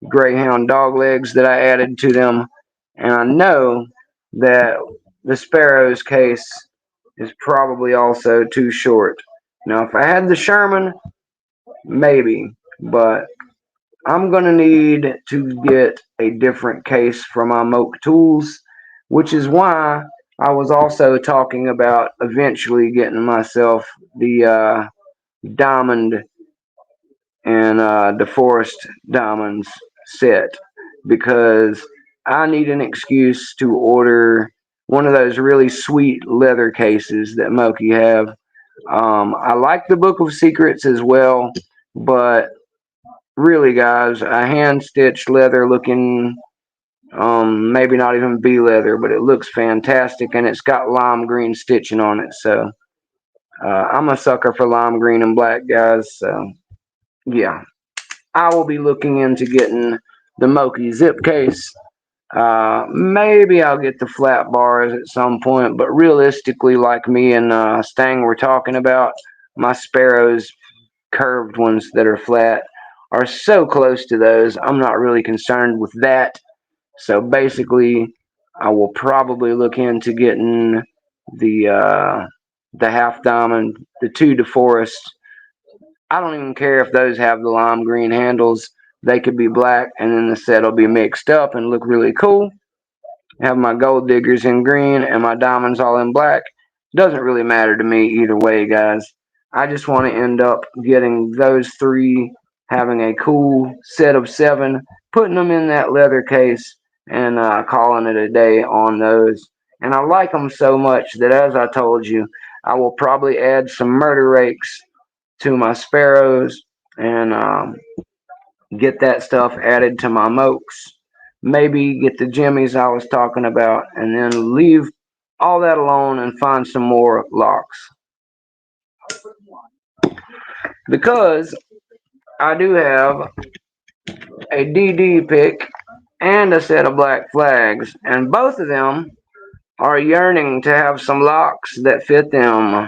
Greyhound dog legs that I added to them, and I know that the Sparrow's case is probably also too short. Now, if I had the Sherman, maybe, but I'm gonna need to get a different case for my Moke tools, which is why I was also talking about eventually getting myself the diamond and DeForest diamonds set, because I need an excuse to order one of those really sweet leather cases that Moki have. I like the Book of Secrets as well, but really, guys, a hand stitched leather looking, maybe not even B leather, but it looks fantastic, and it's got lime green stitching on it. So I'm a sucker for lime green and black, guys. So yeah, I will be looking into getting the Moki zip case. Maybe I'll get the flat bars at some point, but realistically, like me and Stang were talking about, my Sparrows curved ones that are flat are so close to those, I'm not really concerned with that. So basically, I will probably look into getting the half diamond, the 2 DeForest. I don't even care if those have the lime green handles. They could be black, and then the set will be mixed up and look really cool. Have my gold diggers in green and my diamonds all in black. Doesn't really matter to me either way, guys. I just want to end up getting those 3, having a cool set of 7, putting them in that leather case, and calling it a day on those. And I like them so much that, as I told you, I will probably add some murder rakes to my sparrows, and get that stuff added to my mokes. Maybe get the jimmies I was talking about, and then leave all that alone and find some more locks. Because I do have a DD pick and a set of black flags, and both of them are yearning to have some locks that fit them.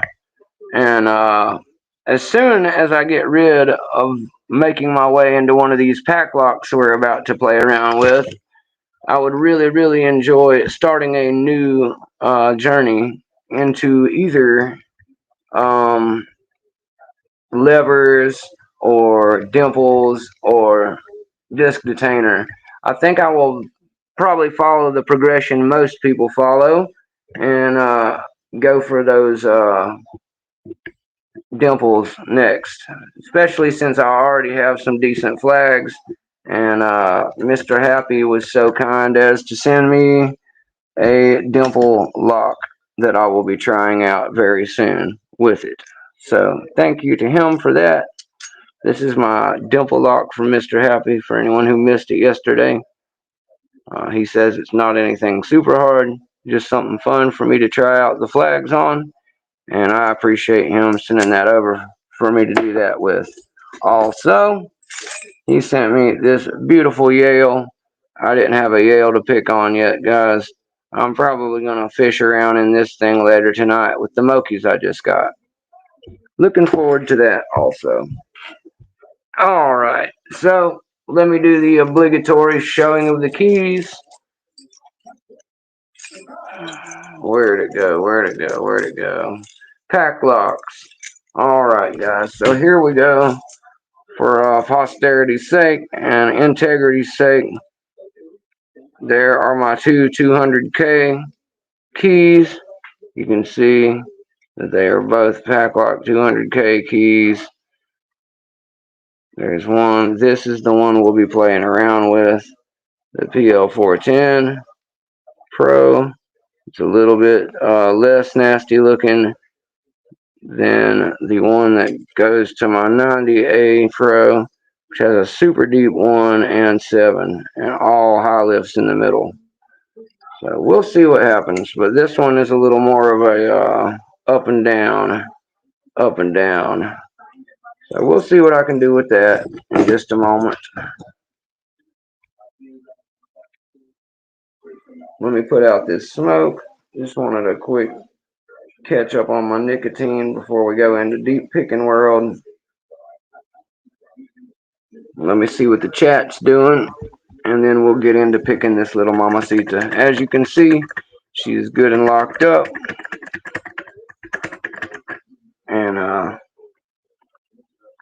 And as soon as I get rid of making my way into one of these Packlocks we're about to play around with, I would really, really enjoy starting a new journey into either um, levers or dimples or disc detainer. I think I will probably follow the progression most people follow and go for those dimples next, especially since I already have some decent flags. And Mr. Happy was so kind as to send me a dimple lock that I will be trying out very soon with it. So thank you to him for that. This is my dimple lock from Mr. Happy for anyone who missed it yesterday. He says it's not anything super hard, just something fun for me to try out the flags on. And I appreciate him sending that over for me to do that with. Also, he sent me this beautiful Yale. I didn't have a Yale to pick on yet, guys. I'm probably going to fish around in this thing later tonight with the Mokis I just got. Looking forward to that also. All right, so let me do the obligatory showing of the keys. Where'd it go? Where'd it go? Where'd it go? Packlocks. All right, guys. So here we go. For posterity's sake and integrity's sake, there are my two 200K keys. You can see that they are both Packlock 200K keys. There's one. This is the one we'll be playing around with, the PL410 Pro. It's a little bit less nasty looking than the one that goes to my 90A Pro, which has a super deep 1 and 7, and all high lifts in the middle. So we'll see what happens, but this one is a little more of a up and down, up and down. So we'll see what I can do with that in just a moment. Let me put out this smoke. Just wanted a quick catch up on my nicotine before we go into deep picking world. Let me see what the chat's doing, and then we'll get into picking this little mamacita. As you can see, she's good and locked up. And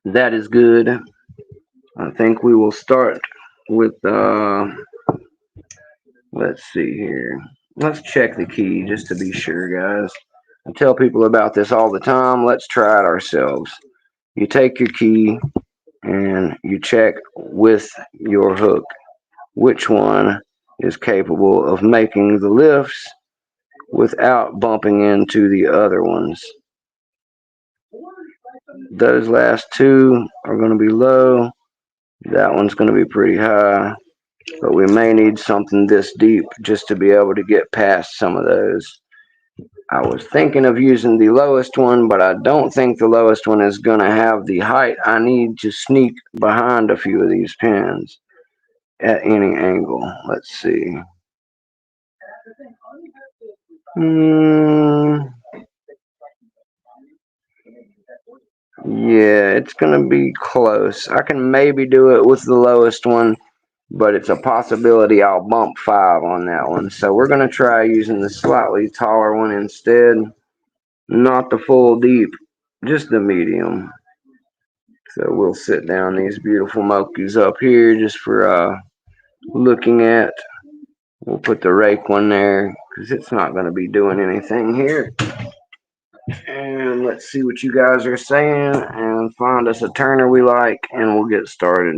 that is good. I think we will start with, let's see here. Let's check the key just to be sure, guys. I tell people about this all the time. Let's try it ourselves. You take your key and you check with your hook which one is capable of making the lifts without bumping into the other ones. Those last two are going to be low. That one's going to be pretty high, but we may need something this deep just to be able to get past some of those. I was thinking of using the lowest one, but I don't think the lowest one is going to have the height I need to sneak behind a few of these pins at any angle. Let's see. Yeah, it's going to be close. I can maybe do it with the lowest one, but it's a possibility I'll bump 5 on that one. So we're going to try using the slightly taller one instead. Not the full deep, just the medium. So we'll sit down these beautiful Mokis up here just for looking at. We'll put the rake one there because it's not going to be doing anything here. And let's see what you guys are saying and find us a turner we like and we'll get started.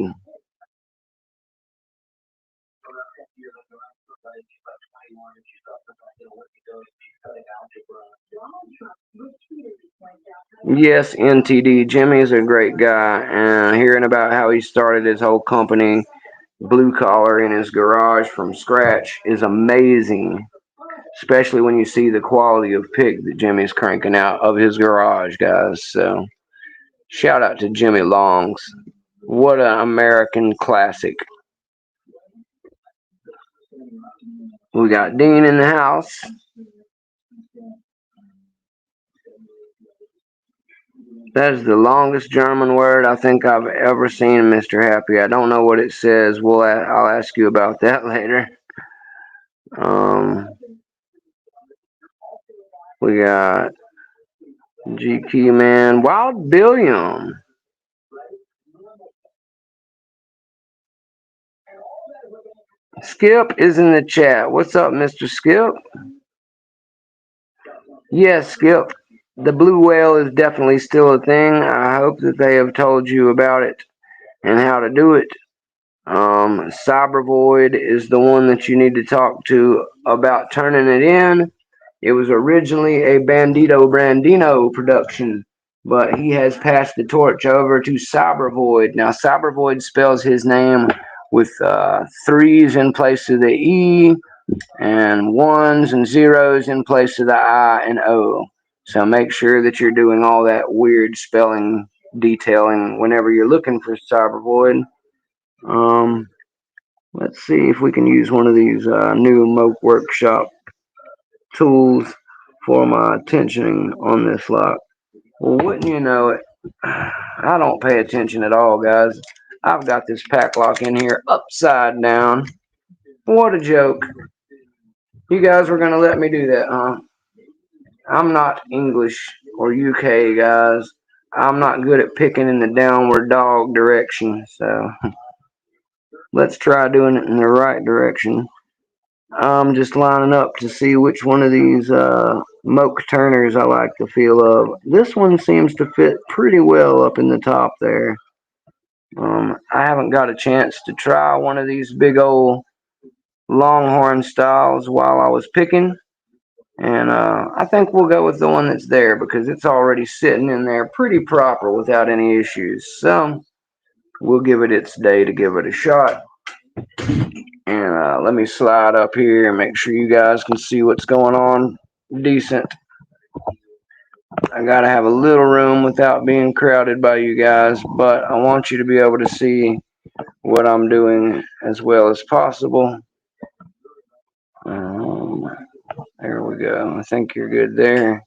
Yes, NTD. Jimmy's a great guy, and hearing about how he started his whole company, blue collar, in his garage from scratch is amazing. Especially when you see the quality of pick that Jimmy's cranking out of his garage, guys. So, shout out to Jimmy Longs. What an American classic. We got Dean in the house. That is the longest German word I think I've ever seen, Mr. Happy. I don't know what it says. I'll ask you about that later. Um, we got GK Man, Wild Billion. Skip is in the chat. What's up, Mr. Skip? Yes, Skip. The blue whale is definitely still a thing. I hope that they have told you about it and how to do it. Cybervoid is the one that you need to talk to about turning it in. It was originally a Bandito Brandino production, but he has passed the torch over to Cybervoid. Now, Cybervoid spells his name with threes in place of the E and ones and zeros in place of the I and O. So make sure that you're doing all that weird spelling detailing whenever you're looking for Cybervoid. Let's see if we can use one of these new Moke Workshop tools for my tensioning on this lock. Well, wouldn't you know it, I don't pay attention at all, guys. I've got this Packlock in here upside down. What a joke. You guys were going to let me do that, huh? I'm not English or UK, guys. I'm not good at picking in the downward dog direction, so let's try doing it in the right direction. I'm just lining up to see which one of these Moke turners I like the feel of. This one seems to fit pretty well up in the top there. I haven't got a chance to try one of these big old Longhorn styles while I was picking. And I think we'll go with the one that's there because it's already sitting in there pretty proper without any issues. So we'll give it its day to give it a shot. And let me slide up here and make sure you guys can see what's going on decent. I gotta have a little room without being crowded by you guys, but I want you to be able to see what I'm doing as well as possible. There we go. I think you're good there.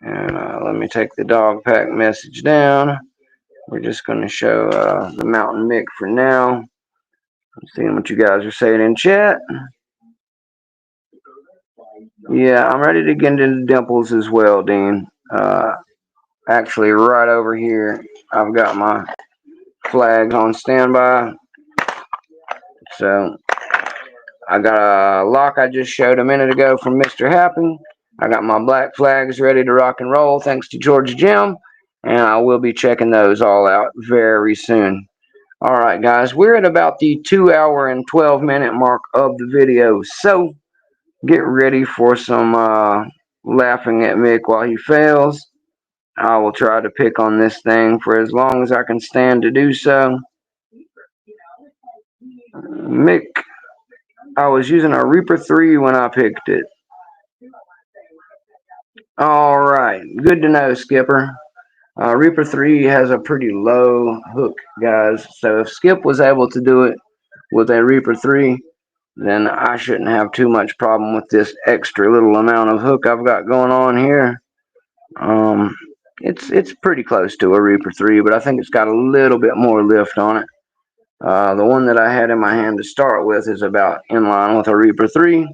And let me take the dog pack message down. We're just going to show the Mountain Mick for now. I'm seeing what you guys are saying in chat. Yeah, I'm ready to get into dimples as well, Dean. Actually, right over here, I've got my flags on standby. So I got a lock I just showed a minute ago from Mr. Happy. I got my black flags ready to rock and roll thanks to Georgia Jim. And I will be checking those all out very soon. All right, guys, we're at about the 2 hour and 12-minute mark of the video. So get ready for some laughing at Mick while he fails. I will try to pick on this thing for as long as I can stand to do so. Mick, I was using a Reaper 3 when I picked it. All right, good to know, Skipper. Reaper 3 has a pretty low hook, guys. So if Skip was able to do it with a Reaper 3, then I shouldn't have too much problem with this extra little amount of hook I've got going on here. It's pretty close to a Reaper 3, but I think it's got a little bit more lift on it. The one that I had in my hand to start with is about in line with a Reaper 3,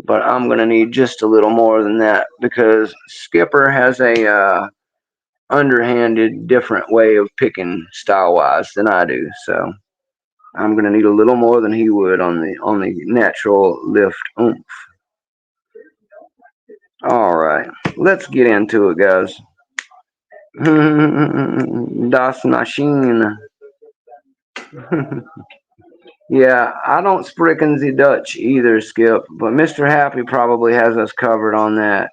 but I'm going to need just a little more than that because Skipper has a underhanded, different way of picking style-wise than I do, so I'm going to need a little more than he would on the natural lift oomph. All right, let's get into it, guys. Das Maschine. Yeah, I don't sprechen the Dutch either, Skip, but Mr. Happy probably has us covered on that.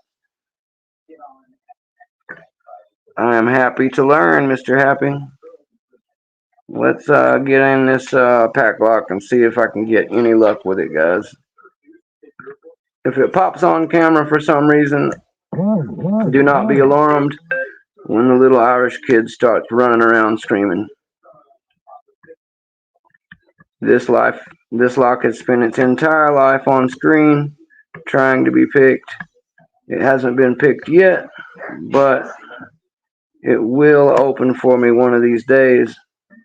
I am happy to learn, Mr. Happy. Let's get in this Packlock and see if I can get any luck with it, guys. If it pops on camera for some reason, do not be alarmed when the little Irish kid starts running around screaming. This lock has spent its entire life on screen trying to be picked. It hasn't been picked yet, but it will open for me one of these days.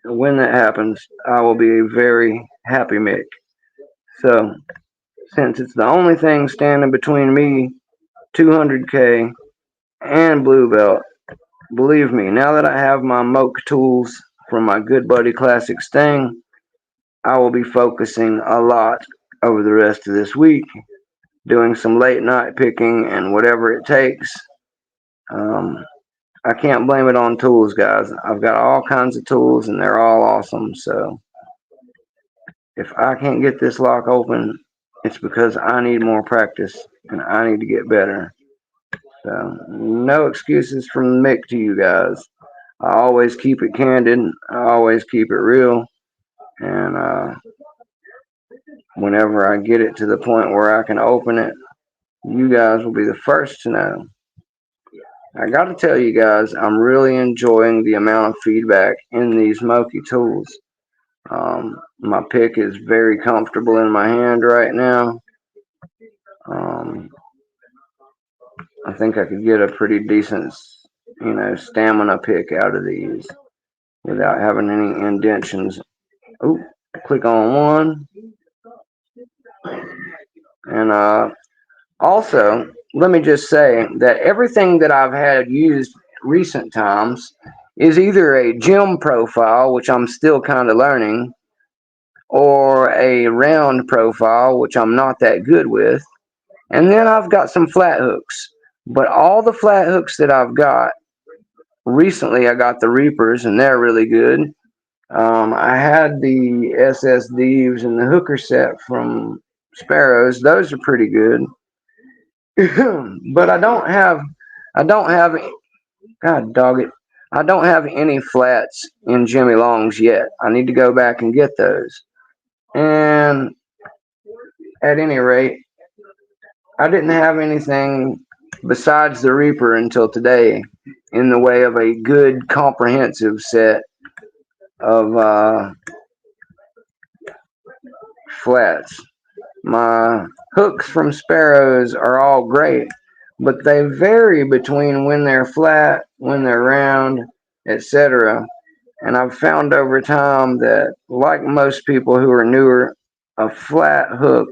When that happens, I will be a very happy Mick. So, since it's the only thing standing between me, 200K, and Blue Belt, believe me, now that I have my Moke tools from my good buddy Classic Sting, I will be focusing a lot over the rest of this week, doing some late night picking and whatever it takes. Um, I can't blame it on tools, guys. I've got all kinds of tools and they're all awesome. So if I can't get this lock open, it's because I need more practice and I need to get better. So no excuses from Mick to you guys. I always keep it candid. I always keep it real. And whenever I get it to the point where I can open it, you guys will be the first to know. I got to tell you guys, I'm really enjoying the amount of feedback in these Moki tools. My pick is very comfortable in my hand right now. Um, I think I could get a pretty decent, stamina pick out of these without having any indentions. Oh, click on one. And also, let me just say that everything that I've had used recent times is either a gem profile, which I'm still kind of learning, or a round profile, which I'm not that good with. And then I've got some flat hooks. But all the flat hooks that I've got, recently I got the Reapers, and they're really good. I had the SSDs and the hooker set from Sparrows. Those are pretty good. But I don't have, God dog it, I don't have any flats in Jimmy Long's yet. I need to go back and get those. And at any rate, I didn't have anything besides the Reaper until today in the way of a good comprehensive set of flats. My hooks from Sparrows are all great, but they vary between when they're flat, when they're round, etc. And I've found over time that, like most people who are newer, a flat hook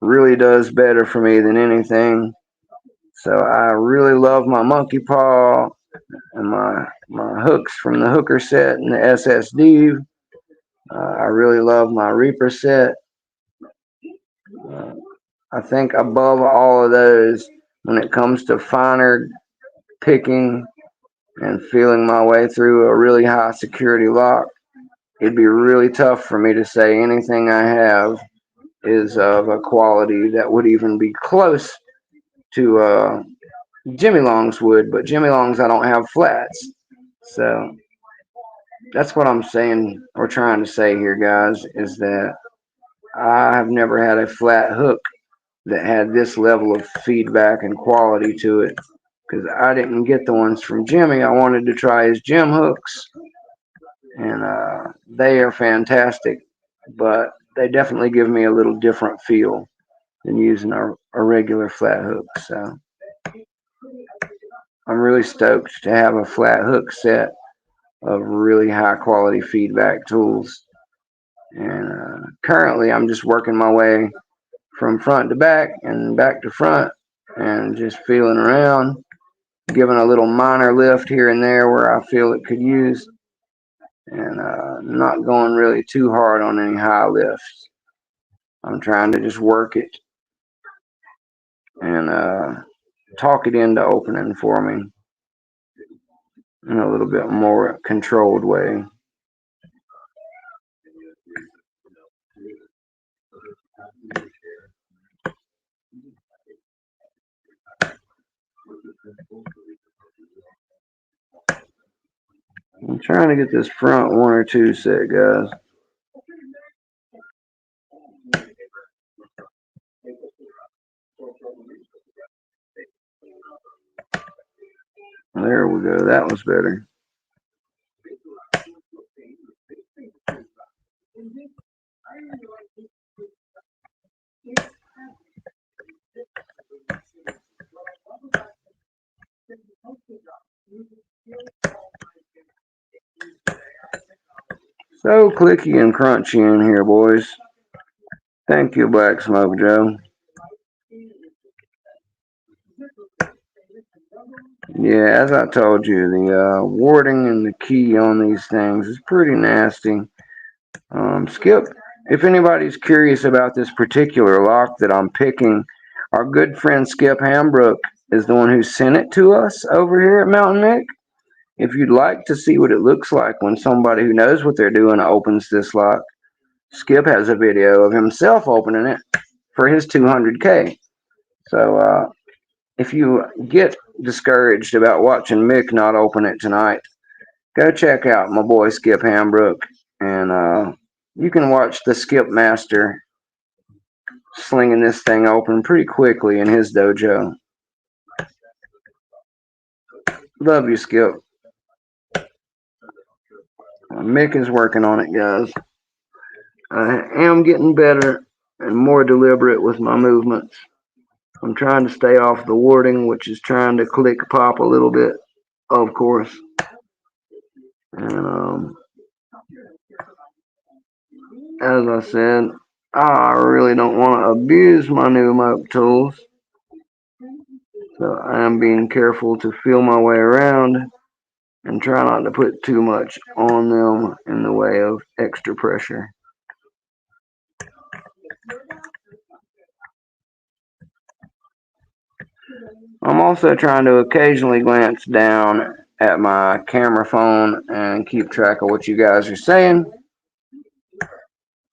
really does better for me than anything. So I really love my monkey paw and my hooks from the hooker set and the SSD. I really love my Reaper set. Uh, I think above all of those, when it comes to finer picking and feeling my way through a really high security lock, it'd be really tough for me to say anything I have is of a quality that would even be close to Jimmy Long's would, but Jimmy Long's I don't have flats. So that's what I'm saying or trying to say here, guys, is that I have never had a flat hook that had this level of feedback and quality to it, because I didn't get the ones from Jimmy. I wanted to try his gem hooks, and they are fantastic, but they definitely give me a little different feel than using a regular flat hook. So I'm really stoked to have a flat hook set of really high quality feedback tools. And currently I'm just working my way from front to back and back to front and just feeling around, giving a little minor lift here and there where I feel it could use, and not going really too hard on any high lifts. I'm trying to just work it and talk it into opening for me in a little bit more controlled way. I'm trying to get this front 1 or 2 set, guys. There we go. That was better. So clicky and crunchy in here, boys. Thank you, Black Smoke Joe. Yeah, as I told you, the warding and the key on these things is pretty nasty. Skip, if anybody's curious about this particular lock that I'm picking, our good friend Skip Hambrook is the one who sent it to us over here at Mountain Mick. If you'd like to see what it looks like when somebody who knows what they're doing opens this lock, Skip has a video of himself opening it for his 200K. So if you get discouraged about watching Mick not open it tonight, go check out my boy Skip Hambrook, and you can watch the Skip Master slinging this thing open pretty quickly in his dojo. Love you, Skip. Mick is working on it, guys. I am getting better and more deliberate with my movements. I'm trying to stay off the warding, which is trying to click pop a little bit, of course. And as I said, I really don't want to abuse my new moke tools. So I am being careful to feel my way around and try not to put too much on them in the way of extra pressure. I'm also trying to occasionally glance down at my camera phone and keep track of what you guys are saying.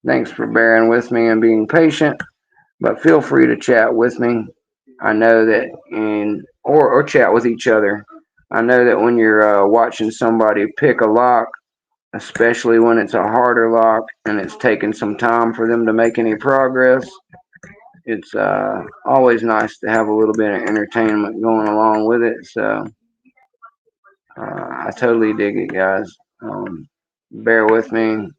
Thanks for bearing with me and being patient, but feel free to chat with me. I know that or chat with each other. I know that when you're watching somebody pick a lock, especially when it's a harder lock and it's taken some time for them to make any progress, it's always nice to have a little bit of entertainment going along with it. So I totally dig it, guys. Bear with me.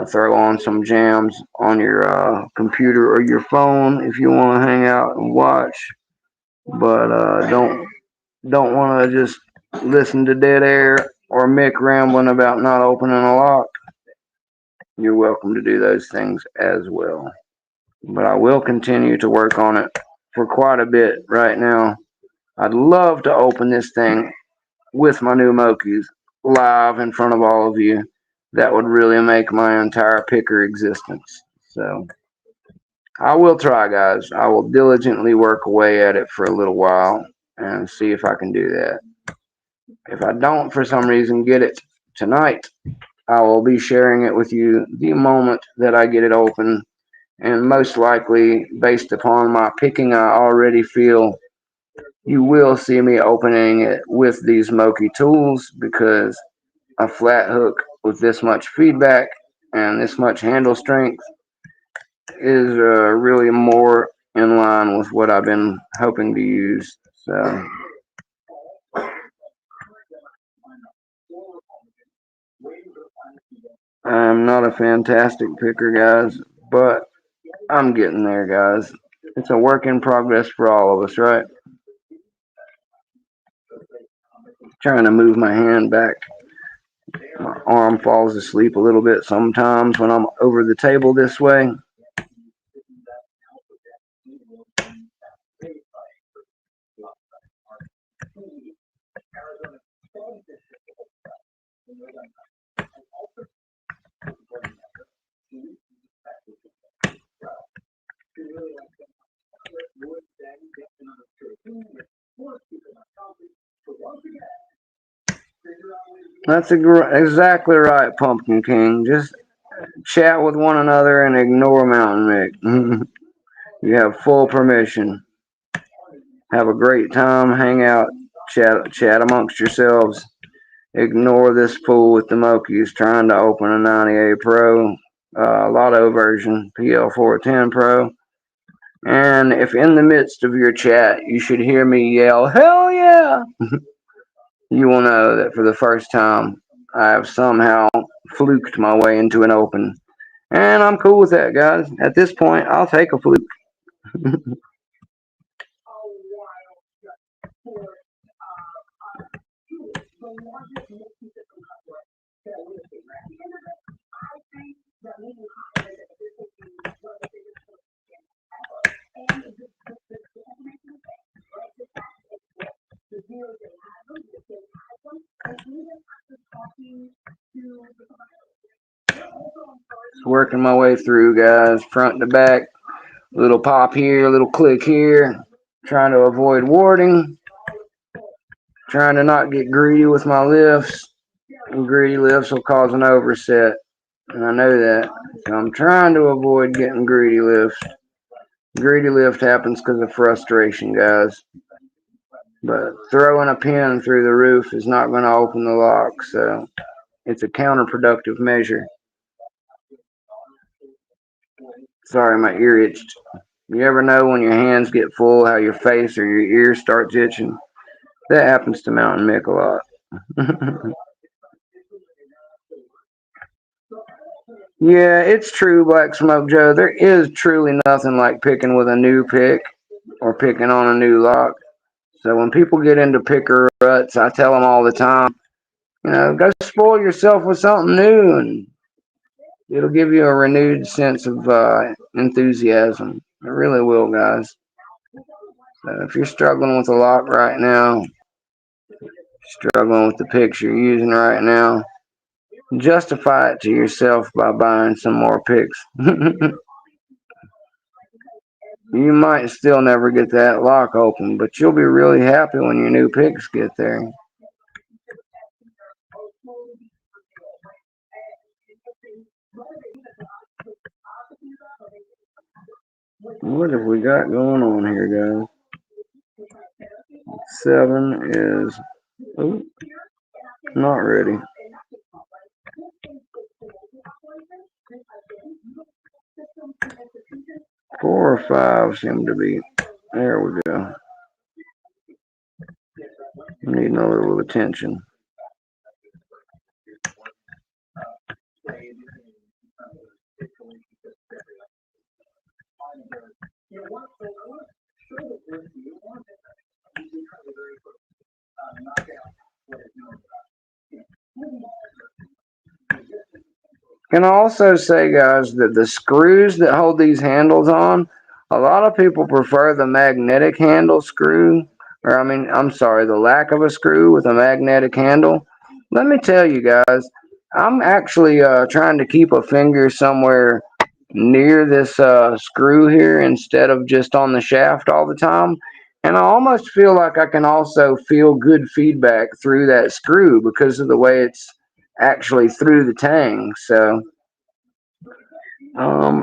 Throw on some jams on your computer or your phone if you want to hang out and watch, but don't want to just listen to dead air or Mick rambling about not opening a lock. You're welcome to do those things as well. But I will continue to work on it for quite a bit right now. I'd love to open this thing with my new Mokis live in front of all of you. That would really make my entire picker existence. So I will try, guys. I will diligently work away at it for a little while and see if I can do that. If I don't, for some reason, get it tonight, I will be sharing it with you the moment that I get it open. And most likely, based upon my picking, I already feel you will see me opening it with these Moki tools, because a flat hook with this much feedback and this much handle strength is really more in line with what I've been hoping to use. So I'm not a fantastic picker, guys, but I'm getting there, guys. It's a work in progress for all of us, right? Trying to move my hand back. My arm falls asleep a little bit sometimes when I'm over the table this way. That's exactly right, Pumpkin King. Just chat with one another and ignore Mountain Mick. You have full permission. Have a great time, hang out, chat amongst yourselves. Ignore this fool with the Mokies trying to open a 98 Pro Lotto version, PL410 Pro. And if in the midst of your chat you should hear me yell, "Hell yeah!" you will know that for the first time I have somehow fluked my way into an open. And I'm cool with that, guys. At this point, I'll take a fluke. Just working my way through, guys, front to back. Little pop here, little click here. Trying to avoid warding. Trying to not get greedy with my lifts. And greedy lifts will cause an overset. And I know that. So I'm trying to avoid getting greedy lifts. Greedy lift happens because of frustration, guys. But throwing a pin through the roof is not going to open the lock. So it's a counterproductive measure. Sorry, my ear itched. You ever know when your hands get full how your face or your ear starts itching? That happens to Mountain Mick a lot. Yeah, it's true, Black Smoke Joe. There is truly nothing like picking with a new pick or picking on a new lock. So when people get into picker ruts, I tell them all the time, go spoil yourself with something new, and it'll give you a renewed sense of enthusiasm. It really will, guys. So if you're struggling with a lock right now, struggling with the picks you're using right now, justify it to yourself by buying some more picks. You might still never get that lock open, but you'll be really happy when your new picks get there. What have we got going on here, guys? 7 is not ready. 4 or 5 seem to be. There we go. Needing a little attention. Can I also say, guys, that the screws that hold these handles on, a lot of people prefer the magnetic handle screw, or I'm sorry, the lack of a screw with a magnetic handle. Let me tell you guys, I'm actually trying to keep a finger somewhere near this screw here instead of just on the shaft all the time. And I almost feel like I can also feel good feedback through that screw because of the way it's actually through the tang. So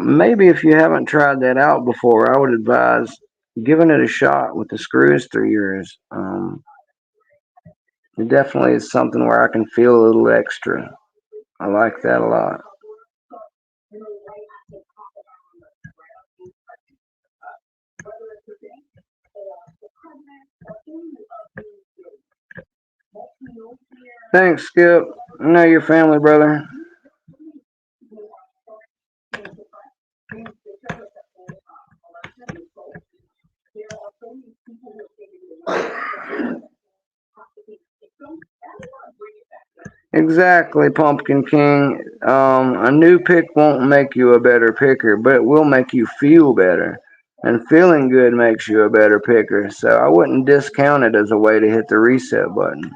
maybe if you haven't tried that out before, I would advise giving it a shot with the screws through yours. It definitely is something where I can feel a little extra. I like that a lot. Thanks, Skip. I know your family, brother. Exactly, Pumpkin King. A new pick won't make you a better picker, but it will make you feel better. And feeling good makes you a better picker. So I wouldn't discount it as a way to hit the reset button.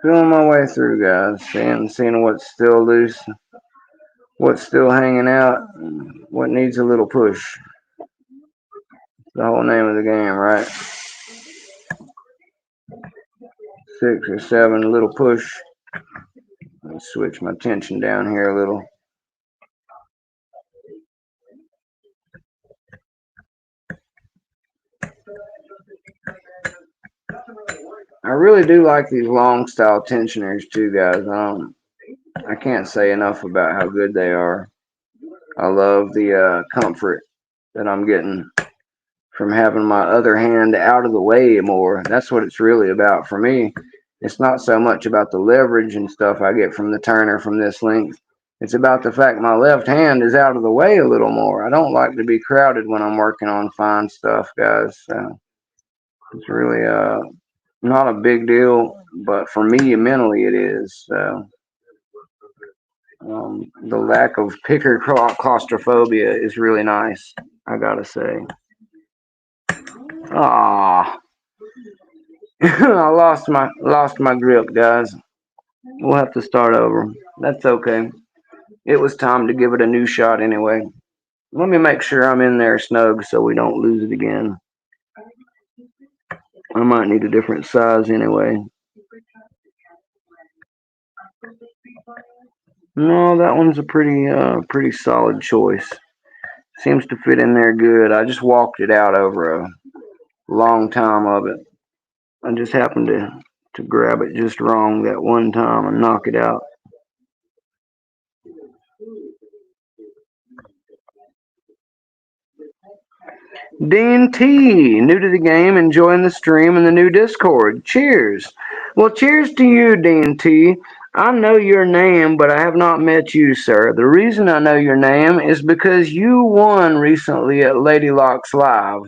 Feeling my way through, guys. Seeing what's still loose, what's still hanging out, what needs a little push. The whole name of the game, right? 6 or 7, a little push. Let me switch my tension down here a little. I really do like these long style tensioners too, guys. I can't say enough about how good they are. I love the comfort that I'm getting from having my other hand out of the way more. That's what it's really about for me. It's not so much about the leverage and stuff I get from the turner from this length. It's about the fact my left hand is out of the way a little more. I don't like to be crowded when I'm working on fine stuff, guys. So it's really not a big deal, but for me mentally it is. So The lack of picker claustrophobia is really nice, I gotta say. Ah, I lost my grip, guys. We'll have to start over. That's okay. It was time to give it a new shot anyway. Let me make sure I'm in there snug so we don't lose it again. I might need a different size anyway. No, that one's a pretty solid choice. Seems to fit in there good. I just walked it out over a long time of it. I just happened to grab it just wrong that one time and knock it out. Dean T, new to the game, enjoying the stream and the new Discord. Cheers. Well, cheers to you, Dean T. I know your name, but I have not met you, sir. The reason I know your name is because you won recently at Lady Locks Live.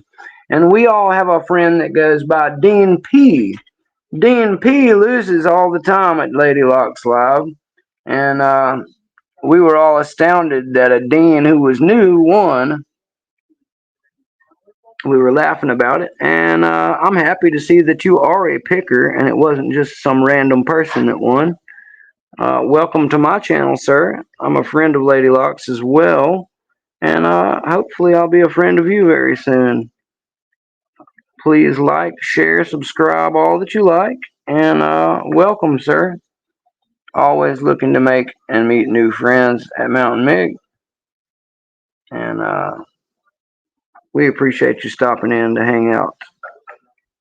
And we all have a friend that goes by Dean P. Dean P loses all the time at Lady Locks Live. And we were all astounded that a Dean who was new won. We were laughing about it, and I'm happy to see that you are a picker and it wasn't just some random person that won. Welcome to my channel, sir. I'm a friend of Lady Locks as well, and hopefully I'll be a friend of you very soon. Please like, share, subscribe, all that you like, and welcome, sir. Always looking to make and meet new friends at Mountain Mig, and we appreciate you stopping in to hang out.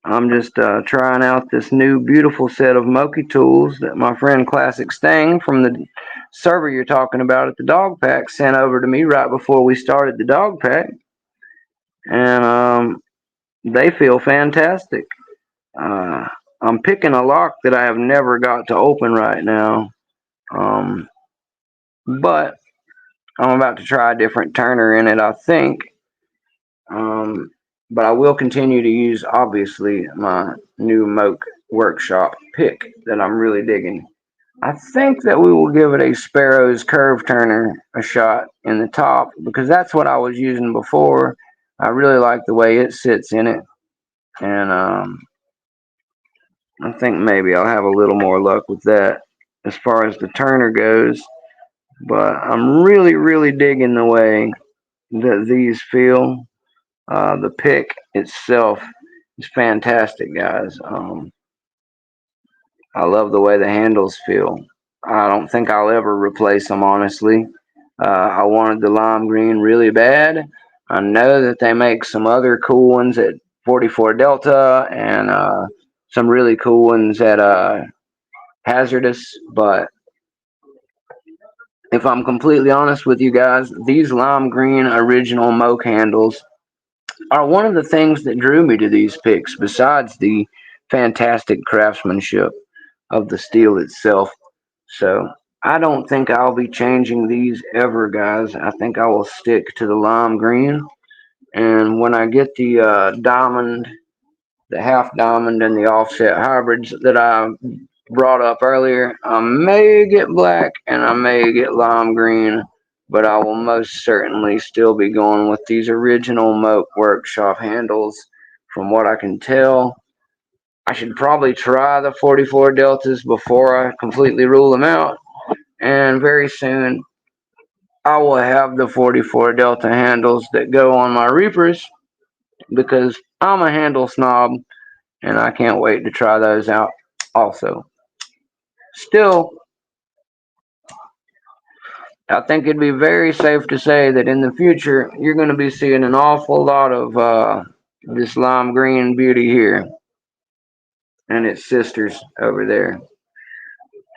I'm just trying out this new beautiful set of Moki tools that my friend Classic Stang from the server you're talking about at the dog pack sent over to me right before we started the dog pack. And they feel fantastic. Uh, I'm picking a lock that I have never got to open right now. But I'm about to try a different turner in it, I think. But I will continue to use, obviously, my new Moke Workshop pick that I'm really digging. I think that we will give it a Sparrow's Curve Turner a shot in the top because that's what I was using before. I really like the way it sits in it. And I think maybe I'll have a little more luck with that as far as the Turner goes. But I'm really digging the way that these feel. The pick itself is fantastic, guys. I love the way the handles feel. I don't think I'll ever replace them, honestly. I wanted the lime green really bad. I know that they make some other cool ones at 44 Delta and some really cool ones at Hazardous, but if I'm completely honest with you guys, these lime green original Moke handles are one of the things that drew me to these picks, besides the fantastic craftsmanship of the steel itself. So I don't think I'll be changing these ever, guys. I think I will stick to the lime green. And when I get the diamond, the half diamond, and the offset hybrids that I brought up earlier, I may get black and I may get lime green, but I will most certainly still be going with these original Moke Workshop handles. From what I can tell, I should probably try the 44 Deltas before I completely rule them out. And very soon, I will have the 44 Delta handles that go on my Reapers because I'm a handle snob and I can't wait to try those out also. Still, I think it'd be very safe to say that in the future, you're going to be seeing an awful lot of this lime green beauty here and its sisters over there.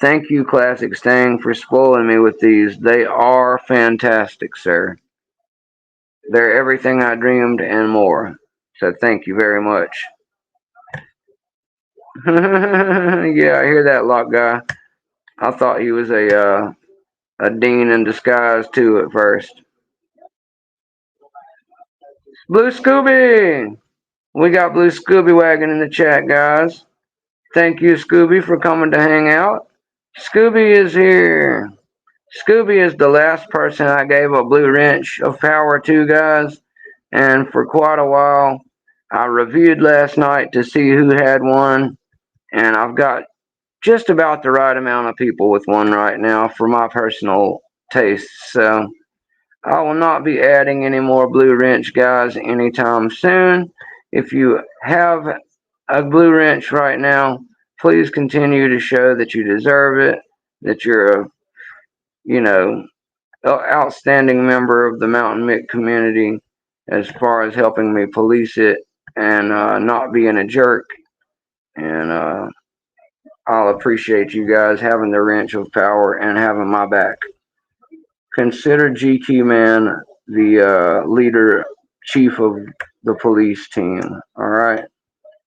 Thank you, Classic Stang, for spoiling me with these. They are fantastic, sir. They're everything I dreamed and more. So thank you very much. Yeah, I hear that, lock guy. I thought he was a dean in disguise too at first. Blue Scooby! We got Blue Scooby Wagon in the chat, guys. Thank you, Scooby, for coming to hang out. Scooby is here. Scooby is the last person I gave a blue wrench of power to, guys. And for quite a while, I reviewed last night to see who had one. And I've got just about the right amount of people with one right now for my personal taste. So I will not be adding any more blue wrench guys anytime soon. If you have a blue wrench right now, please continue to show that you deserve it, that you're a, you know, outstanding member of the Mountain Mick community as far as helping me police it and not being a jerk. And I'll appreciate you guys having the wrench of power and having my back. Consider GQ Man the leader, chief of the police team. All right.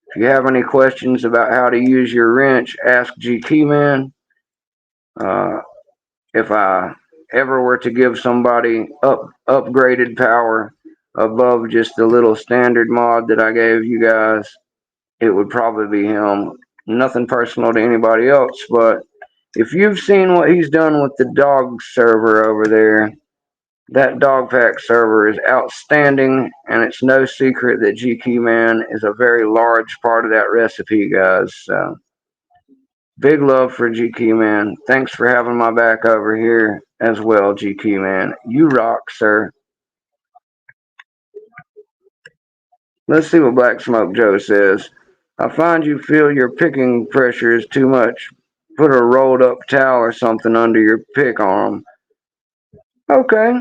If you have any questions about how to use your wrench, ask GQ Man. Uh, if I ever were to give somebody upgraded power above just the little standard mod that I gave you guys, it would probably be him. Nothing personal to anybody else, but if you've seen what he's done with the dog server over there, that dog pack server is outstanding, and it's no secret that GQ Man is a very large part of that recipe, guys. So, big love for GQ Man. Thanks for having my back over here as well, GQ Man. You rock, sir. Let's see what Black Smoke Joe says. I find you feel your picking pressure is too much. Put a rolled up towel or something under your pick arm. Okay.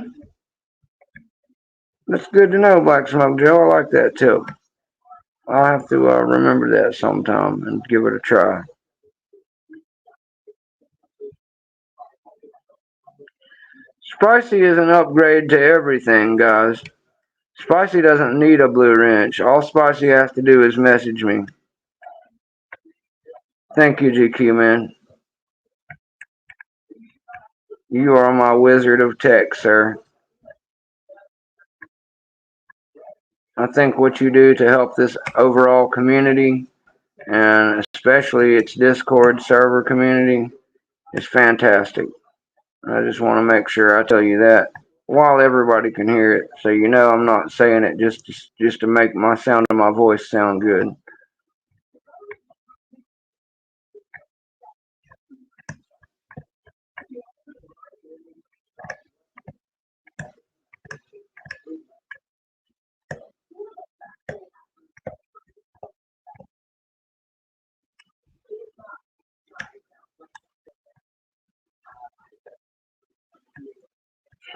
That's good to know, Black Smoke Joe. I like that too. I'll have to remember that sometime and give it a try. Spicy is an upgrade to everything, guys. Spicy doesn't need a blue wrench. All Spicy has to do is message me. Thank you, GQ Man. You are my wizard of tech, sir. I think what you do to help this overall community, and especially its Discord server community, is fantastic. I just want to make sure I tell you that while everybody can hear it, so you know I'm not saying it just to make my sound of my voice sound good.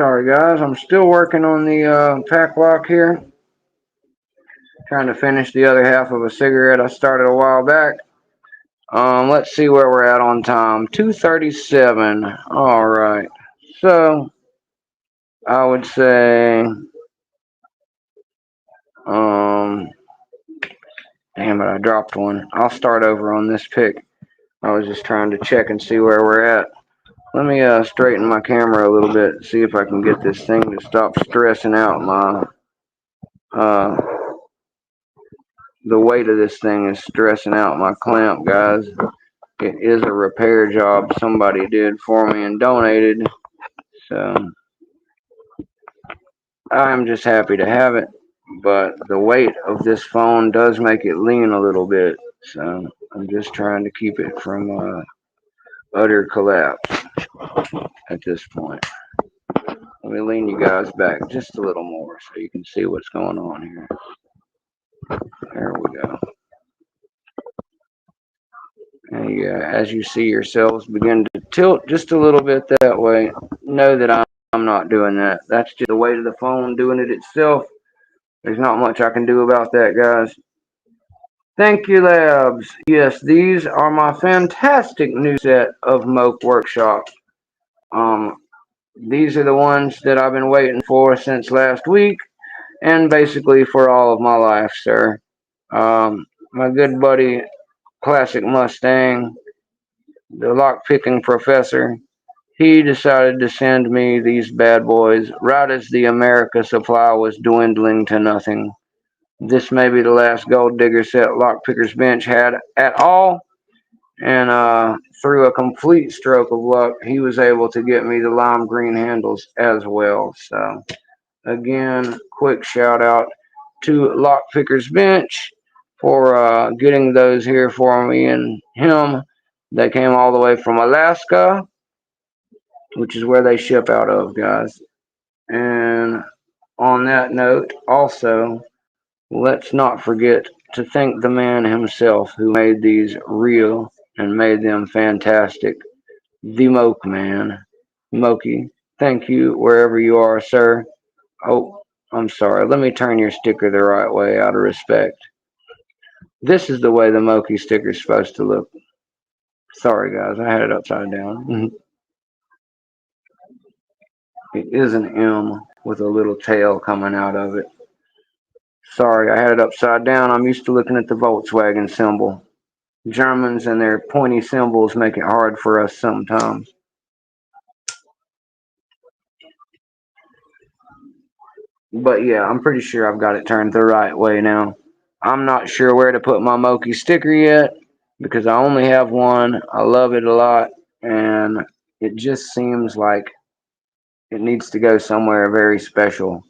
Sorry guys, I'm still working on the Packlock here. Trying to finish the other half of a cigarette I started a while back. Let's see where we're at on time. 2:37. All right. So I would say, um, damn it, I dropped one. I'll start over on this pick. I was just trying to check and see where we're at. Let me straighten my camera a little bit, see if I can get this thing to stop stressing out my uh, the weight of this thing is stressing out my clamp, guys. It is a repair job somebody did for me and donated, so I'm just happy to have it. But the weight of this phone does make it lean a little bit, so I'm just trying to keep it from utter collapse at this point. Let me lean you guys back just a little more so you can see what's going on here. There we go. And yeah, as you see yourselves begin to tilt just a little bit that way, know that I'm not doing that. That's just the weight of the phone doing it itself. There's not much I can do about that, guys. Thank you, Labs. Yes, these are my fantastic new set of Moke Workshop. Um, these are the ones that I've been waiting for since last week, and basically for all of my life, sir. My good buddy, Classic Mustang, the lockpicking professor, he decided to send me these bad boys right as the America supply was dwindling to nothing. This may be the last gold digger set Lockpicker's Bench had at all, And through a complete stroke of luck, he was able to get me the lime green handles as well. So again, quick shout out to Lockpicker's Bench for getting those here for me and him. They came all the way from Alaska, which is where they ship out of, guys. And on that note, also, let's not forget to thank the man himself who made these real and made them fantastic. The Moke Man. Moki, thank you wherever you are, sir. Oh, I'm sorry. Let me turn your sticker the right way out of respect. This is the way the Moki sticker is supposed to look. Sorry, guys. I had it upside down. It is an M with a little tail coming out of it. Sorry, I had it upside down. I'm used to looking at the Volkswagen symbol. Germans and their pointy symbols make it hard for us sometimes. But yeah, I'm pretty sure I've got it turned the right way now. I'm not sure where to put my Moki sticker yet because I only have one. I love it a lot, and it just seems like it needs to go somewhere very special.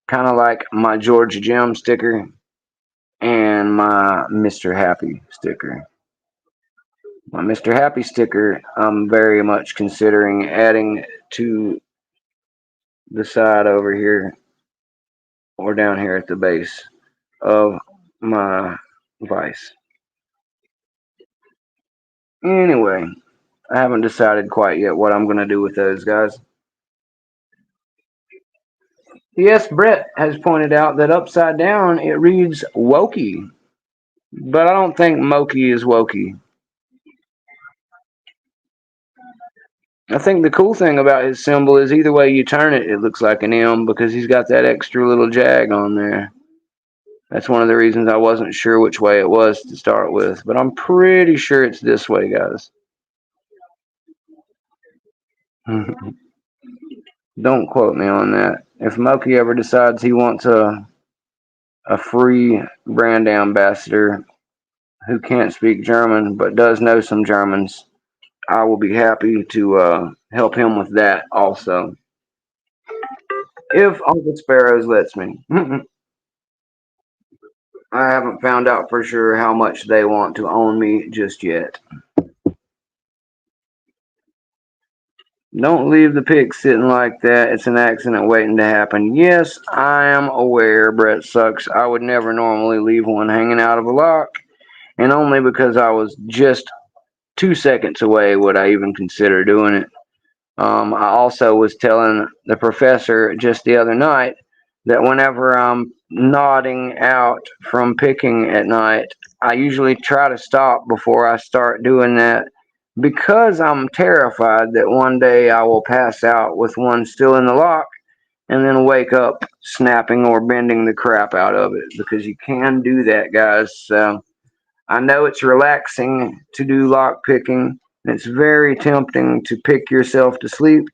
Kind of like my George Jim sticker and my Mr. Happy sticker. My Mr. Happy sticker, I'm very much considering adding to the side over here or down here at the base of my vise. Anyway, I haven't decided quite yet what I'm going to do with those guys. Yes, Brett has pointed out that upside down it reads Woki, but I don't think Moki is Woki. I think the cool thing about his symbol is either way you turn it, it looks like an M because he's got that extra little jag on there. That's one of the reasons I wasn't sure which way it was to start with, but I'm pretty sure it's this way, guys. Don't quote me on that. If Moki ever decides he wants a free brand ambassador who can't speak German but does know some Germans, I will be happy to help him with that also. If Uncle Sparrows lets me. I haven't found out for sure how much they want to own me just yet. Don't leave the pig sitting like that. It's an accident waiting to happen. Yes, I am aware, Brett sucks. I would never normally leave one hanging out of a lock, and only because I was just 2 seconds away would I even consider doing it. I also was telling the professor just the other night that whenever I'm nodding out from picking at night, I usually try to stop before I start doing that because I'm terrified that one day I will pass out with one still in the lock and then wake up snapping or bending the crap out of it because you can do that, guys. So I know it's relaxing to do lock picking. It's very tempting to pick yourself to sleep,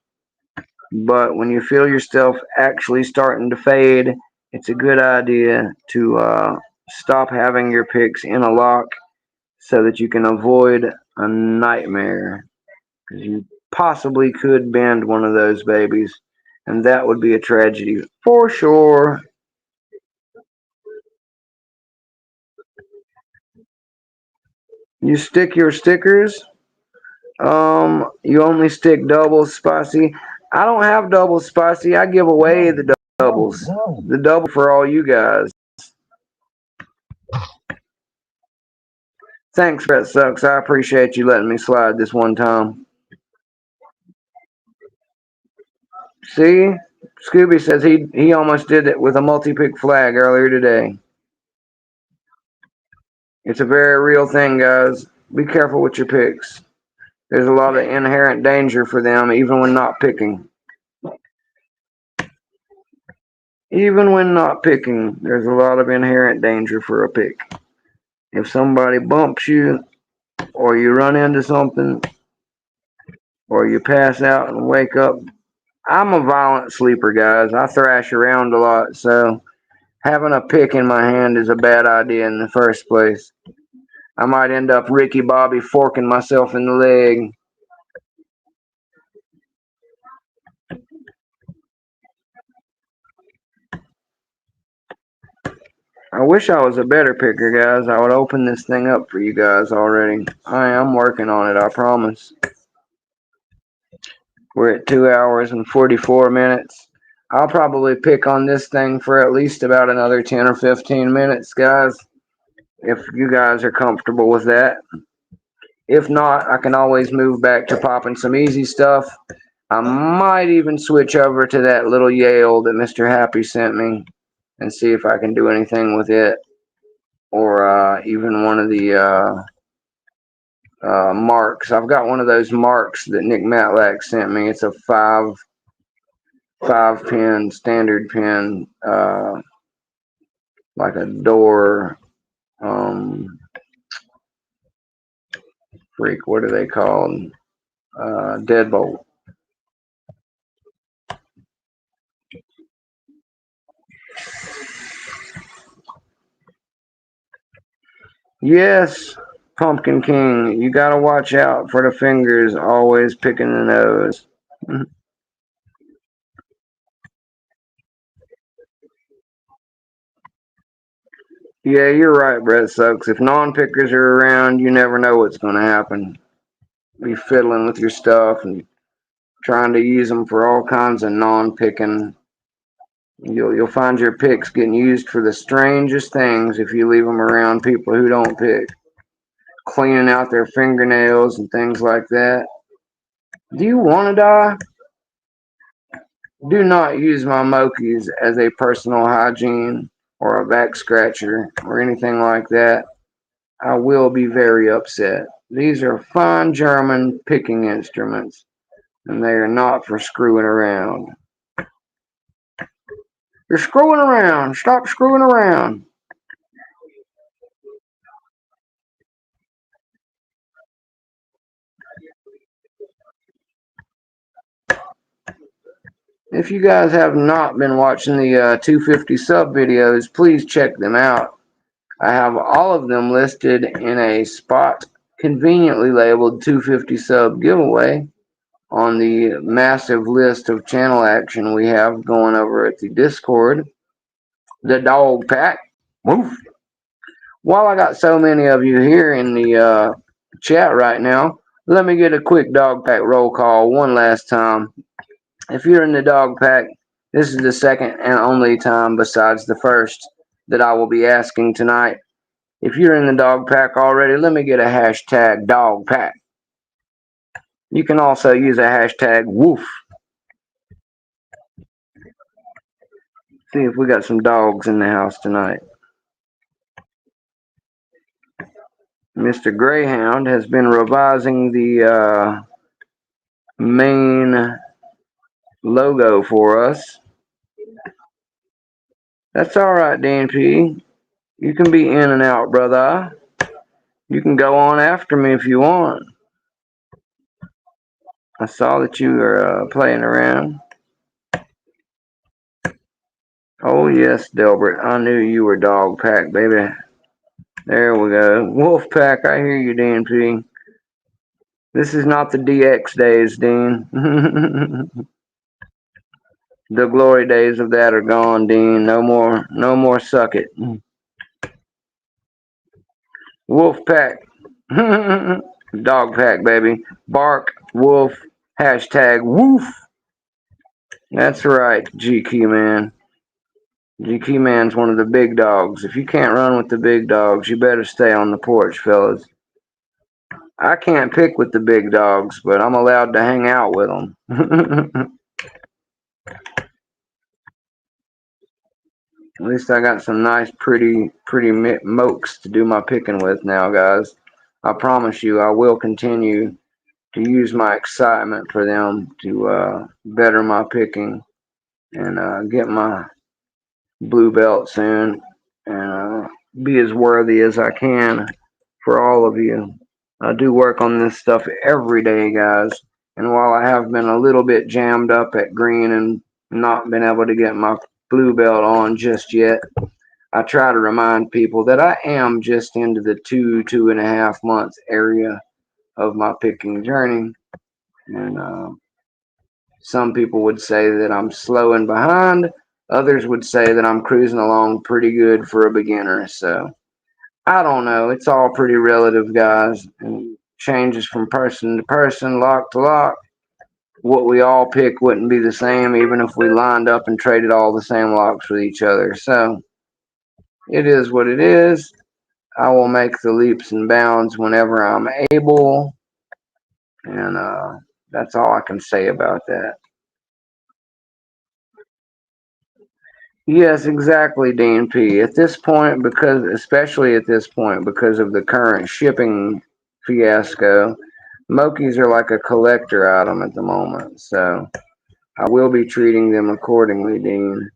but when you feel yourself actually starting to fade, it's a good idea to stop having your picks in a lock so that you can avoid a nightmare. Because you possibly could bend one of those babies, and that would be a tragedy for sure. You stick your stickers. You only stick double spicy. I don't have double spicy. I give away the doubles. The double for all you guys. Thanks, Brett Sucks. I appreciate you letting me slide this one time. See? Scooby says he almost did it with a multi-pick flag earlier today. It's a very real thing, guys. Be careful with your picks. There's a lot of inherent danger for them, even when not picking. Even when not picking, there's a lot of inherent danger for a pick. If somebody bumps you, or you run into something, or you pass out and wake up, I'm a violent sleeper, guys. I thrash around a lot, so having a pick in my hand is a bad idea in the first place. I might end up Ricky Bobby forking myself in the leg. I wish I was a better picker, guys. I would open this thing up for you guys already. I am working on it, I promise. We're at 2 hours and 44 minutes. I'll probably pick on this thing for at least about another 10 or 15 minutes, guys, if you guys are comfortable with that. If not, I can always move back to popping some easy stuff. I might even switch over to that little Yale that Mr. Happy sent me and see if I can do anything with it. Or even one of the marks. I've got one of those marks that Nick Matlack sent me. It's a five pin standard pin, like a door. Freak, what are they called? Deadbolt. Yes, Pumpkin King, you gotta watch out for the fingers always picking the nose. Yeah, you're right, Brett Sucks. If non-pickers are around, you never know what's gonna happen. Be fiddling with your stuff and trying to use them for all kinds of non-picking. You'll find your picks getting used for the strangest things if you leave them around people who don't pick. Cleaning out their fingernails and things like that. Do you want to die? Do not use my Mokis as a personal hygiene or a back scratcher or anything like that. I will be very upset. These are fine German picking instruments, and they are not for screwing around. You're screwing around. Stop screwing around. If you guys have not been watching the 250 sub videos, please check them out. I have all of them listed in a spot conveniently labeled 250 sub giveaway on the massive list of channel action we have going over at the Discord. The dog pack. Woof. While I got so many of you here in the chat right now, let me get a quick dog pack roll call one last time. If you're in the dog pack, this is the second and only time besides the first that I will be asking tonight. If you're in the dog pack already, let me get a hashtag dog pack. You can also use a hashtag woof. See if we got some dogs in the house tonight. Mr. Greyhound has been revising the main logo for us. That's alright, DNP. You can be in and out, brother. You can go on after me if you want. I saw that you were playing around. Oh yes, Delbert. I knew you were dog pack, baby. There we go. Wolf pack, I hear you, DNP. This is not the DX days, Dean. The glory days of that are gone, Dean. No more suck it. Wolf pack. Dog pack, baby. Bark, wolf, hashtag woof. That's right, GQ man. GQ man's one of the big dogs. If you can't run with the big dogs, you better stay on the porch, fellas. I can't pick with the big dogs, but I'm allowed to hang out with them. At least I got some nice, pretty mokes to do my picking with now, guys. I promise you, I will continue to use my excitement for them to better my picking and get my blue belt soon and be as worthy as I can for all of you. I do work on this stuff every day, guys. And while I have been a little bit jammed up at green and not been able to get my blue belt on just yet, I try to remind people that I am just into the 2.5 months area of my picking journey. And some people would say that I'm slow and behind. Others would say that I'm cruising along pretty good for a beginner. So I don't know. It's all pretty relative, guys, and changes from person to person, lock to lock. What we all pick wouldn't be the same even if we lined up and traded all the same locks with each other. So it is what it is. I will make the leaps and bounds whenever I'm able, and that's all I can say about that. Yes, exactly, Dean P. At this point, especially at this point, because of the current shipping fiasco, Mokis are like a collector item at the moment. So I will be treating them accordingly, Dean.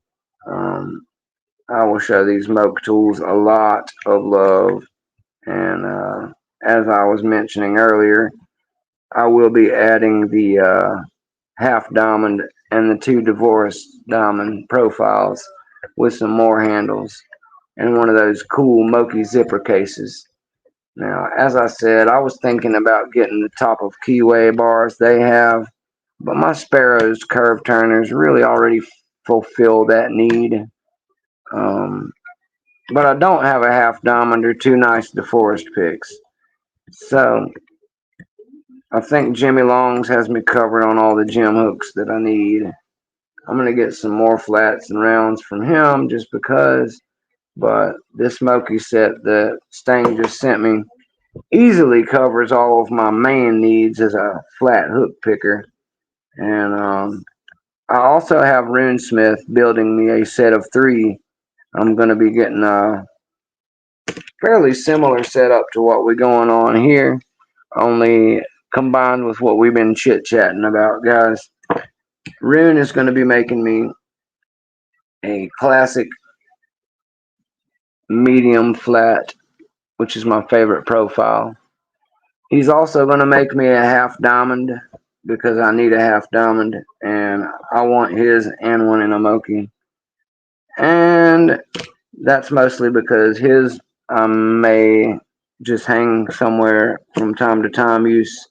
Um, I will show these Moke tools a lot of love. And as I was mentioning earlier, I will be adding the half diamond and the two divorced diamond profiles with some more handles and one of those cool Moki zipper cases. Now, as I said, I was thinking about getting the top of keyway bars they have, but my Sparrow's curve turners really already fulfill that need. Um, but I don't have a half diamond or two nice DeForest picks. So I think Jimmy Longs has me covered on all the gem hooks that I need. I'm going to get some more flats and rounds from him just because. But this Moki set that Stang just sent me easily covers all of my main needs as a flat hook picker. And I also have Runesmith building me a set of 3. I'm going to be getting a fairly similar setup to what we're going on here, only combined with what we've been chit-chatting about, guys. Rune is going to be making me a classic medium flat, which is my favorite profile. He's also going to make me a half diamond because I need a half diamond and I want his and one in a Moki. And that's mostly because his may just hang somewhere from time to time use.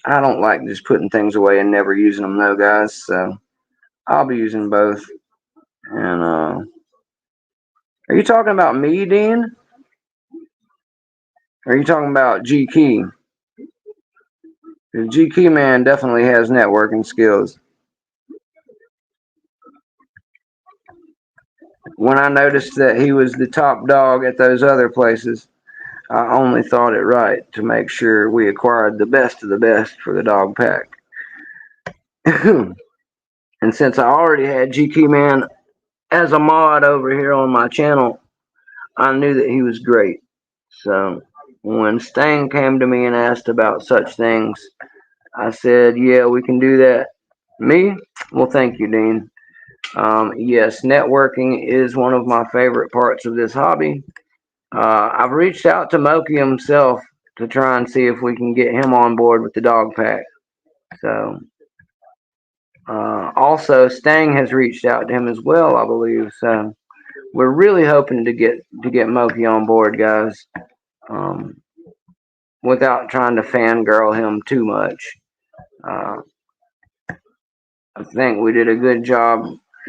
I don't like just putting things away and never using them though, guys. So I'll be using both. And are you talking about me, Dean? Or are you talking about G Key? The G Key man definitely has networking skills. When I noticed that he was the top dog at those other places, I only thought it right to make sure we acquired the best of the best for the dog pack. And since I already had G Key man as a mod over here on my channel, I knew that he was great. So when Stang came to me and asked about such things, I said, yeah, we can do that. Me? Well, thank you, Dean. Yes, networking is one of my favorite parts of this hobby. I've reached out to Moki himself to try and see if we can get him on board with the dog pack. So, also Stang has reached out to him as well, I believe. So, we're really hoping to get Moki on board, guys. Um, without trying to fangirl him too much. Uh, I think we did a good job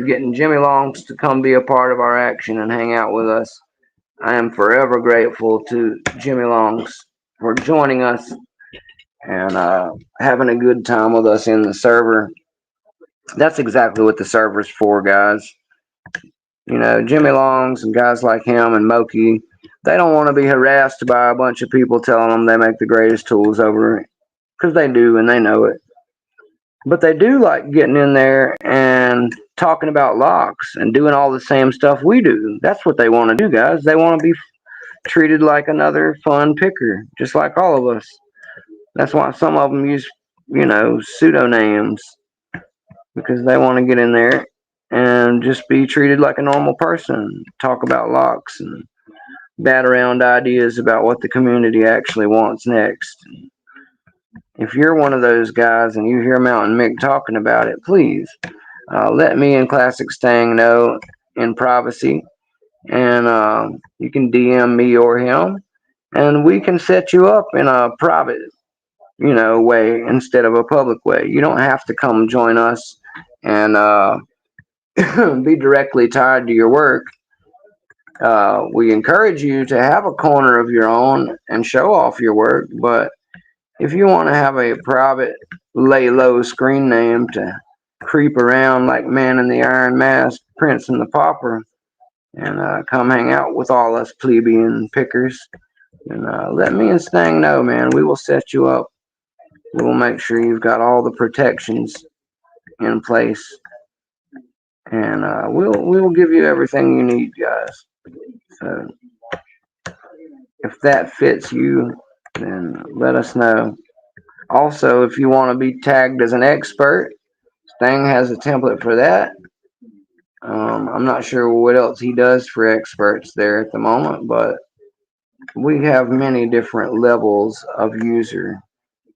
getting Jimmy Longs to come be a part of our action and hang out with us. I am forever grateful to Jimmy Longs for joining us and having a good time with us in the server. That's exactly what the server's for, guys. You know, Jimmy Longs and guys like him and Moki, they don't want to be harassed by a bunch of people telling them they make the greatest tools over, because they do and they know it. But they do like getting in there and talking about locks and doing all the same stuff we do. That's what they want to do, guys. They want to be treated like another fun picker, just like all of us. That's why some of them use, pseudonames, because they want to get in there and just be treated like a normal person, talk about locks and bat around ideas about what the community actually wants next. If you're one of those guys and you hear Mountain Mick talking about it, please let me and Classic Stang know in privacy, and you can DM me or him, and we can set you up in a private, way instead of a public way. You don't have to come join us and be directly tied to your work. We encourage you to have a corner of your own and show off your work, but if you want to have a private, lay low screen name to creep around like Man in the Iron Mask, Prince and the Pauper, and come hang out with all us plebeian pickers, and let me and Stang know, man. We will set you up. We will make sure you've got all the protections in place, and we will give you everything you need, guys. So if that fits you, then let us know. Also, if you want to be tagged as an expert, Stang has a template for that. I'm not sure what else he does for experts there at the moment, but we have many different levels of user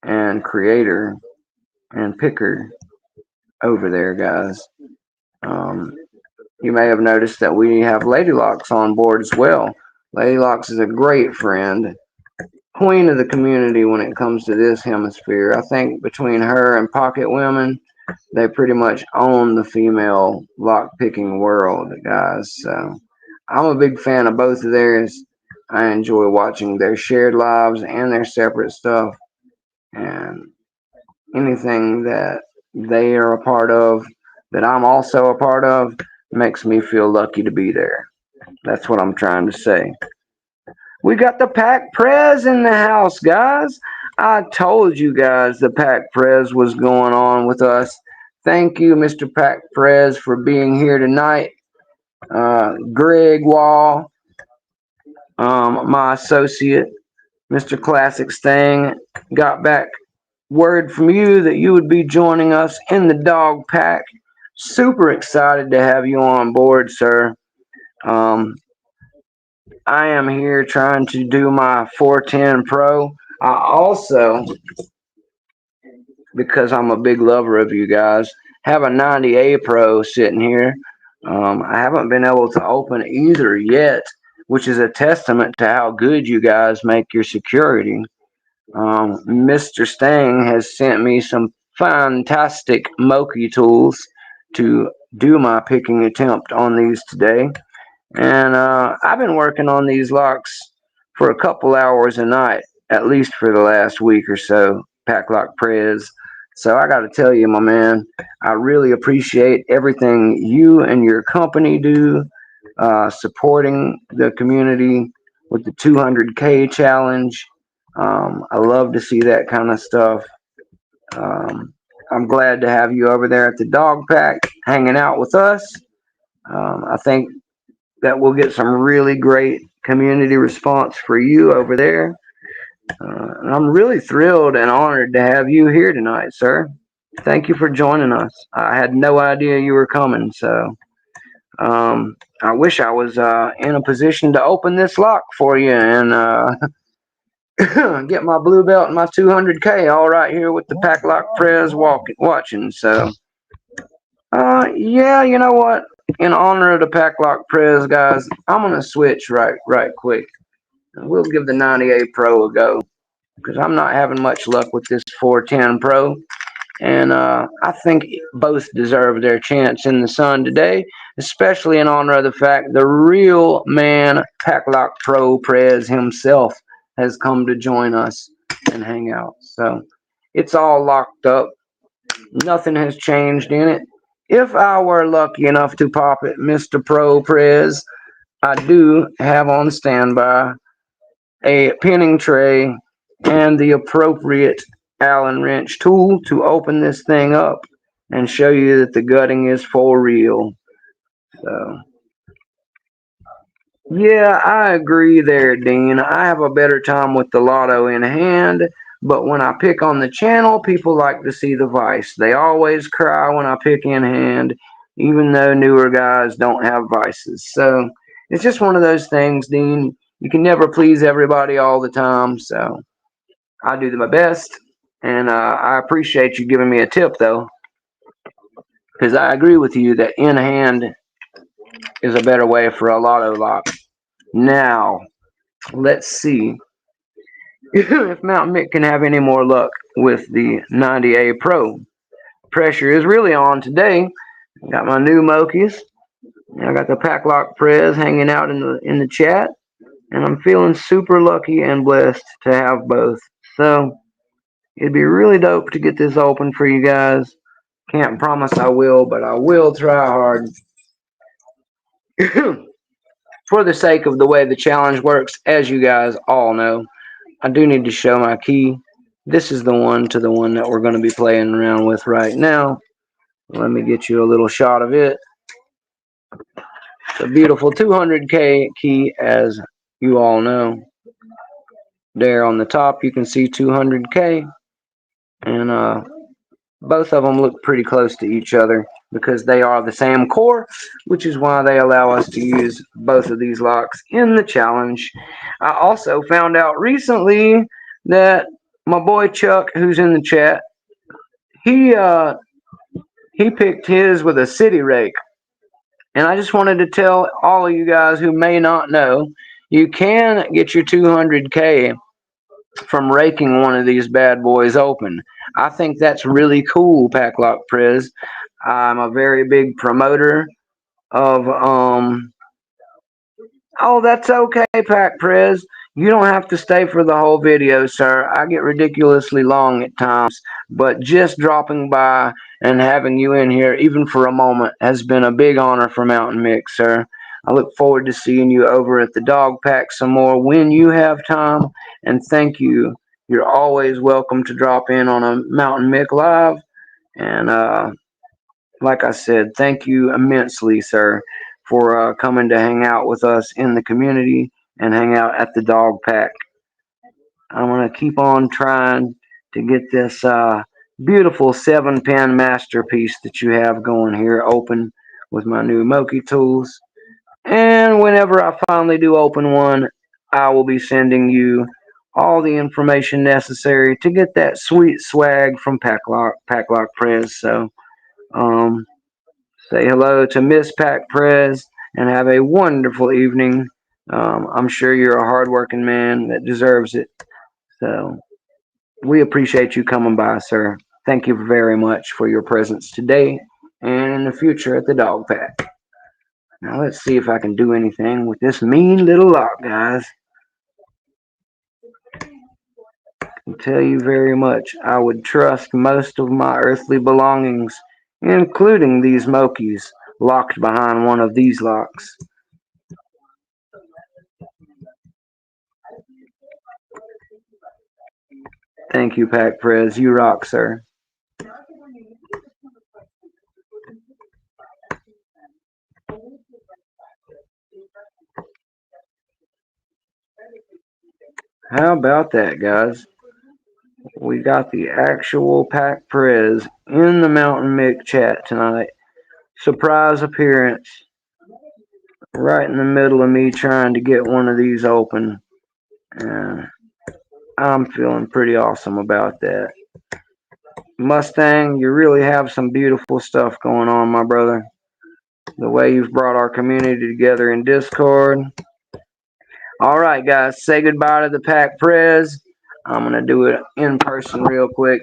and creator and picker over there, guys. Um, you may have noticed that we have Ladylocks on board as well. Ladylocks is a great friend, queen of the community when it comes to this hemisphere. I think between her and Pocket Women, they pretty much own the female lock picking world, guys. So I'm a big fan of both of theirs. I enjoy watching their shared lives and their separate stuff, and anything that they are a part of that I'm also a part of makes me feel lucky to be there. That's what I'm trying to say. We got the Pack PREZ in the house, guys. I told you guys the Pack PREZ was going on with us. Thank you, Mr. Pack PREZ, for being here tonight. Greg Wall, my associate, Mr. Classic Stang, got back word from you that you would be joining us in the dog pack. Super excited to have you on board, sir. Um, I am here trying to do my 410 Pro. I also, because I'm a big lover of you guys, have a 90A Pro sitting here. I haven't been able to open either yet, which is a testament to how good you guys make your security. Mr. Stang has sent me some fantastic Moki tools to do my picking attempt on these today. And I've been working on these locks for a couple hours a night, at least for the last week or so, Packlock PREZ. So I got to tell you, my man, I really appreciate everything you and your company do, supporting the community with the 200K challenge. I love to see that kind of stuff. Um, I'm glad to have you over there at the dog pack hanging out with us. I think that we'll get some really great community response for you over there. And I'm really thrilled and honored to have you here tonight, sir. Thank you for joining us. I had no idea you were coming, so I wish I was in a position to open this lock for you and get my blue belt and my 200K all right here with the Packlock PREZ watching. So, yeah, you know what? In honor of the Packlock PREZ, guys, I'm gonna switch right quick. We'll give the 98 Pro a go because I'm not having much luck with this 410 Pro. And I think both deserve their chance in the sun today, especially in honor of the fact the real man, Packlock Pro PREZ himself, has come to join us and hang out. So it's all locked up. Nothing has changed in it. If I were lucky enough to pop it, Mr. Pro PREZ, I do have on standby a pinning tray and the appropriate Allen wrench tool to open this thing up and show you that the gutting is for real. So, yeah, I agree there, Dean. I have a better time with the lotto in hand, but when I pick on the channel, people like to see the vice. They always cry when I pick in hand, even though newer guys don't have vices. So, it's just one of those things, Dean. You can never please everybody all the time, so I do my best, and I appreciate you giving me a tip, though, because I agree with you that in hand is a better way for a lotto lock. Now, let's see if Mountain Mick can have any more luck with the 90A Pro. Pressure is really on today. Got my new Mokis. I got the Packlock PREZ hanging out in the chat, and I'm feeling super lucky and blessed to have both. So it'd be really dope to get this open for you guys. Can't promise I will, but I will try hard. For the sake of the way the challenge works, as you guys all know, I do need to show my key. This is the one that we're going to be playing around with right now. Let me get you a little shot of it. It's a beautiful 200K key, as you all know. There on the top, you can see 200K. And both of them look pretty close to each other because they are the same core, which is why they allow us to use both of these locks in the challenge. I also found out recently that my boy Chuck, who's in the chat, he picked his with a city rake. And I just wanted to tell all of you guys who may not know, you can get your 200K from raking one of these bad boys open. I think that's really cool, Packlock PREZ. I'm a very big promoter of oh, that's okay, Pack PREZ. You don't have to stay for the whole video, sir. I get ridiculously long at times, but just dropping by and having you in here, even for a moment, has been a big honor for Mountain Mick, sir. I look forward to seeing you over at the Dog Pack some more when you have time, and thank you. You're always welcome to drop in on a Mountain Mick Live, and like I said, thank you immensely, sir, for coming to hang out with us in the community and hang out at the Dog Pack. I'm going to keep on trying to get this beautiful 7-pin masterpiece that you have going here open with my new Moki tools. And whenever I finally do open one, I will be sending you all the information necessary to get that sweet swag from Packlock PREZ. So, say hello to Miss Pack PREZ and have a wonderful evening. I'm sure you're a hardworking man that deserves it. So we appreciate you coming by, sir. Thank you very much for your presence today and in the future at the Dog Pack. Now let's see if I can do anything with this mean little lock, guys. I tell you very much, I would trust most of my earthly belongings, including these Mokis, locked behind one of these locks. Thank you, Pack PREZ. You rock, sir. How about that, guys? We got the actual Pack PREZ in the Mountain Mick chat tonight. Surprise appearance. Right in the middle of me trying to get one of these open. And I'm feeling pretty awesome about that. Mustang, you really have some beautiful stuff going on, my brother. The way you've brought our community together in Discord. Alright, guys, say goodbye to the Pack PREZ. I'm going to do it in person real quick.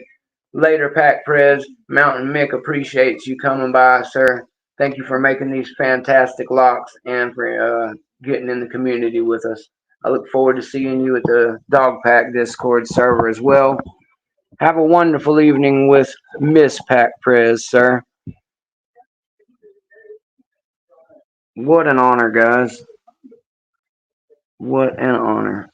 Later, Pack PREZ. Mountain Mick appreciates you coming by, sir. Thank you for making these fantastic locks and for getting in the community with us. I look forward to seeing you at the Dog Pack Discord server as well. Have a wonderful evening with Miss Pack PREZ, sir. What an honor, guys. What an honor.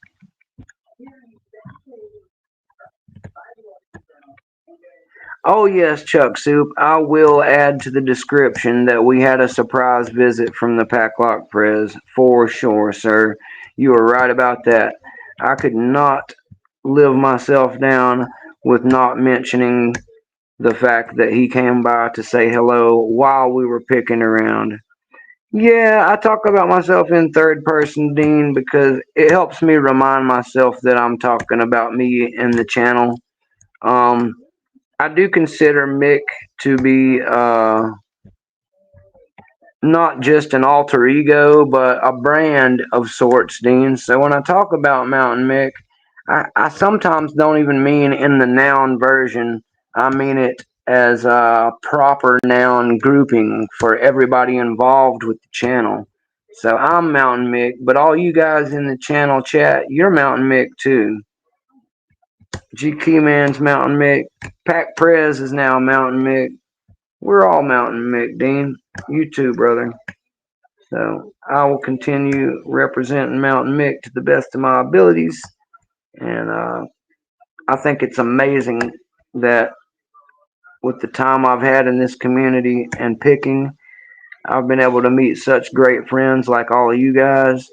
Oh, yes, Chuck Soup. I will add to the description that we had a surprise visit from the Packlock PREZ for sure, sir. You are right about that. I could not live myself down with not mentioning the fact that he came by to say hello while we were picking around. Yeah, I talk about myself in third person, Dean, because it helps me remind myself that I'm talking about me in the channel. I do consider Mick to be not just an alter ego, but a brand of sorts, Dean. So when I talk about Mountain Mick, I sometimes don't even mean in the noun version. I mean it as a proper noun grouping for everybody involved with the channel. So I'm Mountain Mick, but all you guys in the channel chat, you're Mountain Mick too. G Keyman's Mountain Mick. PREZ is now Mountain Mick. We're all Mountain Mick, Dean. You too, brother. So I will continue representing Mountain Mick to the best of my abilities. And I think it's amazing that with the time I've had in this community and picking, I've been able to meet such great friends like all of you guys.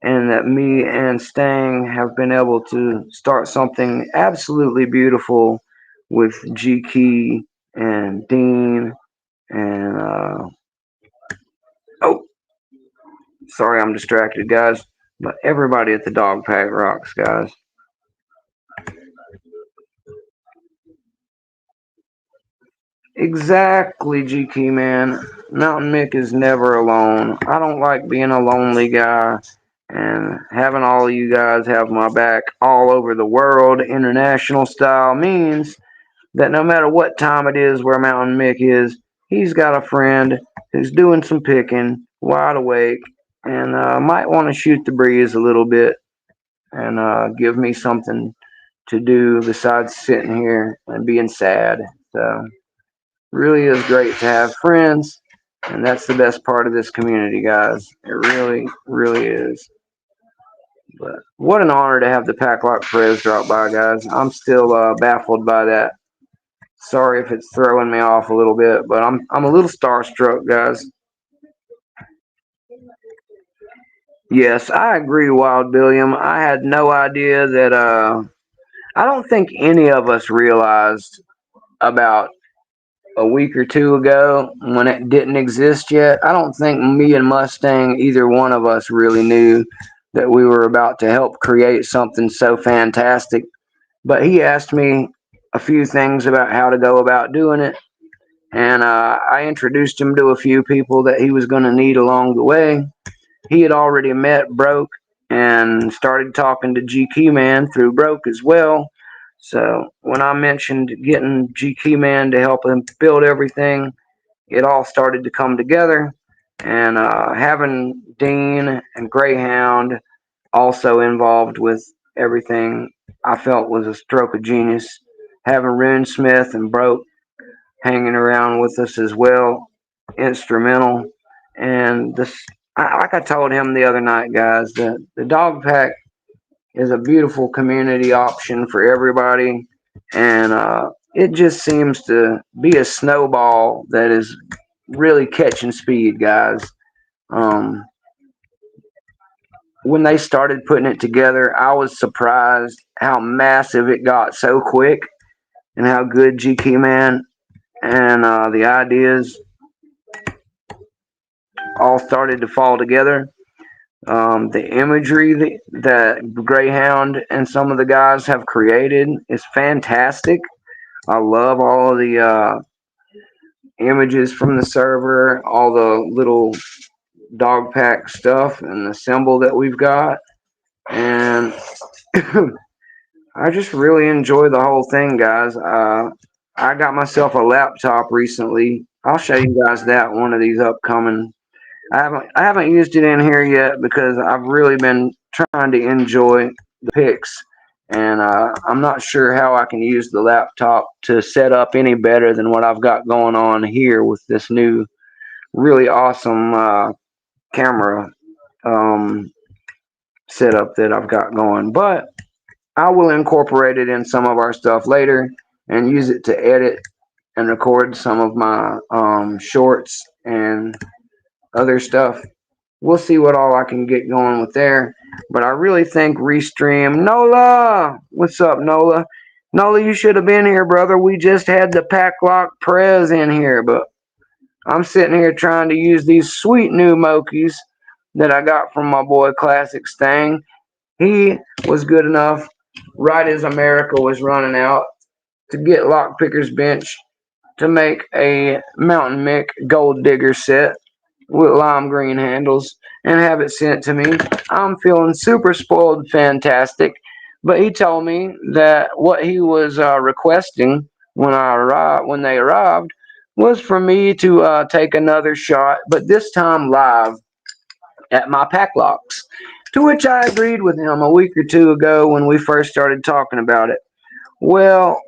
And that me and Stang have been able to start something absolutely beautiful with G Key and Dean and oh, sorry, I'm distracted, guys. But everybody at the Dog Pack rocks, guys. Exactly, GK man. Mountain Mick is never alone. I don't like being a lonely guy, and having all of you guys have my back all over the world, international style, means that no matter what time it is where Mountain Mick is, he's got a friend who's doing some picking, wide awake, and might want to shoot the breeze a little bit and give me something to do besides sitting here and being sad. So really is great to have friends, and that's the best part of this community, guys. It really, really is. But what an honor to have the Packlock PREZ drop by, guys. I'm still baffled by that. Sorry if it's throwing me off a little bit, but I'm a little starstruck, guys. Yes, I agree, Wild Billiam. I had no idea that. I don't think any of us realized about a week or two ago when it didn't exist yet. I don't think me and Mustang, either one of us, really knew that we were about to help create something so fantastic. But he asked me a few things about how to go about doing it, and I introduced him to a few people that he was going to need along the way. He had already met Broke and started talking to GK Man through Broke as well. So when I mentioned getting GK Man to help him build everything, it all started to come together. And having Dean and Greyhound also involved with everything, I felt was a stroke of genius. Having Rune Smith and Broke hanging around with us as well, instrumental. And this, like I told him the other night, guys, the dog pack is a beautiful community option for everybody, and it just seems to be a snowball that is really catching speed, guys. Um, when they started putting it together, I was surprised how massive it got so quick, and how good GK Man and the ideas all started to fall together. The imagery that Greyhound and some of the guys have created is fantastic. I love all of the images from the server, all the little dog pack stuff, and the symbol that we've got. And I just really enjoy the whole thing, guys. I got myself a laptop recently. I'll show you guys that one of these upcoming. I haven't used it in here yet because I've really been trying to enjoy the pics, and I'm not sure how I can use the laptop to set up any better than what I've got going on here with this new, really awesome camera um, setup that I've got going. But I will incorporate it in some of our stuff later and use it to edit and record some of my shorts and other stuff. We'll see what all I can get going with there. But I really think Restream. Nola! What's up, Nola? Nola, you should have been here, brother. We just had the Packlock PREZ in here, but I'm sitting here trying to use these sweet new Mokis that I got from my boy Classic Stang. He was good enough, right as America was running out, to get Lockpicker's Bench to make a Mountain Mick Gold Digger set. with lime green handles and have it sent to me. I'm feeling super spoiled, fantastic. But he told me that what he was requesting when they arrived, was for me to take another shot, but this time live at my Packlocks. To which I agreed with him a week or two ago when we first started talking about it. Well,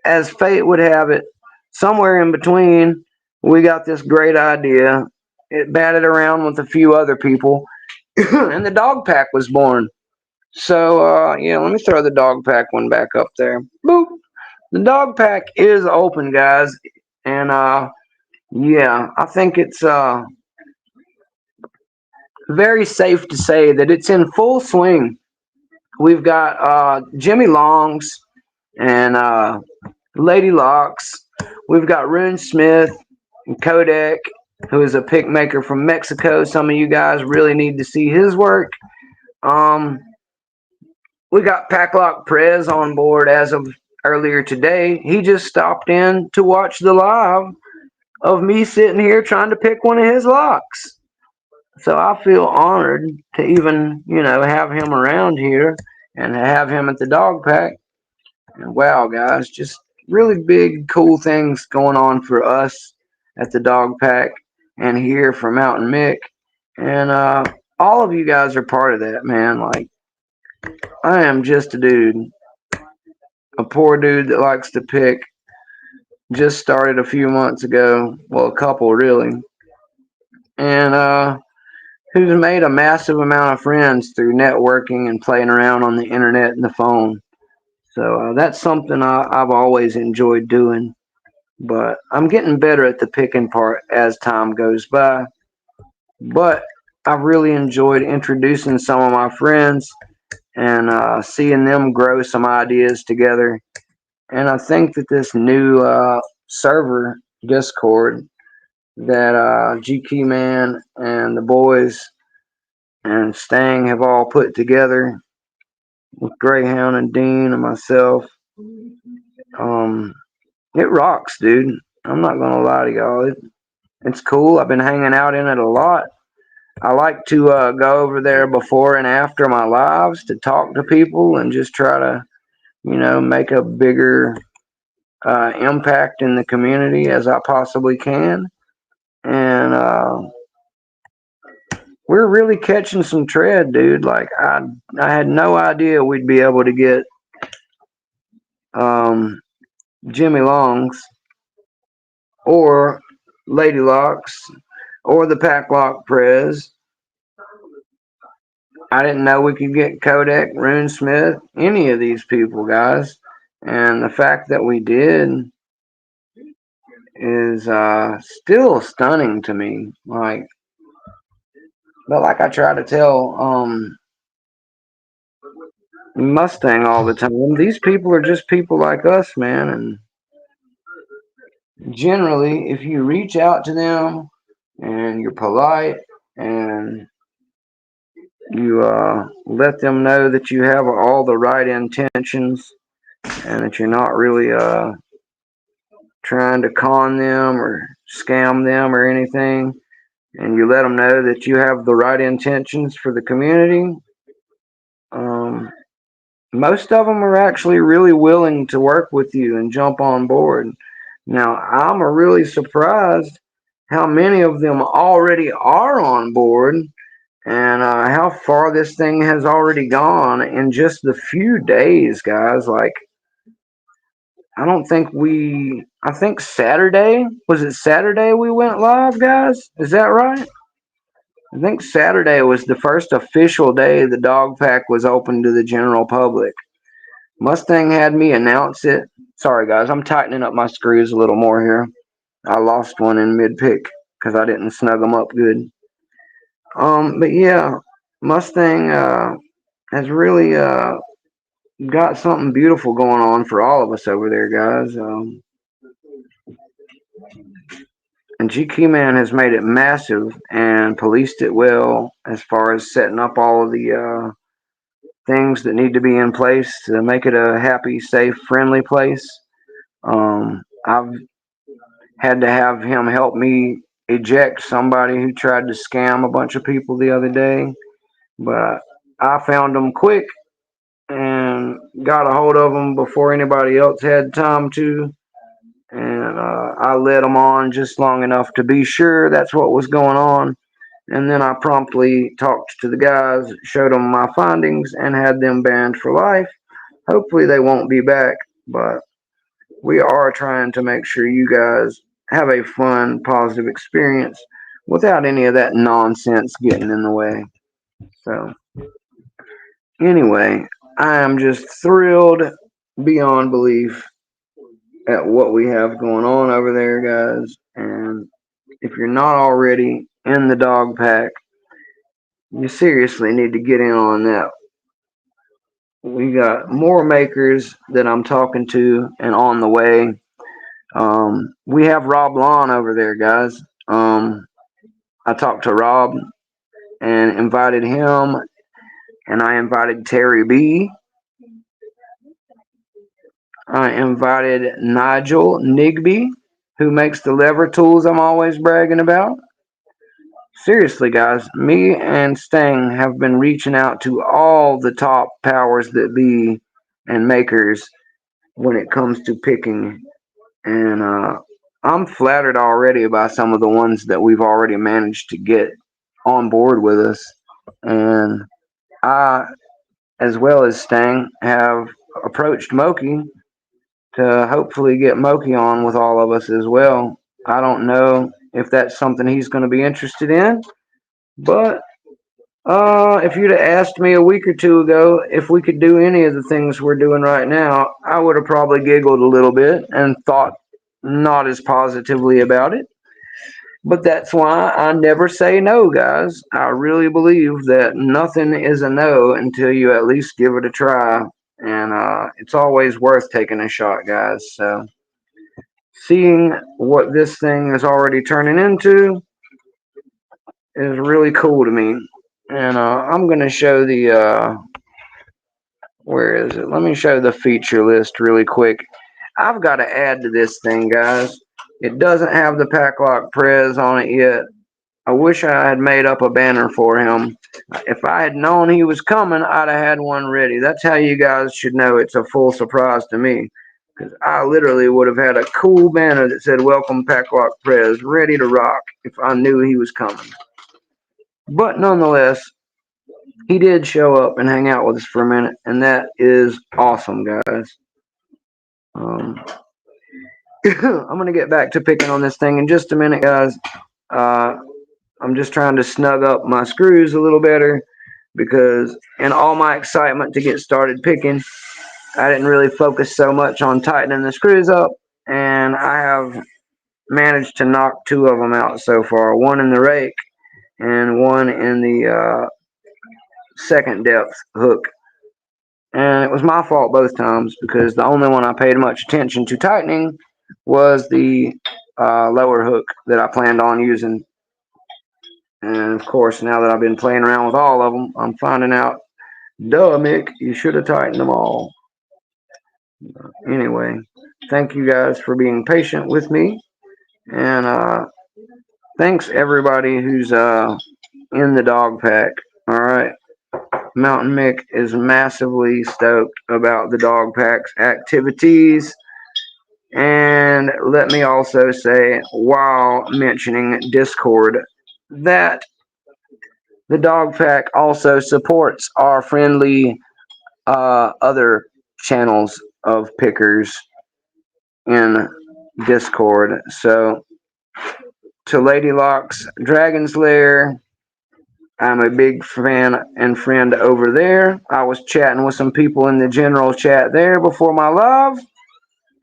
as fate would have it, somewhere in between, we got this great idea. It batted around with a few other people, and the dog pack was born. So, yeah, let me throw the dog pack one back up there. Boop. The dog pack is open, guys, and yeah, I think it's very safe to say that it's in full swing. We've got Jimmy Longs and Lady Locks. We've got Rune Smith and Kodak, who is a pick maker from Mexico. Some of you guys really need to see his work. Um, we got Packlock PREZ on board as of earlier today. He just stopped in to watch the live of me sitting here trying to pick one of his locks. So I feel honored to even, have him around here and have him at the dog pack. And wow, guys, just really big, cool things going on for us at the dog pack and here for Mountain Mick. And all of you guys are part of that, man. Like, I am just a dude, a poor dude that likes to pick. Just started a few months ago. Well, a couple, really. And who's made a massive amount of friends through networking and playing around on the internet and the phone. So that's something I've always enjoyed doing. But I'm getting better at the picking part as time goes by. But I've really enjoyed introducing some of my friends and seeing them grow some ideas together. And I think that this new server Discord that GK Man and the boys and Stang have all put together with Greyhound and Dean and myself, um, it rocks, dude. I'm not gonna lie to y'all. It's cool. I've been hanging out in it a lot. I like to go over there before and after my lives to talk to people and just try to, make a bigger impact in the community as I possibly can. And we're really catching some tread, dude. Like I had no idea we'd be able to get um, Jimmy Longs or Lady Locks or the Packlock PREZ. I didn't know we could get Kodak, Rune Smith, any of these people, guys. And the fact that we did is still stunning to me. But like I try to tell Mustang all the time, these people are just people like us, man. And generally, if you reach out to them and you're polite and you let them know that you have all the right intentions and that you're not really trying to con them or scam them or anything, and you let them know that you have the right intentions for the community, um, most of them are actually really willing to work with you and jump on board. Now, I'm really surprised how many of them already are on board and how far this thing has already gone in just the few days, guys. Like, I think Saturday, was it Saturday we went live, guys? Is that right? I think Saturday was the first official day the dog pack was open to the general public. Mustang had me announce it. Sorry, guys, I'm tightening up my screws a little more here. I lost one in mid pick because I didn't snug them up good. But yeah, Mustang has really got something beautiful going on for all of us over there, guys. And GQ Man has made it massive and policed it well as far as setting up all of the things that need to be in place to make it a happy, safe, friendly place. I've had to have him help me eject somebody who tried to scam a bunch of people the other day, but I found them quick and got a hold of them before anybody else had time to. And I led them on just long enough to be sure that's what was going on. And then I promptly talked to the guys, showed them my findings, and had them banned for life. Hopefully they won't be back, but we are trying to make sure you guys have a fun, positive experience without any of that nonsense getting in the way. So, anyway, I am just thrilled beyond belief at what we have going on over there, guys. And if you're not already in the dog pack, you seriously need to get in on that. We got more makers that I'm talking to and on the way. We have Rob Lawn over there, guys. I talked to Rob and invited him, and I invited Terry B. I invited Nigel Nigby, who makes the lever tools I'm always bragging about. Seriously, guys, me and Stang have been reaching out to all the top powers that be and makers when it comes to picking. And I'm flattered already by some of the ones that we've already managed to get on board with us. And I, as well as Stang, have approached Moki to hopefully get Moki on with all of us as well. I don't know if that's something he's going to be interested in, but if you'd have asked me a week or two ago if we could do any of the things we're doing right now, I would have probably giggled a little bit and thought not as positively about it. But that's why I never say no, guys. I really believe that nothing is a no until you at least give it a try. And it's always worth taking a shot, guys. So, seeing what this thing is already turning into is really cool to me. And I'm going to show the, where is it? Let me show the feature list really quick. I've got to add to this thing, guys. It doesn't have the Packlock PREZ on it yet. I wish I had made up a banner for him. If I had known he was coming, I'd have had one ready. That's how you guys should know it's a full surprise to me. Because I literally would have had a cool banner that said, "Welcome Packlock PREZ," ready to rock if I knew he was coming. But nonetheless, he did show up and hang out with us for a minute, and that is awesome, guys. Um, I'm going to get back to picking on this thing in just a minute, guys. I'm just trying to snug up my screws a little better because in all my excitement to get started picking, I didn't really focus so much on tightening the screws up, and I have managed to knock two of them out so far, one in the rake and one in the second depth hook. And it was my fault both times because the only one I paid much attention to tightening was the lower hook that I planned on using. And of course, now that I've been playing around with all of them, I'm finding out, duh, Mick, you should have tightened them all. Anyway, thank you guys for being patient with me. And thanks everybody who's in the dog pack. All right. Mountain Mick is massively stoked about the dog pack's activities. And let me also say, while mentioning Discord, that the dog pack also supports our friendly other channels of pickers in Discord. So, to Lady Locke's Dragon's Lair, I'm a big fan and friend over there. I was chatting with some people in the general chat there before my live.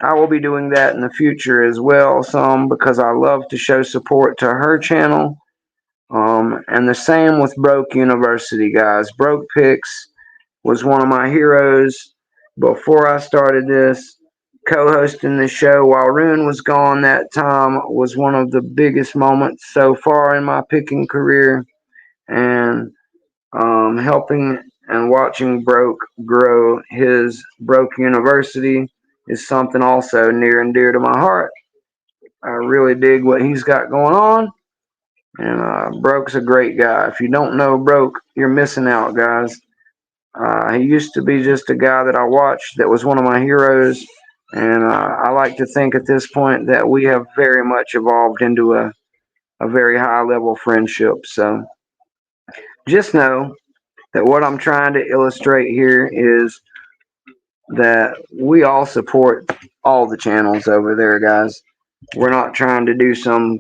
I will be doing that in the future as well, some because I love to show support to her channel. And the same with Broke University, guys. Broke Picks was one of my heroes before I started this. Co-hosting the show while Rune was gone that time was one of the biggest moments so far in my picking career. And helping and watching Broke grow his Broke University is something also near and dear to my heart. I really dig what he's got going on, And Broke's a great guy. If you don't know Broke, you're missing out, guys. He used to be just a guy that I watched that was one of my heroes. And I like to think at this point that we have very much evolved into a very high level friendship. So just know that what I'm trying to illustrate here is that we all support all the channels over there, guys. We're not trying to do some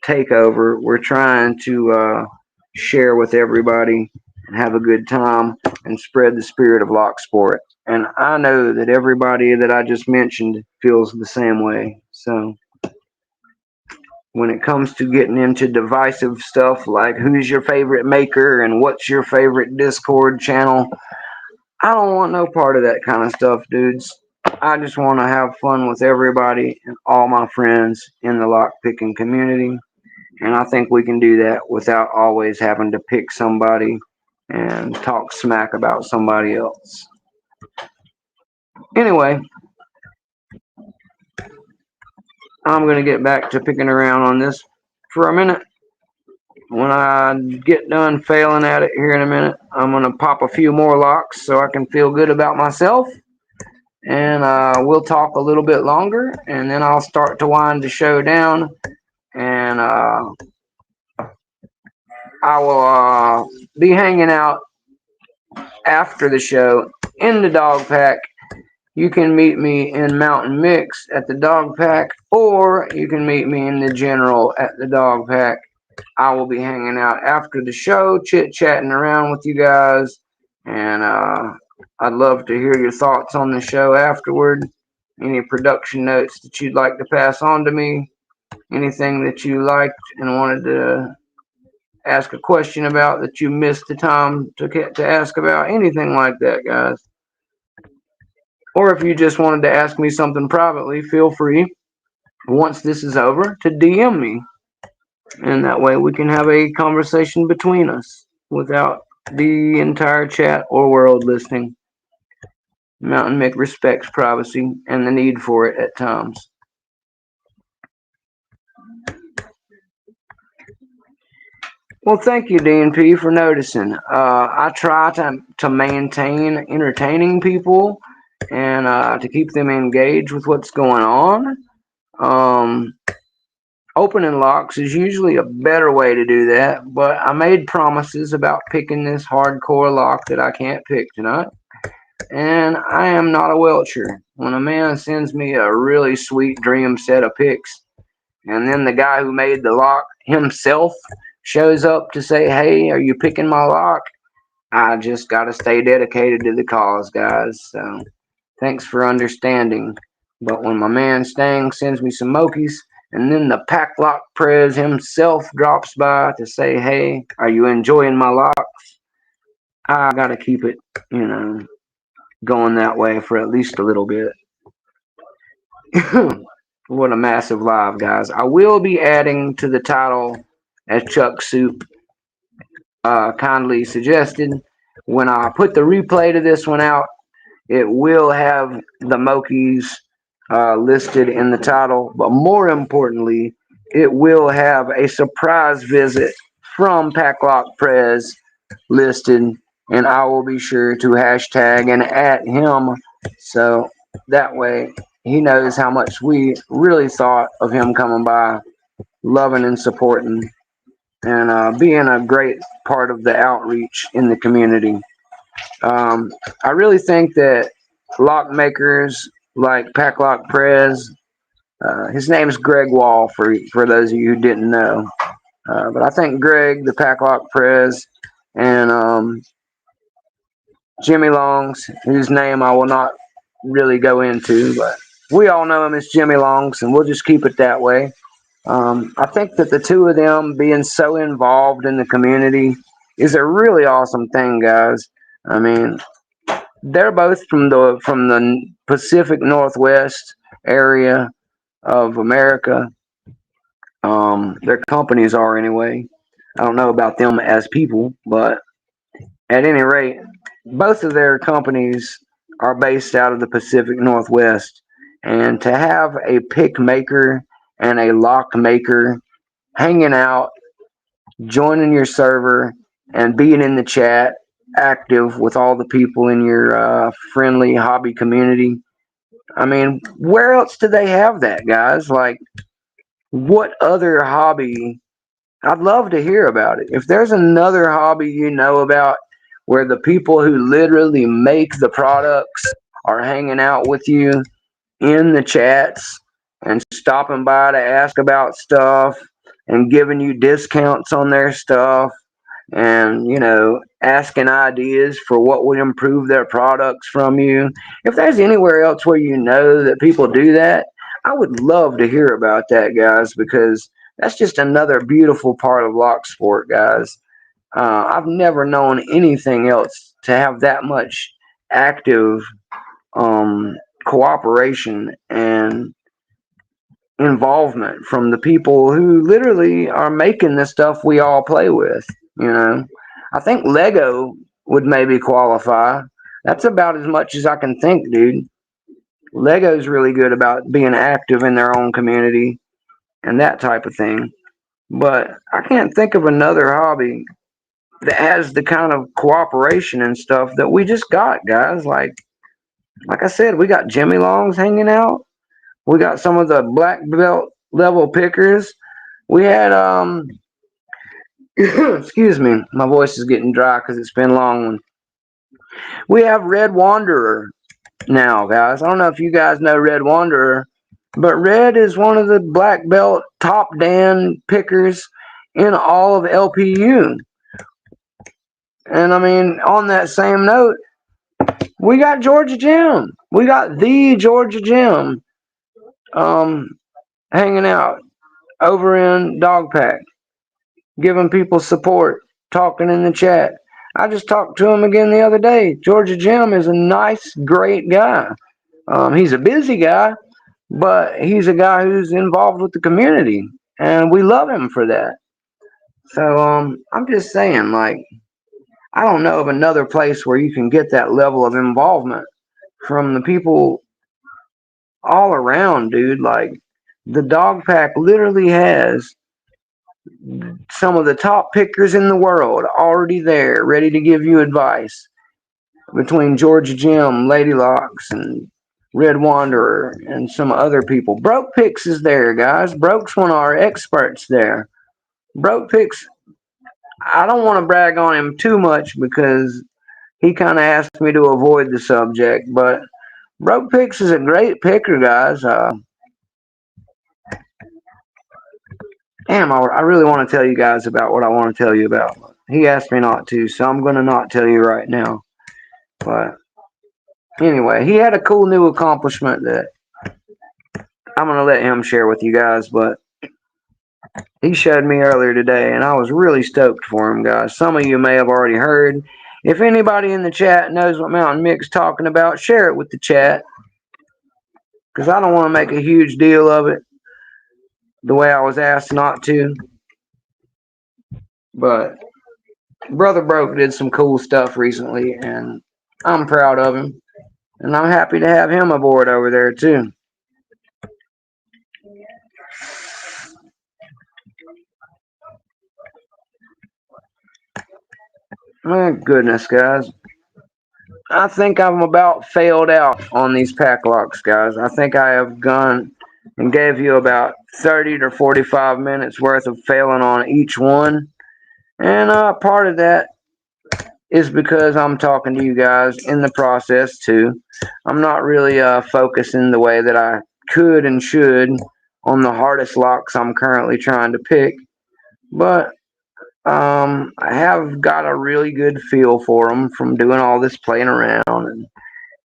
takeover. We're trying to share with everybody and have a good time and spread the spirit of lock sport. And I know that everybody that I just mentioned feels the same way. So when it comes to getting into divisive stuff like who's your favorite maker and what's your favorite Discord channel, I don't want no part of that kind of stuff, dudes. I just want to have fun with everybody and all my friends in the lockpicking community. And I think we can do that without always having to pick somebody and talk smack about somebody else. Anyway, I'm going to get back to picking around on this for a minute. When I get done failing at it here in a minute, I'm going to pop a few more locks so I can feel good about myself. And we'll talk a little bit longer, and then I'll start to wind the show down. And I will be hanging out after the show in the dog pack. You can meet me in Mountain Mix at the dog pack, or you can meet me in the general at the dog pack. I will be hanging out after the show, chit-chatting around with you guys, and I'd love to hear your thoughts on the show afterward. Any production notes that you'd like to pass on to me, anything that you liked and wanted to ask a question about that you missed the time to ask about, anything like that, guys. Or if you just wanted to ask me something privately, feel free, once this is over, to DM me. And that way we can have a conversation between us without the entire chat or world listening. Mountain Mick respects privacy and the need for it at times. Well, thank you, DNP, for noticing. I try to maintain entertaining people and to keep them engaged with what's going on. Opening locks is usually a better way to do that, but I made promises about picking this hardcore lock that I can't pick tonight. And I am not a welcher. When a man sends me a really sweet dream set of picks, and then the guy who made the lock himself shows up to say, hey, are you picking my lock? I just got to stay dedicated to the cause, guys. So thanks for understanding. But when my man Stang sends me some Mokies, and then the Packlock PREZ himself drops by to say, hey, are you enjoying my locks? I got to keep it, going that way for at least a little bit. What a massive live, guys. I will be adding to the title, as Chuck Soup kindly suggested. When I put the replay to this one out, it will have the Mokies listed in the title, but more importantly, it will have a surprise visit from Packlock PREZ listed, and I will be sure to hashtag and at him so that way he knows how much we really thought of him coming by, loving and supporting, and being a great part of the outreach in the community. I really think that lock makers like Packlock PREZ, his name's Greg Wall for those of you who didn't know. But I think Greg, the Packlock PREZ, and Jimmy Longs, whose name I will not really go into, but we all know him as Jimmy Longs, and we'll just keep it that way. I think that the two of them being so involved in the community is a really awesome thing, guys. I mean, they're both from the Pacific Northwest area of America. Their companies are anyway. I don't know about them as people, but at any rate, both of their companies are based out of the Pacific Northwest. And to have a pick maker and a lock maker hanging out joining your server and being in the chat, active with all the people in your friendly hobby community. I mean, where else do they have that, guys? Like, what other hobby? I'd love to hear about it. If there's another hobby you know about where the people who literally make the products are hanging out with you in the chats and stopping by to ask about stuff and giving you discounts on their stuff and asking ideas for what would improve their products from you. If there's anywhere else where you know that people do that, I would love to hear about that, guys, because that's just another beautiful part of lock sport, guys. I've never known anything else to have that much active um, cooperation and involvement from the people who literally are making the stuff we all play with. You know, I think Lego would maybe qualify. That's about as much as I can think, dude. Lego's really good about being active in their own community and that type of thing. But I can't think of another hobby that has the kind of cooperation and stuff that we just got, guys. Like I said, we got Jimmy Longs hanging out. We got some of the black belt level pickers. We had excuse me, my voice is getting dry because it's been long. We have Red Wanderer now, guys. I don't know if you guys know Red Wanderer, but Red is one of the black belt top Dan pickers in all of LPU. And I mean, on that same note, we got Georgia Jim. We got the Georgia Jim hanging out over in Dogpack, giving people support, talking in the chat. I just talked to him again the other day. Georgia Jim is a nice, great guy. He's a busy guy, but he's a guy who's involved with the community, and we love him for that. So I'm just saying, like, I don't know of another place where you can get that level of involvement from the people all around, dude. Like, the dog pack literally has some of the top pickers in the world already there, ready to give you advice. Between Georgia Jim, Lady Locks, and Red Wanderer, and some other people. Broke Picks is there, guys. Broke's one of our experts there. Broke Picks, I don't want to brag on him too much because he kind of asked me to avoid the subject, but Broke Picks is a great picker, guys. I really want to tell you guys about what I want to tell you about. He asked me not to, so I'm going to not tell you right now. But anyway, he had a cool new accomplishment that I'm going to let him share with you guys, but he showed me earlier today, and I was really stoked for him, guys. Some of you may have already heard. If anybody in the chat knows what Mountain Mick's talking about, share it with the chat, because I don't want to make a huge deal of it the way I was asked not to. But Brother Broke did some cool stuff recently, and I'm proud of him. And I'm happy to have him aboard over there, too. My goodness, guys. I think I'm about failed out on these pack locks, guys. I think I have gone and gave you about 30 to 45 minutes worth of failing on each one. And part of that is because I'm talking to you guys in the process, too. I'm not really focusing the way that I could and should on the hardest locks I'm currently trying to pick. But I have got a really good feel for them from doing all this playing around, and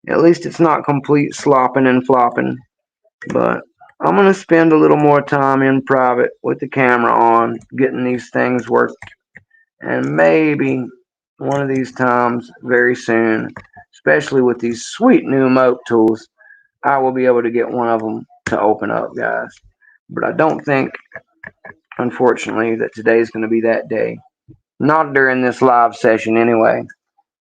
at least it's not complete slopping and flopping. But I'm gonna spend a little more time in private with the camera on, getting these things worked, and maybe one of these times very soon, especially with these sweet new moke tools, I will be able to get one of them to open up, guys. But I don't think, unfortunately, that today's going to be that day. Not during this live session, anyway.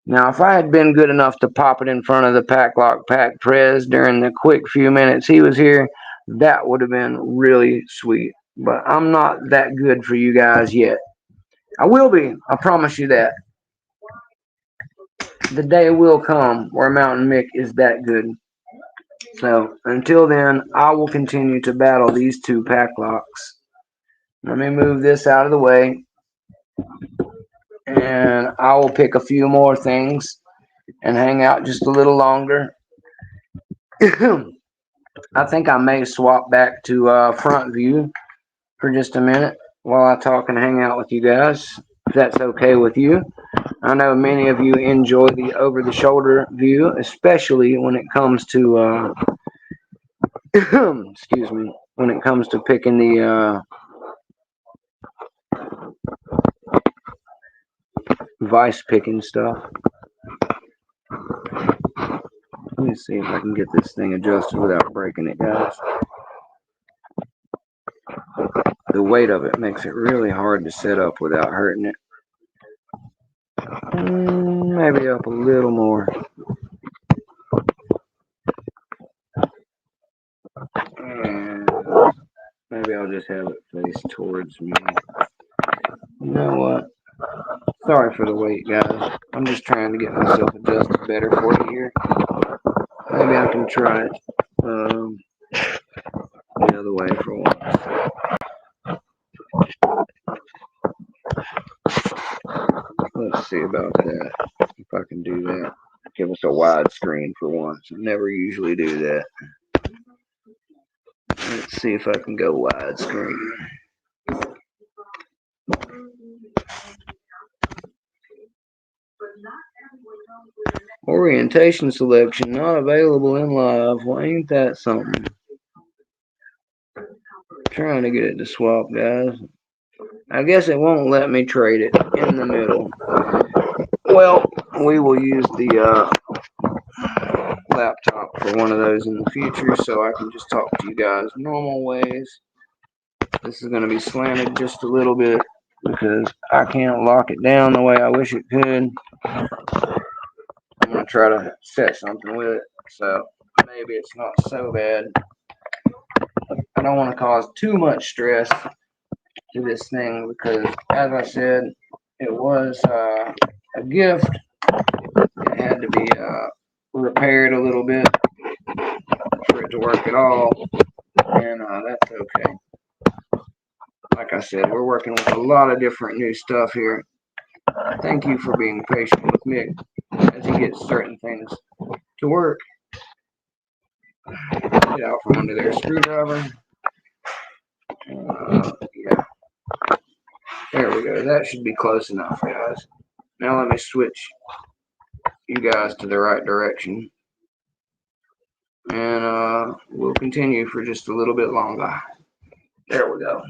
Now, if I had been good enough to pop it in front of the Packlock PREZ during the quick few minutes he was here, that would have been really sweet. But I'm not that good for you guys yet. I will be. I promise you that. The day will come where Mountain Mick is that good. So until then, I will continue to battle these two Packlocks. Let me move this out of the way, and I will pick a few more things and hang out just a little longer. I think I may swap back to front view for just a minute while I talk and hang out with you guys, if that's okay with you. I know many of you enjoy the over-the-shoulder view, especially when it comes to excuse me, when it comes to picking the vice picking stuff. Let me see if I can get this thing adjusted without breaking it, guys. The weight of it makes it really hard to set up without hurting it. Maybe up a little more. And maybe I'll just have it face towards me. You know what? Sorry for the wait, guys. I'm just trying to get myself adjusted better for you here. Maybe I can try it the other way for once. Let's see about that. If I can do that. Give us a wide screen for once. I never usually do that. Let's see if I can go widescreen. Orientation selection not available in live. Well, ain't that something? Trying to get it to swap, guys. I guess it won't let me trade it in the middle. Well, we will use the laptop for one of those in the future so I can just talk to you guys normal ways. This is going to be slanted just a little bit because I can't lock it down the way I wish it could. I'm going to try to set something with it so maybe it's not so bad. I don't want to cause too much stress to this thing because, as I said, it was a gift. It had to be repaired a little bit for it to work at all, and that's okay. Like I said, we're working with a lot of different new stuff here. Thank you for being patient with Mick as he gets certain things to work. Get out from under their screwdriver. Yeah. There we go. That should be close enough, guys. Now let me switch you guys to the right direction. And we'll continue for just a little bit longer. There we go.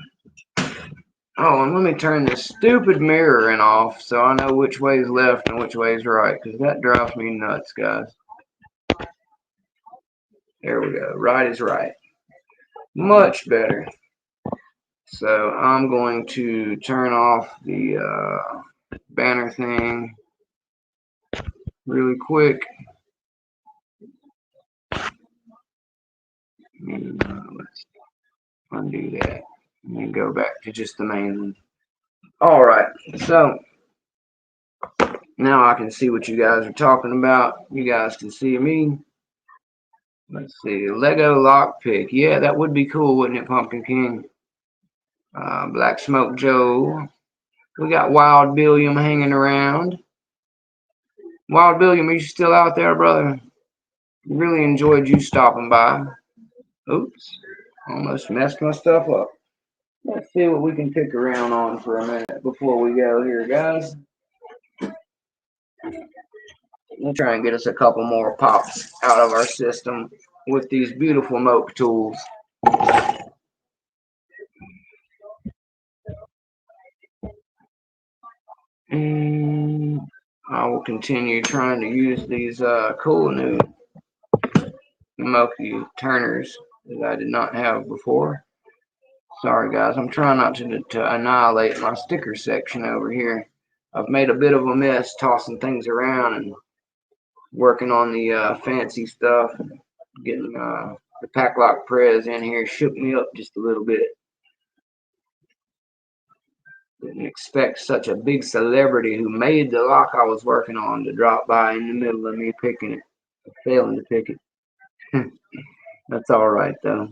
Oh, and let me turn this stupid mirroring off so I know which way is left and which way is right, because that drives me nuts, guys. There we go. Right is right. Much better. So I'm going to turn off the banner thing really quick. Let's undo that and go back to just the main one. All right, so now I can see what you guys are talking about. You guys can see me. Let's see, Lego lockpick. Yeah, that would be cool, wouldn't it, Pumpkin King? Black Smoke Joe. We got Wild Billiam hanging around. Wild Billiam, are you still out there, brother? Really enjoyed you stopping by. Oops, almost messed my stuff up. Let's see what we can pick around on for a minute before we go here, guys. We'll try and get us a couple more pops out of our system with these beautiful Moke tools. And I will continue trying to use these cool new Moki turners that I did not have before. Sorry guys, I'm trying not to annihilate my sticker section over here. I've made a bit of a mess tossing things around and working on the fancy stuff. Getting the Packlock PREZ in here shook me up just a little bit. Didn't expect such a big celebrity who made the lock I was working on to drop by in the middle of me picking it, failing to pick it. That's all right though.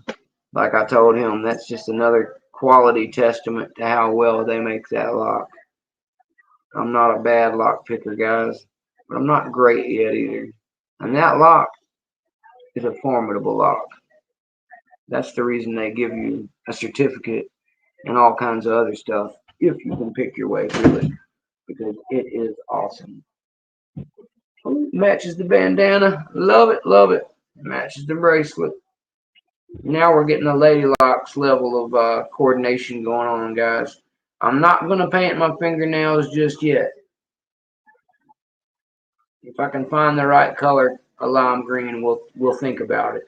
Like I told him, that's just another quality testament to how well they make that lock. I'm not a bad lock picker, guys, but I'm not great yet either. And that lock is a formidable lock. That's the reason they give you a certificate and all kinds of other stuff if you can pick your way through it, because it is awesome. Ooh, matches the bandana. Love it, love it. Matches the bracelet. Now we're getting a Lady Locks level of coordination going on, guys. I'm not going to paint my fingernails just yet. If I can find the right color, a lime green, we'll think about it.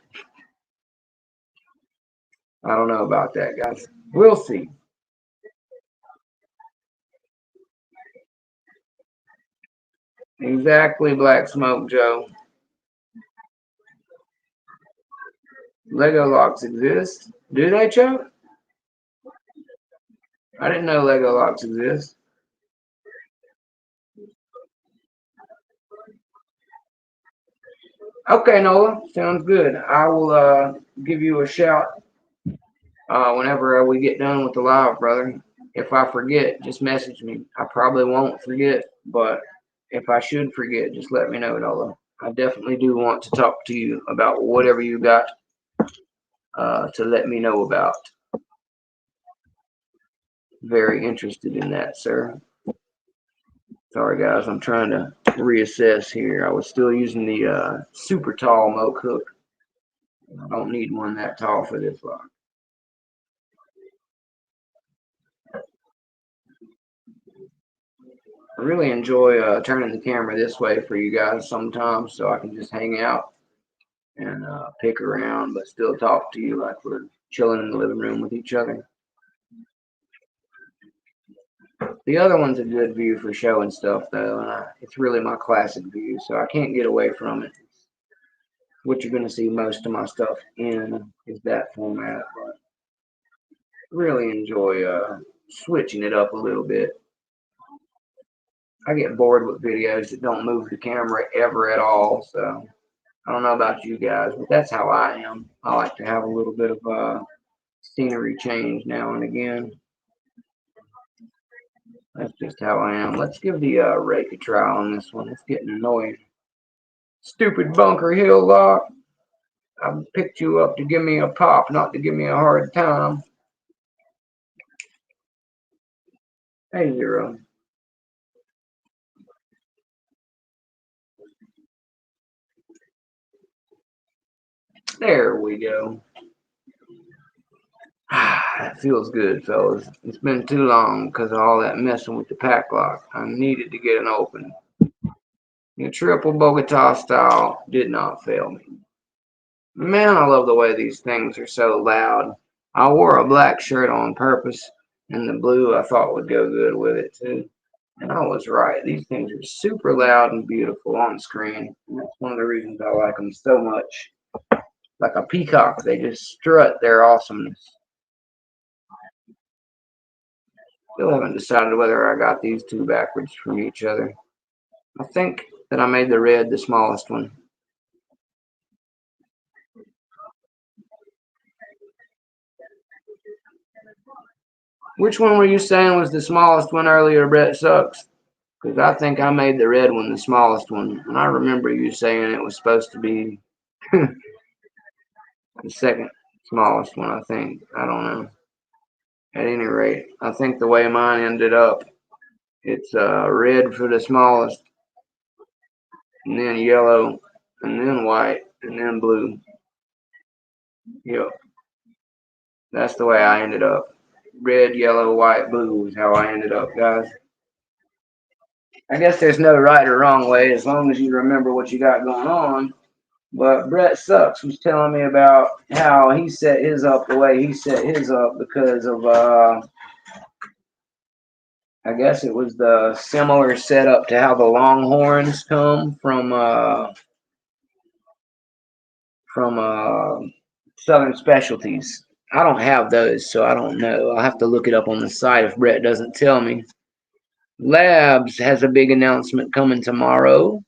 I don't know about that, guys. We'll see. Exactly, Black Smoke Joe. Lego locks exist. Do they, Chuck? I didn't know Lego locks exist. Okay, Nola. Sounds good. I will give you a shout whenever we get done with the live, brother. If I forget, just message me. I probably won't forget, but if I should forget, just let me know, Nola. I definitely do want to talk to you about whatever you got to let me know about. Very interested in that, sir. Sorry, guys. I'm trying to reassess here. I was still using the super tall moke hook. I don't need one that tall for this lock. I really enjoy turning the camera this way for you guys sometimes, so I can just hang out and pick around, but still talk to you like we're chilling in the living room with each other. The other one's a good view for showing stuff, though, and it's really my classic view, so I can't get away from it. What you're going to see most of my stuff in is that format, but really enjoy switching it up a little bit. I get bored with videos that don't move the camera ever at all, so I don't know about you guys, but that's how I am. I like to have a little bit of scenery change now and again. That's just how I am. Let's give the rake a try on this one. It's getting annoying. Stupid Bunker Hill lock. I picked you up to give me a pop, not to give me a hard time. Hey, Zero. There we go. That feels good, fellas. It's been too long because of all that messing with the Packlock. I needed to get an open. The triple Bogota style did not fail me. Man, I love the way these things are so loud. I wore a black shirt on purpose, and the blue I thought would go good with it too. And I was right. These things are super loud and beautiful on screen. And that's one of the reasons I like them so much. Like a peacock, they just strut their awesomeness. Still haven't decided whether I got these two backwards from each other. I think that I made the red the smallest one. Which one were you saying was the smallest one earlier, Brett Sucks? Because I think I made the red one the smallest one. And I remember you saying it was supposed to be the second smallest one, I think. I don't know. At any rate, I think the way mine ended up, it's red for the smallest, and then yellow, and then white, and then blue. Yep. That's the way I ended up. Red, yellow, white, blue is how I ended up, guys. I guess there's no right or wrong way as long as you remember what you got going on. But Brett Sucks was telling me about how he set his up the way he set his up because of, I guess it was the similar setup to how the Longhorns come from Southern Specialties. I don't have those, so I don't know. I'll have to look it up on the site if Brett doesn't tell me. Labs has a big announcement coming tomorrow.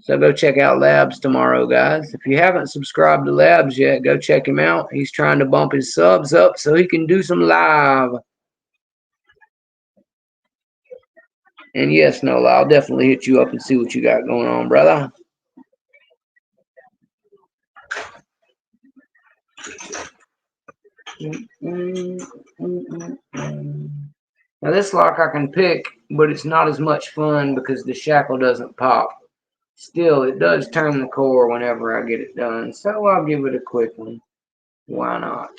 So go check out Labs tomorrow, guys. If you haven't subscribed to Labs yet, go check him out. He's trying to bump his subs up so he can do some live. And yes, Nola, I'll definitely hit you up and see what you got going on, brother. Now this lock I can pick, but it's not as much fun because the shackle doesn't pop. Still, it does turn the core whenever I get it done, so I'll give it a quick one. Why not?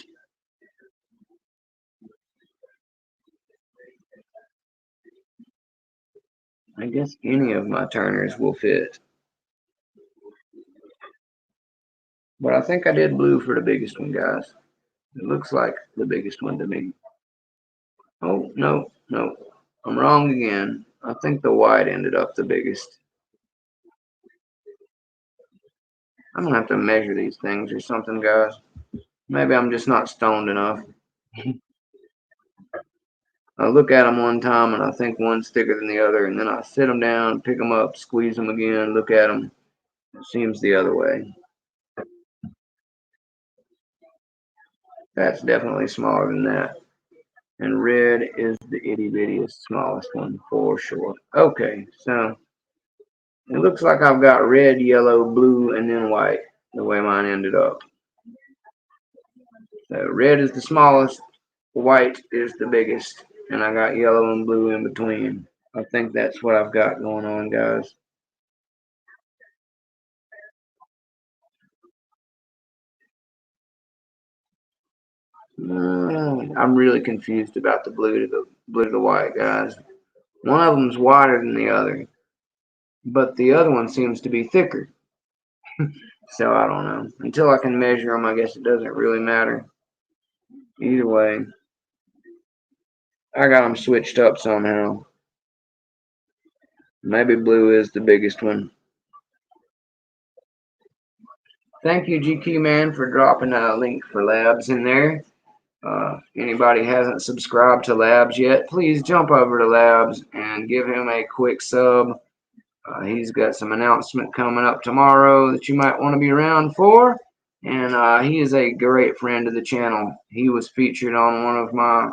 I guess any of my turners will fit. But I think I did blue for the biggest one, guys. It looks like the biggest one to me. Oh, no, no. I'm wrong again. I think the white ended up the biggest. I'm going to have to measure these things or something, guys. Maybe I'm just not stoned enough. I look at them one time and I think one's thicker than the other, and then I sit them down, pick them up, squeeze them again, look at them. It seems the other way. That's definitely smaller than that. And red is the itty bittiest smallest one for sure. Okay, so it looks like I've got red, yellow, blue, and then white, the way mine ended up. So red is the smallest, white is the biggest, and I got yellow and blue in between. I think that's what I've got going on, guys. I'm really confused about the blue to the white, guys. One of them's wider than the other, but the other one seems to be thicker. So I don't know. Until I can measure them, I guess it doesn't really matter. Either way, I got them switched up somehow. Maybe blue is the biggest one. Thank you, GQ Man, for dropping a link for Labs in there. Anybody hasn't subscribed to Labs yet, please jump over to Labs and give him a quick sub. He's got some announcement coming up tomorrow that you might want to be around for. And he is a great friend of the channel. He was featured on one of my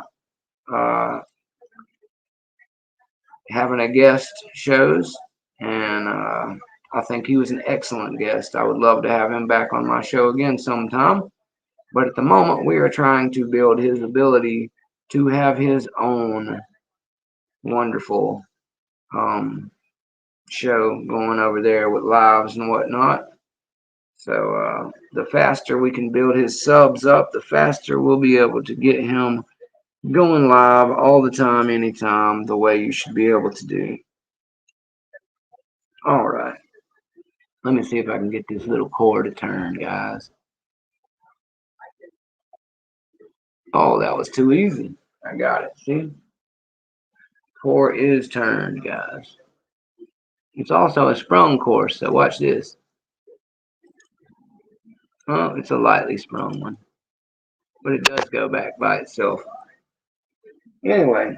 having a guest shows, and I think he was an excellent guest. I would love to have him back on my show again sometime. But at the moment, we are trying to build his ability to have his own wonderful show going over there with lives and whatnot. So the faster we can build his subs up, the faster we'll be able to get him going live all the time, anytime, the way you should be able to do. All right. Let me see if I can get this little core to turn, guys. Oh, that was too easy. I got it. See? Core is turned, guys. It's also a sprung core, so watch this. Oh, it's a lightly sprung one. But it does go back by itself. Anyway.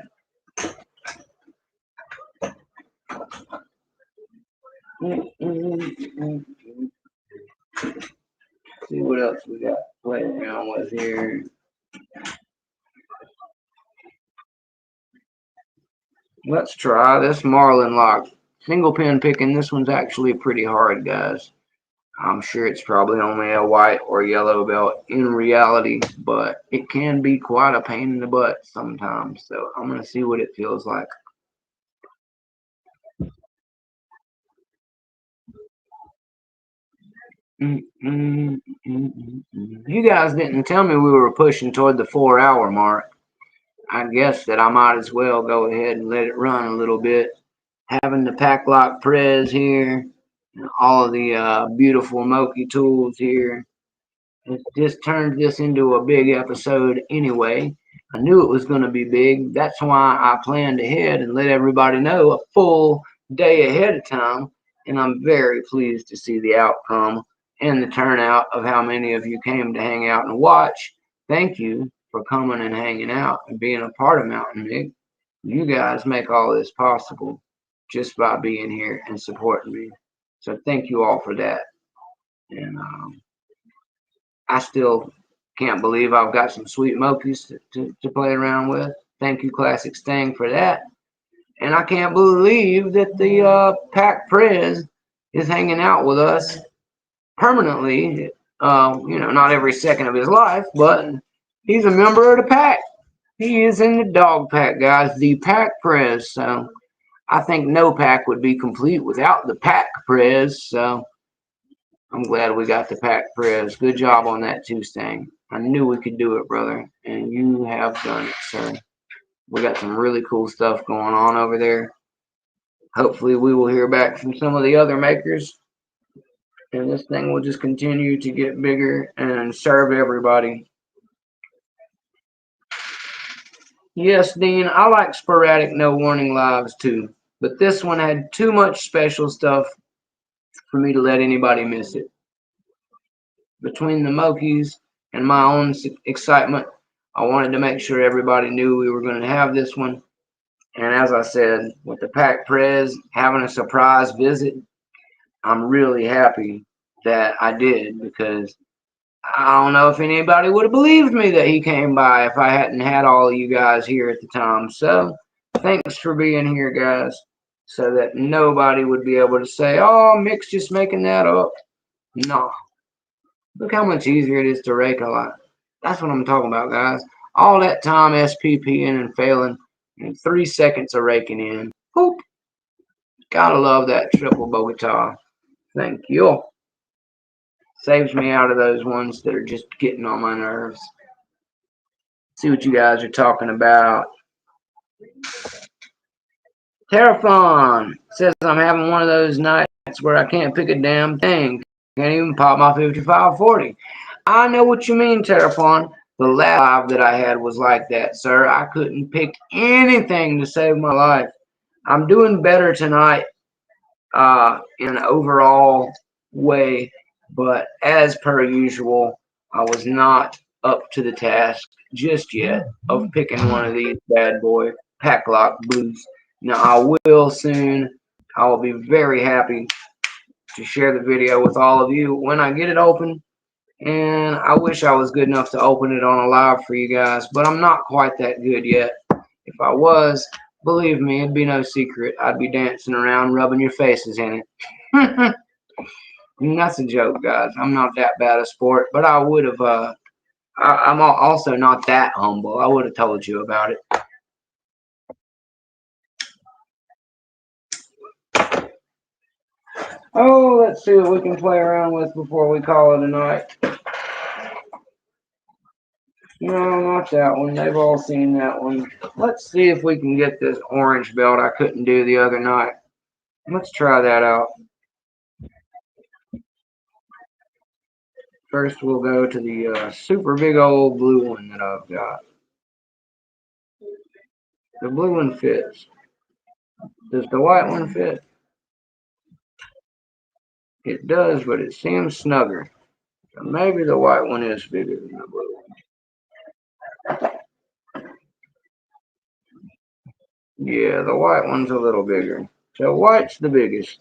See what else we got playing around with here. Let's try this Marlin lock. Single pin picking, this one's actually pretty hard, guys. I'm sure it's probably only a white or yellow belt in reality, but it can be quite a pain in the butt sometimes. So I'm going to see what it feels like. You guys didn't tell me we were pushing toward the 4-hour mark. I guess that I might as well go ahead and let it run a little bit. Having the Packlock PREZ here, and all of the beautiful Moki tools here. It just turned this into a big episode anyway. I knew it was going to be big. That's why I planned ahead and let everybody know a full day ahead of time. And I'm very pleased to see the outcome and the turnout of how many of you came to hang out and watch. thank you for coming and hanging out and being a part of Mountain Mig. You guys make all this possible just by being here and supporting me. So thank you all for that. And I still can't believe I've got some sweet Mokis to play around with. Thank you, Classic Stang, for that. And I can't believe that the PREZ is hanging out with us permanently. Not every second of his life, but he's a member of the pack. He is in the dog pack, guys, the PREZ. So I think no pack would be complete without the PREZ. So I'm glad we got the PREZ. Good job on that too, Stang. I knew we could do it, brother, and you have done it, sir. We got some really cool stuff going on over there. Hopefully we will hear back from some of the other makers, and this thing will just continue to get bigger and serve everybody. Yes, Dean, I like sporadic no warning lives too, but this one had too much special stuff for me to let anybody miss it. Between the Mokis and my own excitement, I wanted to make sure everybody knew we were going to have this one. And as I said, with the PREZ having a surprise visit, I'm really happy that I did, because I don't know if anybody would have believed me that he came by if I hadn't had all of you guys here at the time. So thanks for being here, guys, so that nobody would be able to say, oh, Mick's just making that up. No. Look how much easier it is to rake a lot. That's what I'm talking about, guys. All that time SPPing and failing, and 3 seconds of raking in. Whoop. Gotta love that triple Bogota. Thank you. Saves me out of those ones that are just getting on my nerves. See what you guys are talking about. Terraphon says I'm having one of those nights where I can't pick a damn thing. Can't even pop my 5540. I know what you mean, Terraphon. The last live that I had was like that, sir. I couldn't pick anything to save my life. I'm doing better tonight in an overall way, but as per usual, I was not up to the task just yet of picking one of these bad boy Packlock blues. Now I will soon. I will be very happy to share the video with all of you when I get it open. And I wish I was good enough to open it on a live for you guys, but I'm not quite that good yet. If I was, believe me, it'd be no secret. I'd be dancing around, rubbing your faces in it. That's a joke, guys. I'm not that bad a sport, but I would have. I'm also not that humble. I would have told you about it. Oh, let's see what we can play around with before we call it a night. No, not that one. They've all seen that one. Let's see if we can get this orange belt I couldn't do the other night. Let's try that out. First, we'll go to the super big old blue one that I've got. The blue one fits. Does the white one fit? It does, but it seems snugger. So maybe the white one is bigger than the blue one. Yeah, the white one's a little bigger. So white's the biggest.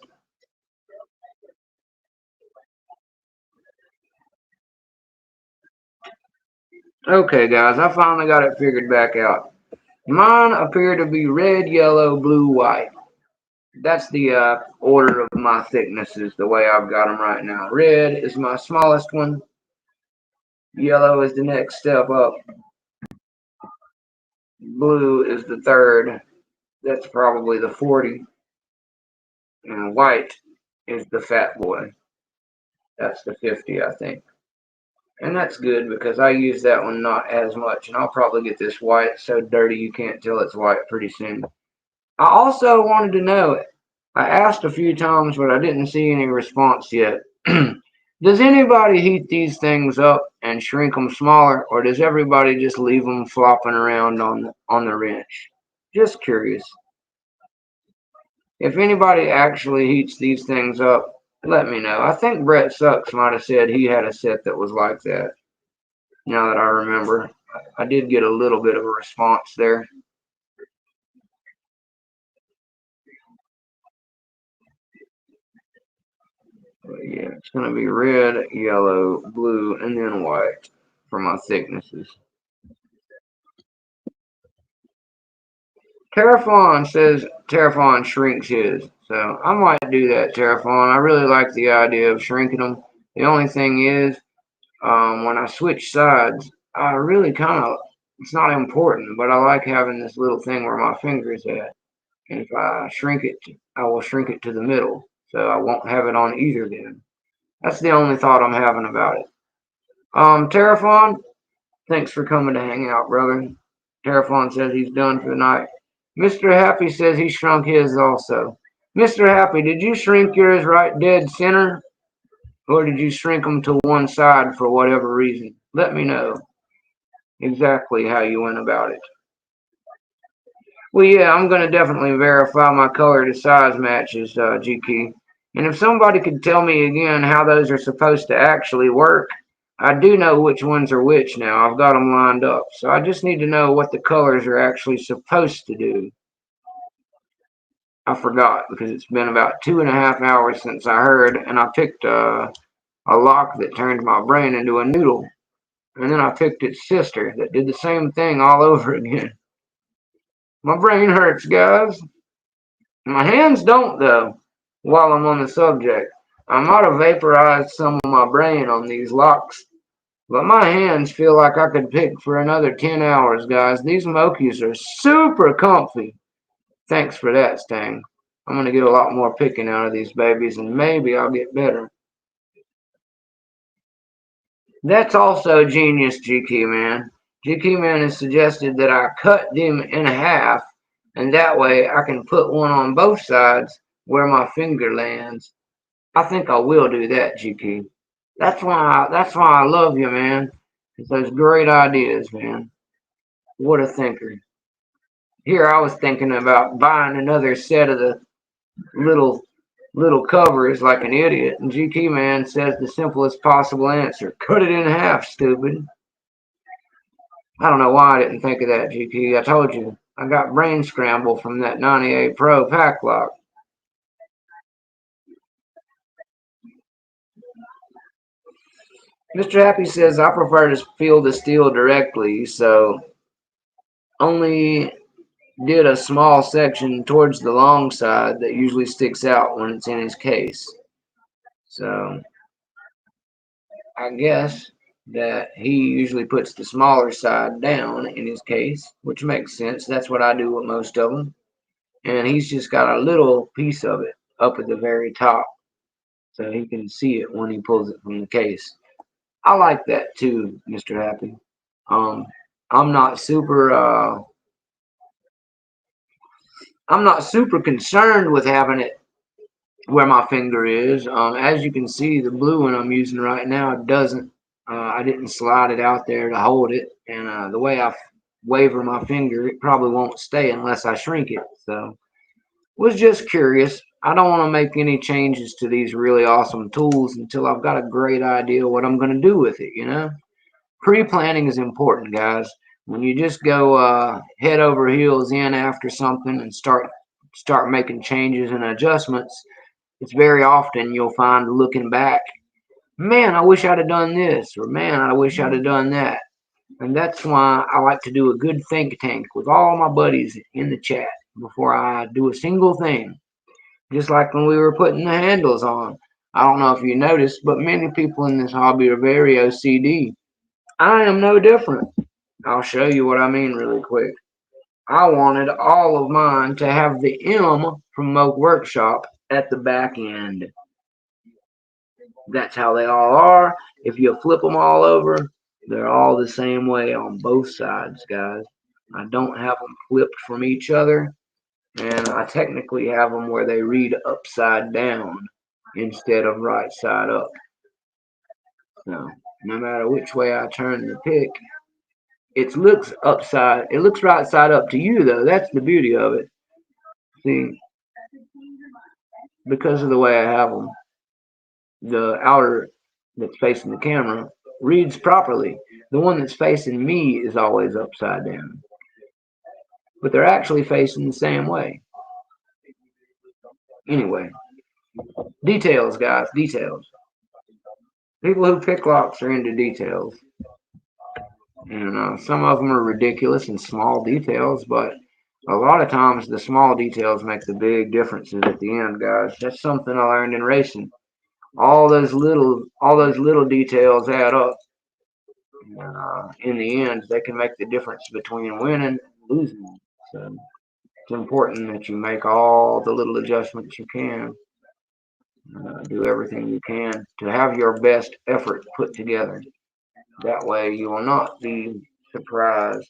Okay, guys, I finally got it figured back out. Mine appear to be red, yellow, blue, white. That's the order of my thicknesses, the way I've got them right now. Red is my smallest one. Yellow is the next step up. Blue is the third. That's probably the 40. And white is the fat boy. That's the 50, I think. And that's good because I use that one not as much. And I'll probably get this white so dirty you can't tell it's white pretty soon. I also wanted to know, I asked a few times, but I didn't see any response yet. Does anybody heat these things up and shrink them smaller, or does everybody just leave them flopping around on the wrench? Just curious. If anybody actually heats these things up, let me know. I think Brett Sucks might have said he had a set that was like that. Now that I remember, I did get a little bit of a response there. But yeah, it's going to be red, yellow, blue, and then white for my thicknesses. Terraphon says Terraphon shrinks his. So I might do that, Terraphon. I really like the idea of shrinking them. The only thing is, when I switch sides, I really kind of, it's not important, but I like having this little thing where my finger is at. And if I shrink it, I will shrink it to the middle. So I won't have it on either then. That's the only thought I'm having about it. Terraphon, thanks for coming to hang out, brother. Terraphon says he's done for the night. Mr. Happy says he shrunk his also. Mr. Happy, did you shrink yours right dead center? Or did you shrink them to one side for whatever reason? Let me know exactly how you went about it. Well, yeah, I'm going to definitely verify my color to size matches, GK. And if somebody could tell me again how those are supposed to actually work, I do know which ones are which now. I've got them lined up. So I just need to know what the colors are actually supposed to do. I forgot because it's been about 2.5 hours since I heard, and I picked a lock that turned my brain into a noodle. And then I picked its sister that did the same thing all over again. My brain hurts, guys. My hands don't, though, while I'm on the subject. I might have vaporized some of my brain on these locks, but my hands feel like I could pick for another 10 hours, guys. These Mokis are super comfy. Thanks for that, Stang. I'm going to get a lot more picking out of these babies, and maybe I'll get better. That's also genius, GK Man. GK Man has suggested that I cut them in half, and that way I can put one on both sides where my finger lands. I think I will do that, GK. That's why I love you, man. It's those great ideas, man. What a thinker. Here I was thinking about buying another set of the little covers like an idiot, and GK Man says the simplest possible answer. Cut it in half, stupid. I don't know why I didn't think of that, GP. I told you, I got brain scramble from that 98 Pro Packlock. Mr. Happy says I prefer to feel the steel directly, so only did a small section towards the long side that usually sticks out when it's in his case. So I guess that he usually puts the smaller side down in his case, which makes sense. That's what I do with most of them. And he's just got a little piece of it up at the very top, so he can see it when he pulls it from the case. I like that too, Mr. Happy. Um, I'm not super I'm not super concerned with having it where my finger is. As you can see, the blue one I'm using right now doesn't. I didn't slide it out there to hold it, and the way I waver my finger, it probably won't stay unless I shrink it. So, was just curious. I don't want to make any changes to these really awesome tools until I've got a great idea what I'm going to do with it. Pre-planning is important, guys. When you just go head over heels in after something and start making changes and adjustments, it's very often you'll find looking back, man, I wish I'd have done this, or man, I wish I'd have done that. And that's why I like to do a good think tank with all my buddies in the chat before I do a single thing. Just like when we were putting the handles on. I don't know if you noticed, but many people in this hobby are very OCD. I am no different. I'll show you what I mean really quick. I wanted all of mine to have the M from Moke Workshop at the back end. That's how they all are. If you flip them all over, they're all the same way on both sides, guys. I don't have them flipped from each other, and I technically have them where they read upside down instead of right side up. So no matter which way I turn the pick, it looks right side up to you though. That's the beauty of it. See, because of the way I have them, the outer that's facing the camera reads properly. The one that's facing me is always upside down. But they're actually facing the same way. Anyway, details, guys, details. People who pick locks are into details. And some of them are ridiculous and small details, but a lot of times the small details make the big differences at the end, guys. That's something I learned in racing. All those little details add up. And, in the end, they can make the difference between winning and losing. So it's important that you make all the little adjustments you can. Do everything you can to have your best effort put together. That way you will not be surprised.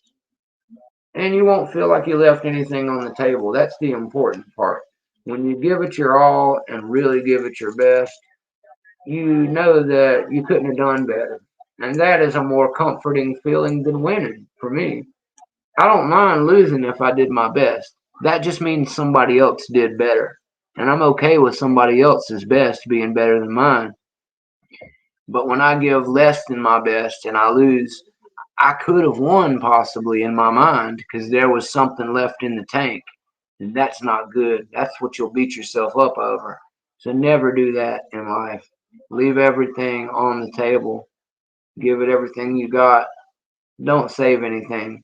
And you won't feel like you left anything on the table. That's the important part. When you give it your all and really give it your best, you know that you couldn't have done better. And that is a more comforting feeling than winning for me. I don't mind losing if I did my best. That just means somebody else did better. And I'm okay with somebody else's best being better than mine. But when I give less than my best and I lose, I could have won possibly in my mind because there was something left in the tank. And that's not good. That's what you'll beat yourself up over. So never do that in life. Leave everything on the table. Give it everything you got. Don't save anything.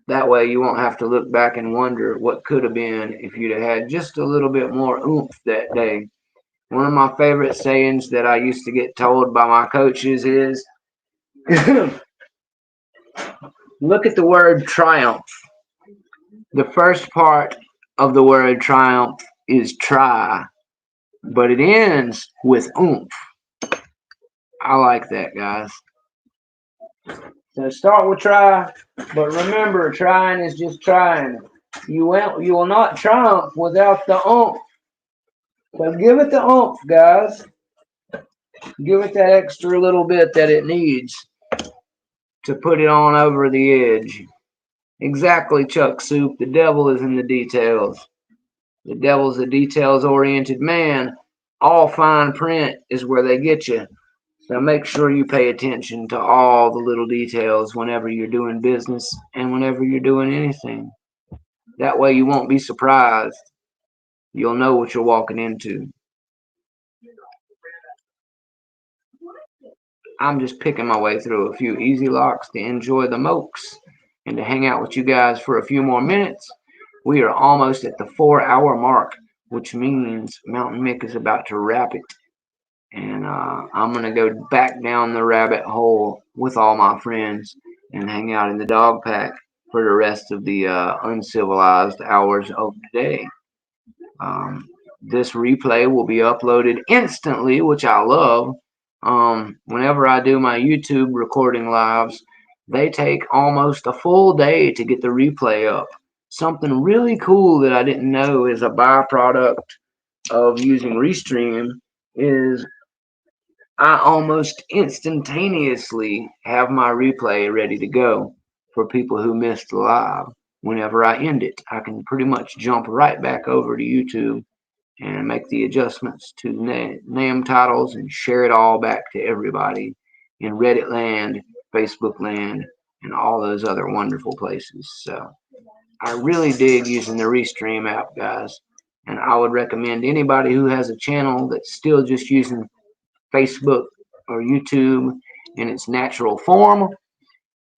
That way you won't have to look back and wonder what could have been if you'd have had just a little bit more oomph that day. One of my favorite sayings that I used to get told by my coaches is look at the word triumph. The first part of the word triumph is try, but it ends with oomph. I like that, guys. So start with try, but remember, trying is just trying. You will not triumph without the oomph. So give it the oomph, guys. Give it that extra little bit that it needs to put it on over the edge. Exactly, Chuck Soup. The devil is in the details. The devil's a details-oriented man. All fine print is where they get you. So make sure you pay attention to all the little details whenever you're doing business and whenever you're doing anything. That way you won't be surprised. You'll know what you're walking into. I'm just picking my way through a few easy locks to enjoy the mokes and to hang out with you guys for a few more minutes. We are almost at the 4-hour mark, which means Mountain Mick is about to wrap it. And I'm going to go back down the rabbit hole with all my friends and hang out in the dog pack for the rest of the uncivilized hours of the day. This replay will be uploaded instantly, which I love. Whenever I do my YouTube recording lives, they take almost a full day to get the replay up. Something really cool that I didn't know is a byproduct of using Restream is I almost instantaneously have my replay ready to go for people who missed the live. Whenever I end it, I can pretty much jump right back over to YouTube and make the adjustments to name titles and share it all back to everybody in Reddit land, Facebook land, and all those other wonderful places. So I really dig using the Restream app, guys. And I would recommend anybody who has a channel that's still just using Facebook or YouTube in its natural form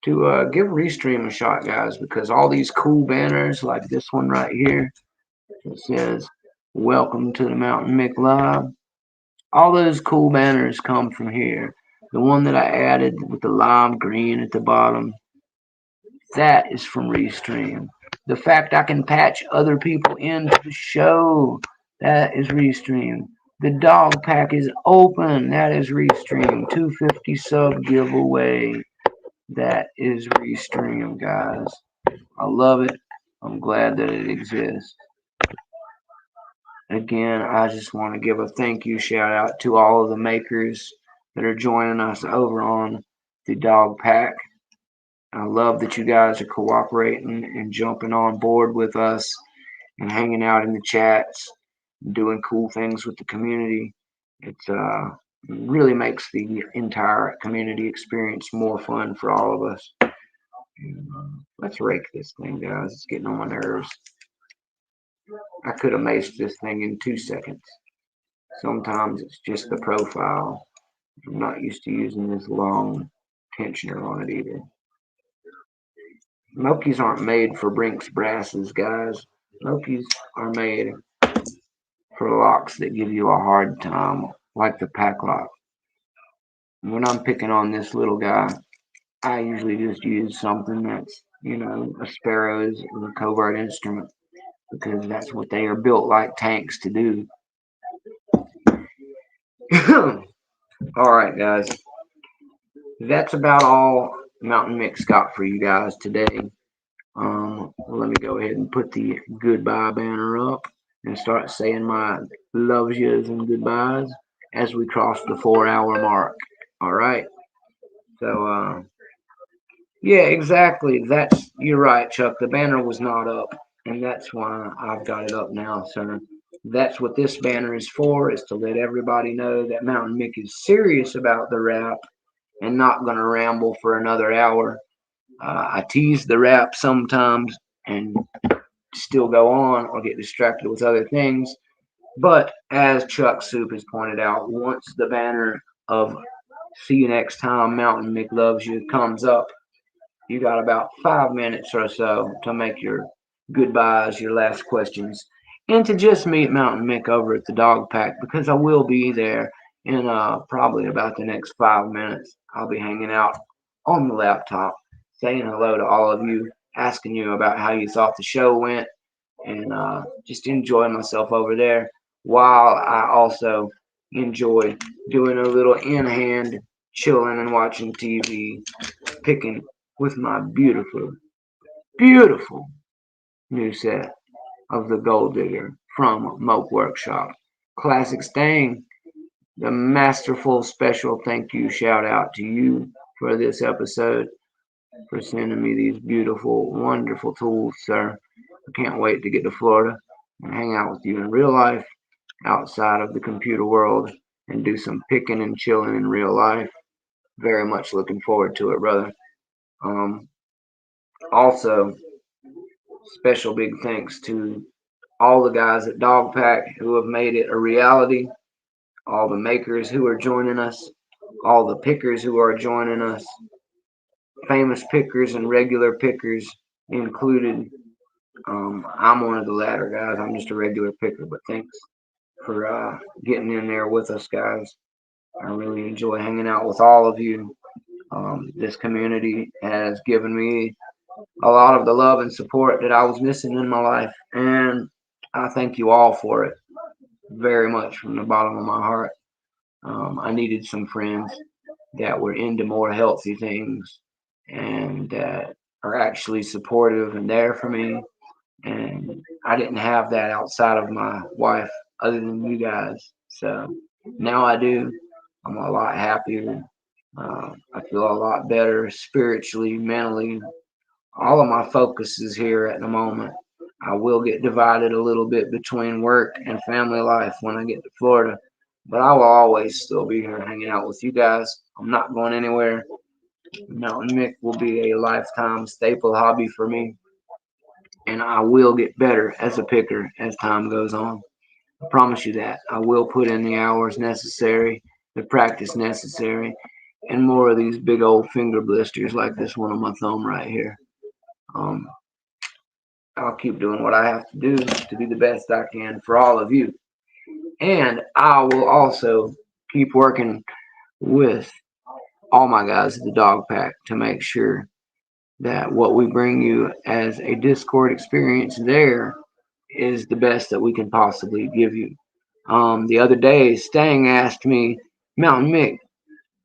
to give Restream a shot, guys, because all these cool banners like this one right here that says welcome to the Mountain Mick Live, all those cool banners come from here. The one that I added with the lime green at the bottom, that is from Restream. The fact I can patch other people into the show, that is Restream. The dog pack is open, that is Restream. 250 sub giveaway, that is Restream, guys. I love it. I'm glad that it exists. Again, I just want to give a thank you shout out to all of the makers that are joining us over on the dog pack. I love that you guys are cooperating and jumping on board with us and hanging out in the chats, doing cool things with the community. It's really makes the entire community experience more fun for all of us. Let's rake this thing, guys. It's getting on my nerves. I could have maced this thing in 2 seconds. Sometimes it's just the profile. I'm not used to using this long tensioner on it either. Mokis aren't made for Brinks brasses, guys. Mokis are made for locks that give you a hard time, like the Packlock. When I'm picking on this little guy, I usually just use something that's, a Sparrow's or a Covert instrument because that's what they are built like tanks to do. All right, guys. That's about all Mountain Mix got for you guys today. Let me go ahead and put the goodbye banner up and start saying my loves yous and goodbyes as we cross the 4 hour mark. All right. So, yeah, exactly. You're right, Chuck. The banner was not up, and that's why I've got it up now, sir. That's what this banner is for, is to let everybody know that Mountain Mick is serious about the rap and not going to ramble for another hour. I tease the rap sometimes and still go on or get distracted with other things. But as Chuck Soup has pointed out, once the banner of "See you next time, Mountain Mick loves you" comes up, you got about 5 minutes or so to make your goodbyes, your last questions, and to just meet Mountain Mick over at the dog pack because I will be there in probably about the next 5 minutes. I'll be hanging out on the laptop, saying hello to all of you, asking you about how you thought the show went, and just enjoying myself over there while I also enjoy doing a little in hand chilling and watching TV, picking with my beautiful, beautiful new set of the Gold Digger from Moke Workshop. Classic Stang, the masterful special thank you shout out to you for this episode, for sending me these beautiful, wonderful tools, sir. I can't wait to get to Florida and hang out with you in real life outside of the computer world and do some picking and chilling in real life. Very much looking forward to it, brother. Um, Also, special big thanks to all the guys at Dogpack who have made it a reality, all the makers who are joining us, all the pickers who are joining us, famous pickers and regular pickers included. I'm one of the latter guys. I'm just a regular picker, but thanks for getting in there with us, guys. I really enjoy hanging out with all of you. This community has given me a lot of the love and support that I was missing in my life, and I thank you all for it very much from the bottom of my heart. I needed some friends that were into more healthy things and that are actually supportive and there for me. And I didn't have that outside of my wife, other than you guys. So now I do. I'm a lot happier. I feel a lot better spiritually, mentally. All of my focus is here at the moment. I will get divided a little bit between work and family life when I get to Florida, but I will always still be here hanging out with you guys. I'm not going anywhere. Mountain Mick will be a lifetime staple hobby for me, and I will get better as a picker as time goes on. I promise you that. I will put in the hours necessary, the practice necessary, and more of these big old finger blisters like this one on my thumb right here. Um, I'll keep doing what I have to do to be the best I can for all of you. And I will also keep working with all my guys at the dog pack to make sure that what we bring you as a Discord experience there is the best that we can possibly give you. The other day, Stang asked me, Mountain Mick,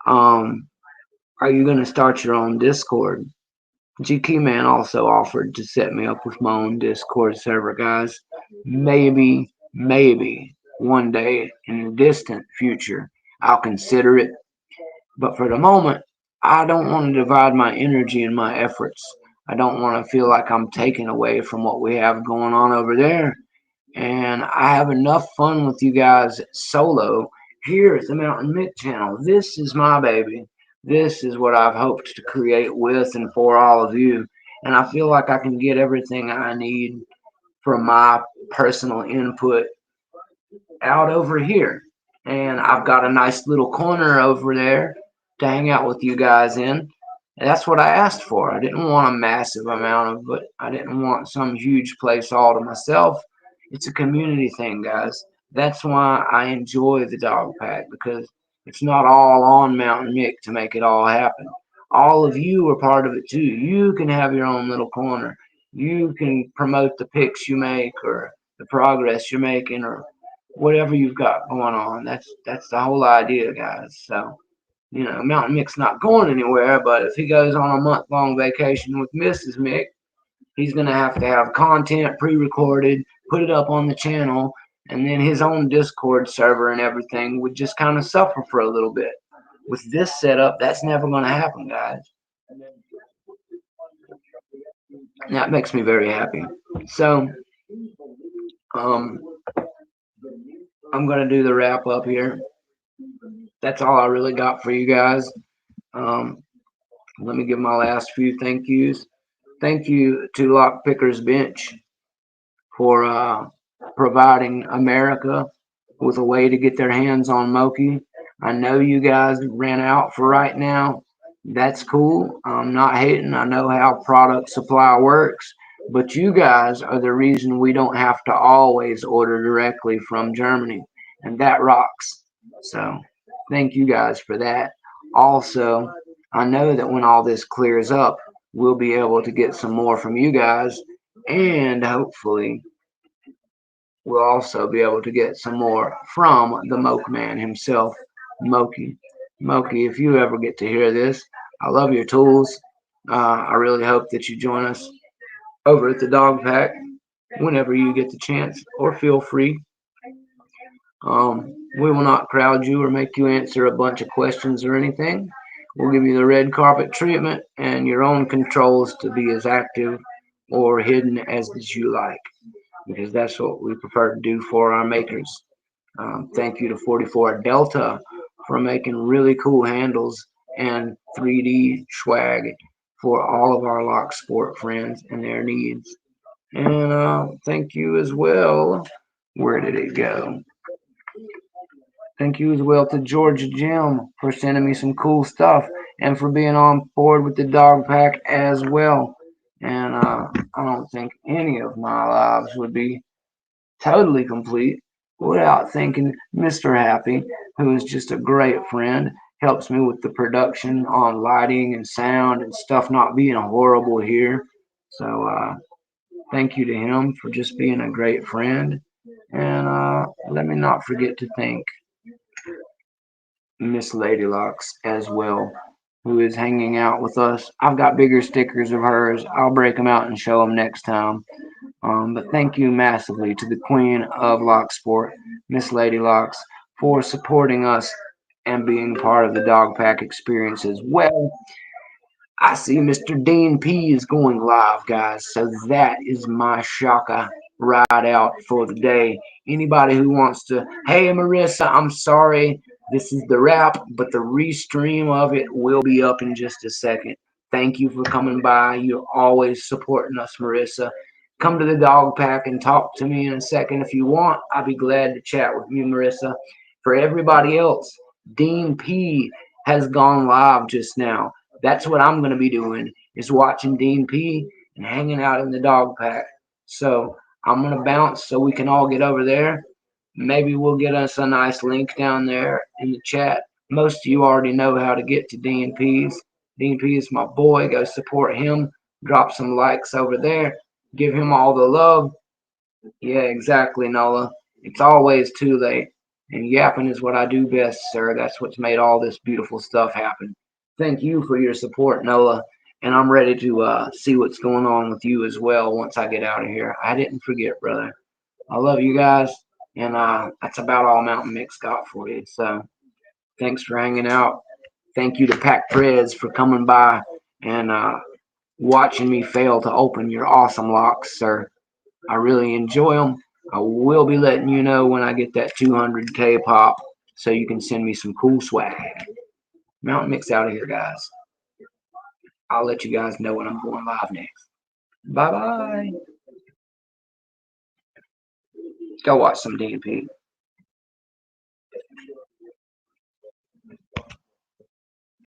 um, are you going to start your own Discord? GK Man also offered to set me up with my own Discord server, guys. Maybe one day in the distant future, I'll consider it. But for the moment, I don't want to divide my energy and my efforts. I don't want to feel like I'm taking away from what we have going on over there. And I have enough fun with you guys solo here at the Mountain Mick channel. This is my baby. This is what I've hoped to create with and for all of you. And I feel like I can get everything I need from my personal input out over here. And I've got a nice little corner over there to hang out with you guys in. And that's what I asked for. I didn't want a massive amount of it. I didn't want some huge place all to myself. It's a community thing, guys. That's why I enjoy the dog pack, because it's not all on Mountain Mick to make it all happen. All of you are part of it too. You can have your own little corner. You can promote the pics you make or the progress you're making or whatever you've got going on. That's the whole idea, guys. So, Mountain Mick's not going anywhere, but if he goes on a month-long vacation with Mrs. Mick, he's going to have content pre-recorded, put it up on the channel, and then his own Discord server and everything would just kind of suffer for a little bit. With this setup, that's never going to happen, guys. And that makes me very happy. So, I'm going to do the wrap up here. That's all I really got for you guys. Let me give my last few thank yous. Thank you to Lockpicker's Bench for providing America with a way to get their hands on Moki. I know you guys ran out for right now. That's cool. I'm not hating. I know how product supply works, but you guys are the reason we don't have to always order directly from Germany, and that rocks. So thank you guys for that. Also, I know that when all this clears up, we'll be able to get some more from you guys, and hopefully we'll also be able to get some more from the Moke Man himself, Moki. Moki, if you ever get to hear this, I love your tools. I really hope that you join us over at the Dog Pack whenever you get the chance, or feel free. We will not crowd you or make you answer a bunch of questions or anything. We'll give you the red carpet treatment and your own controls to be as active or hidden as you like, because that's what we prefer to do for our makers. Thank you to 44 Delta for making really cool handles and 3D swag for all of our lock sport friends and their needs. And thank you as well. Where did it go? Thank you as well to Georgia Jim for sending me some cool stuff and for being on board with the dog pack as well. And I don't think any of my lives would be totally complete without thanking Mr. Happy, who is just a great friend, helps me with the production on lighting and sound and stuff not being horrible here. So thank you to him for just being a great friend. And let me not forget to thank Miss Ladylocks as well, who is hanging out with us. I've got bigger stickers of hers. I'll break them out and show them next time. But thank you massively to the Queen of Lock Sport, Miss Ladylocks, for supporting us and being part of the Dog Pack experience as well. I see Mr. Dean P is going live, guys, so that is my shaka ride out for the day. Anybody who wants to, hey Marissa, I'm sorry, this is the wrap, but the restream of it will be up in just a second. Thank you for coming by. You're always supporting us, Marissa. Come to the dog pack and talk to me in a second if you want. I'll be glad to chat with you, Marissa. For everybody else, Dean P has gone live just now. That's what I'm going to be doing, is watching Dean P and hanging out in the dog pack. So I'm going to bounce so we can all get over there. Maybe we'll get us a nice link down there in the chat. Most of you already know how to get to Dean P's. Dean P is my boy. Go support him. Drop some likes over there. Give him all the love. Yeah, exactly, Nola. It's always too late. And yapping is what I do best, sir. That's what's made all this beautiful stuff happen. Thank you for your support, Nola. And I'm ready to see what's going on with you as well once I get out of here. I didn't forget, brother. I love you guys. And that's about all Mountain Mix got for you. So thanks for hanging out. Thank you to PREZ for coming by and watching me fail to open your awesome locks, sir. I really enjoy them. I will be letting you know when I get that 200K pop. so you can send me some cool swag. Mountain Mix out of here, guys. I'll let you guys know when I'm going live next. Bye bye. Go watch some DNP.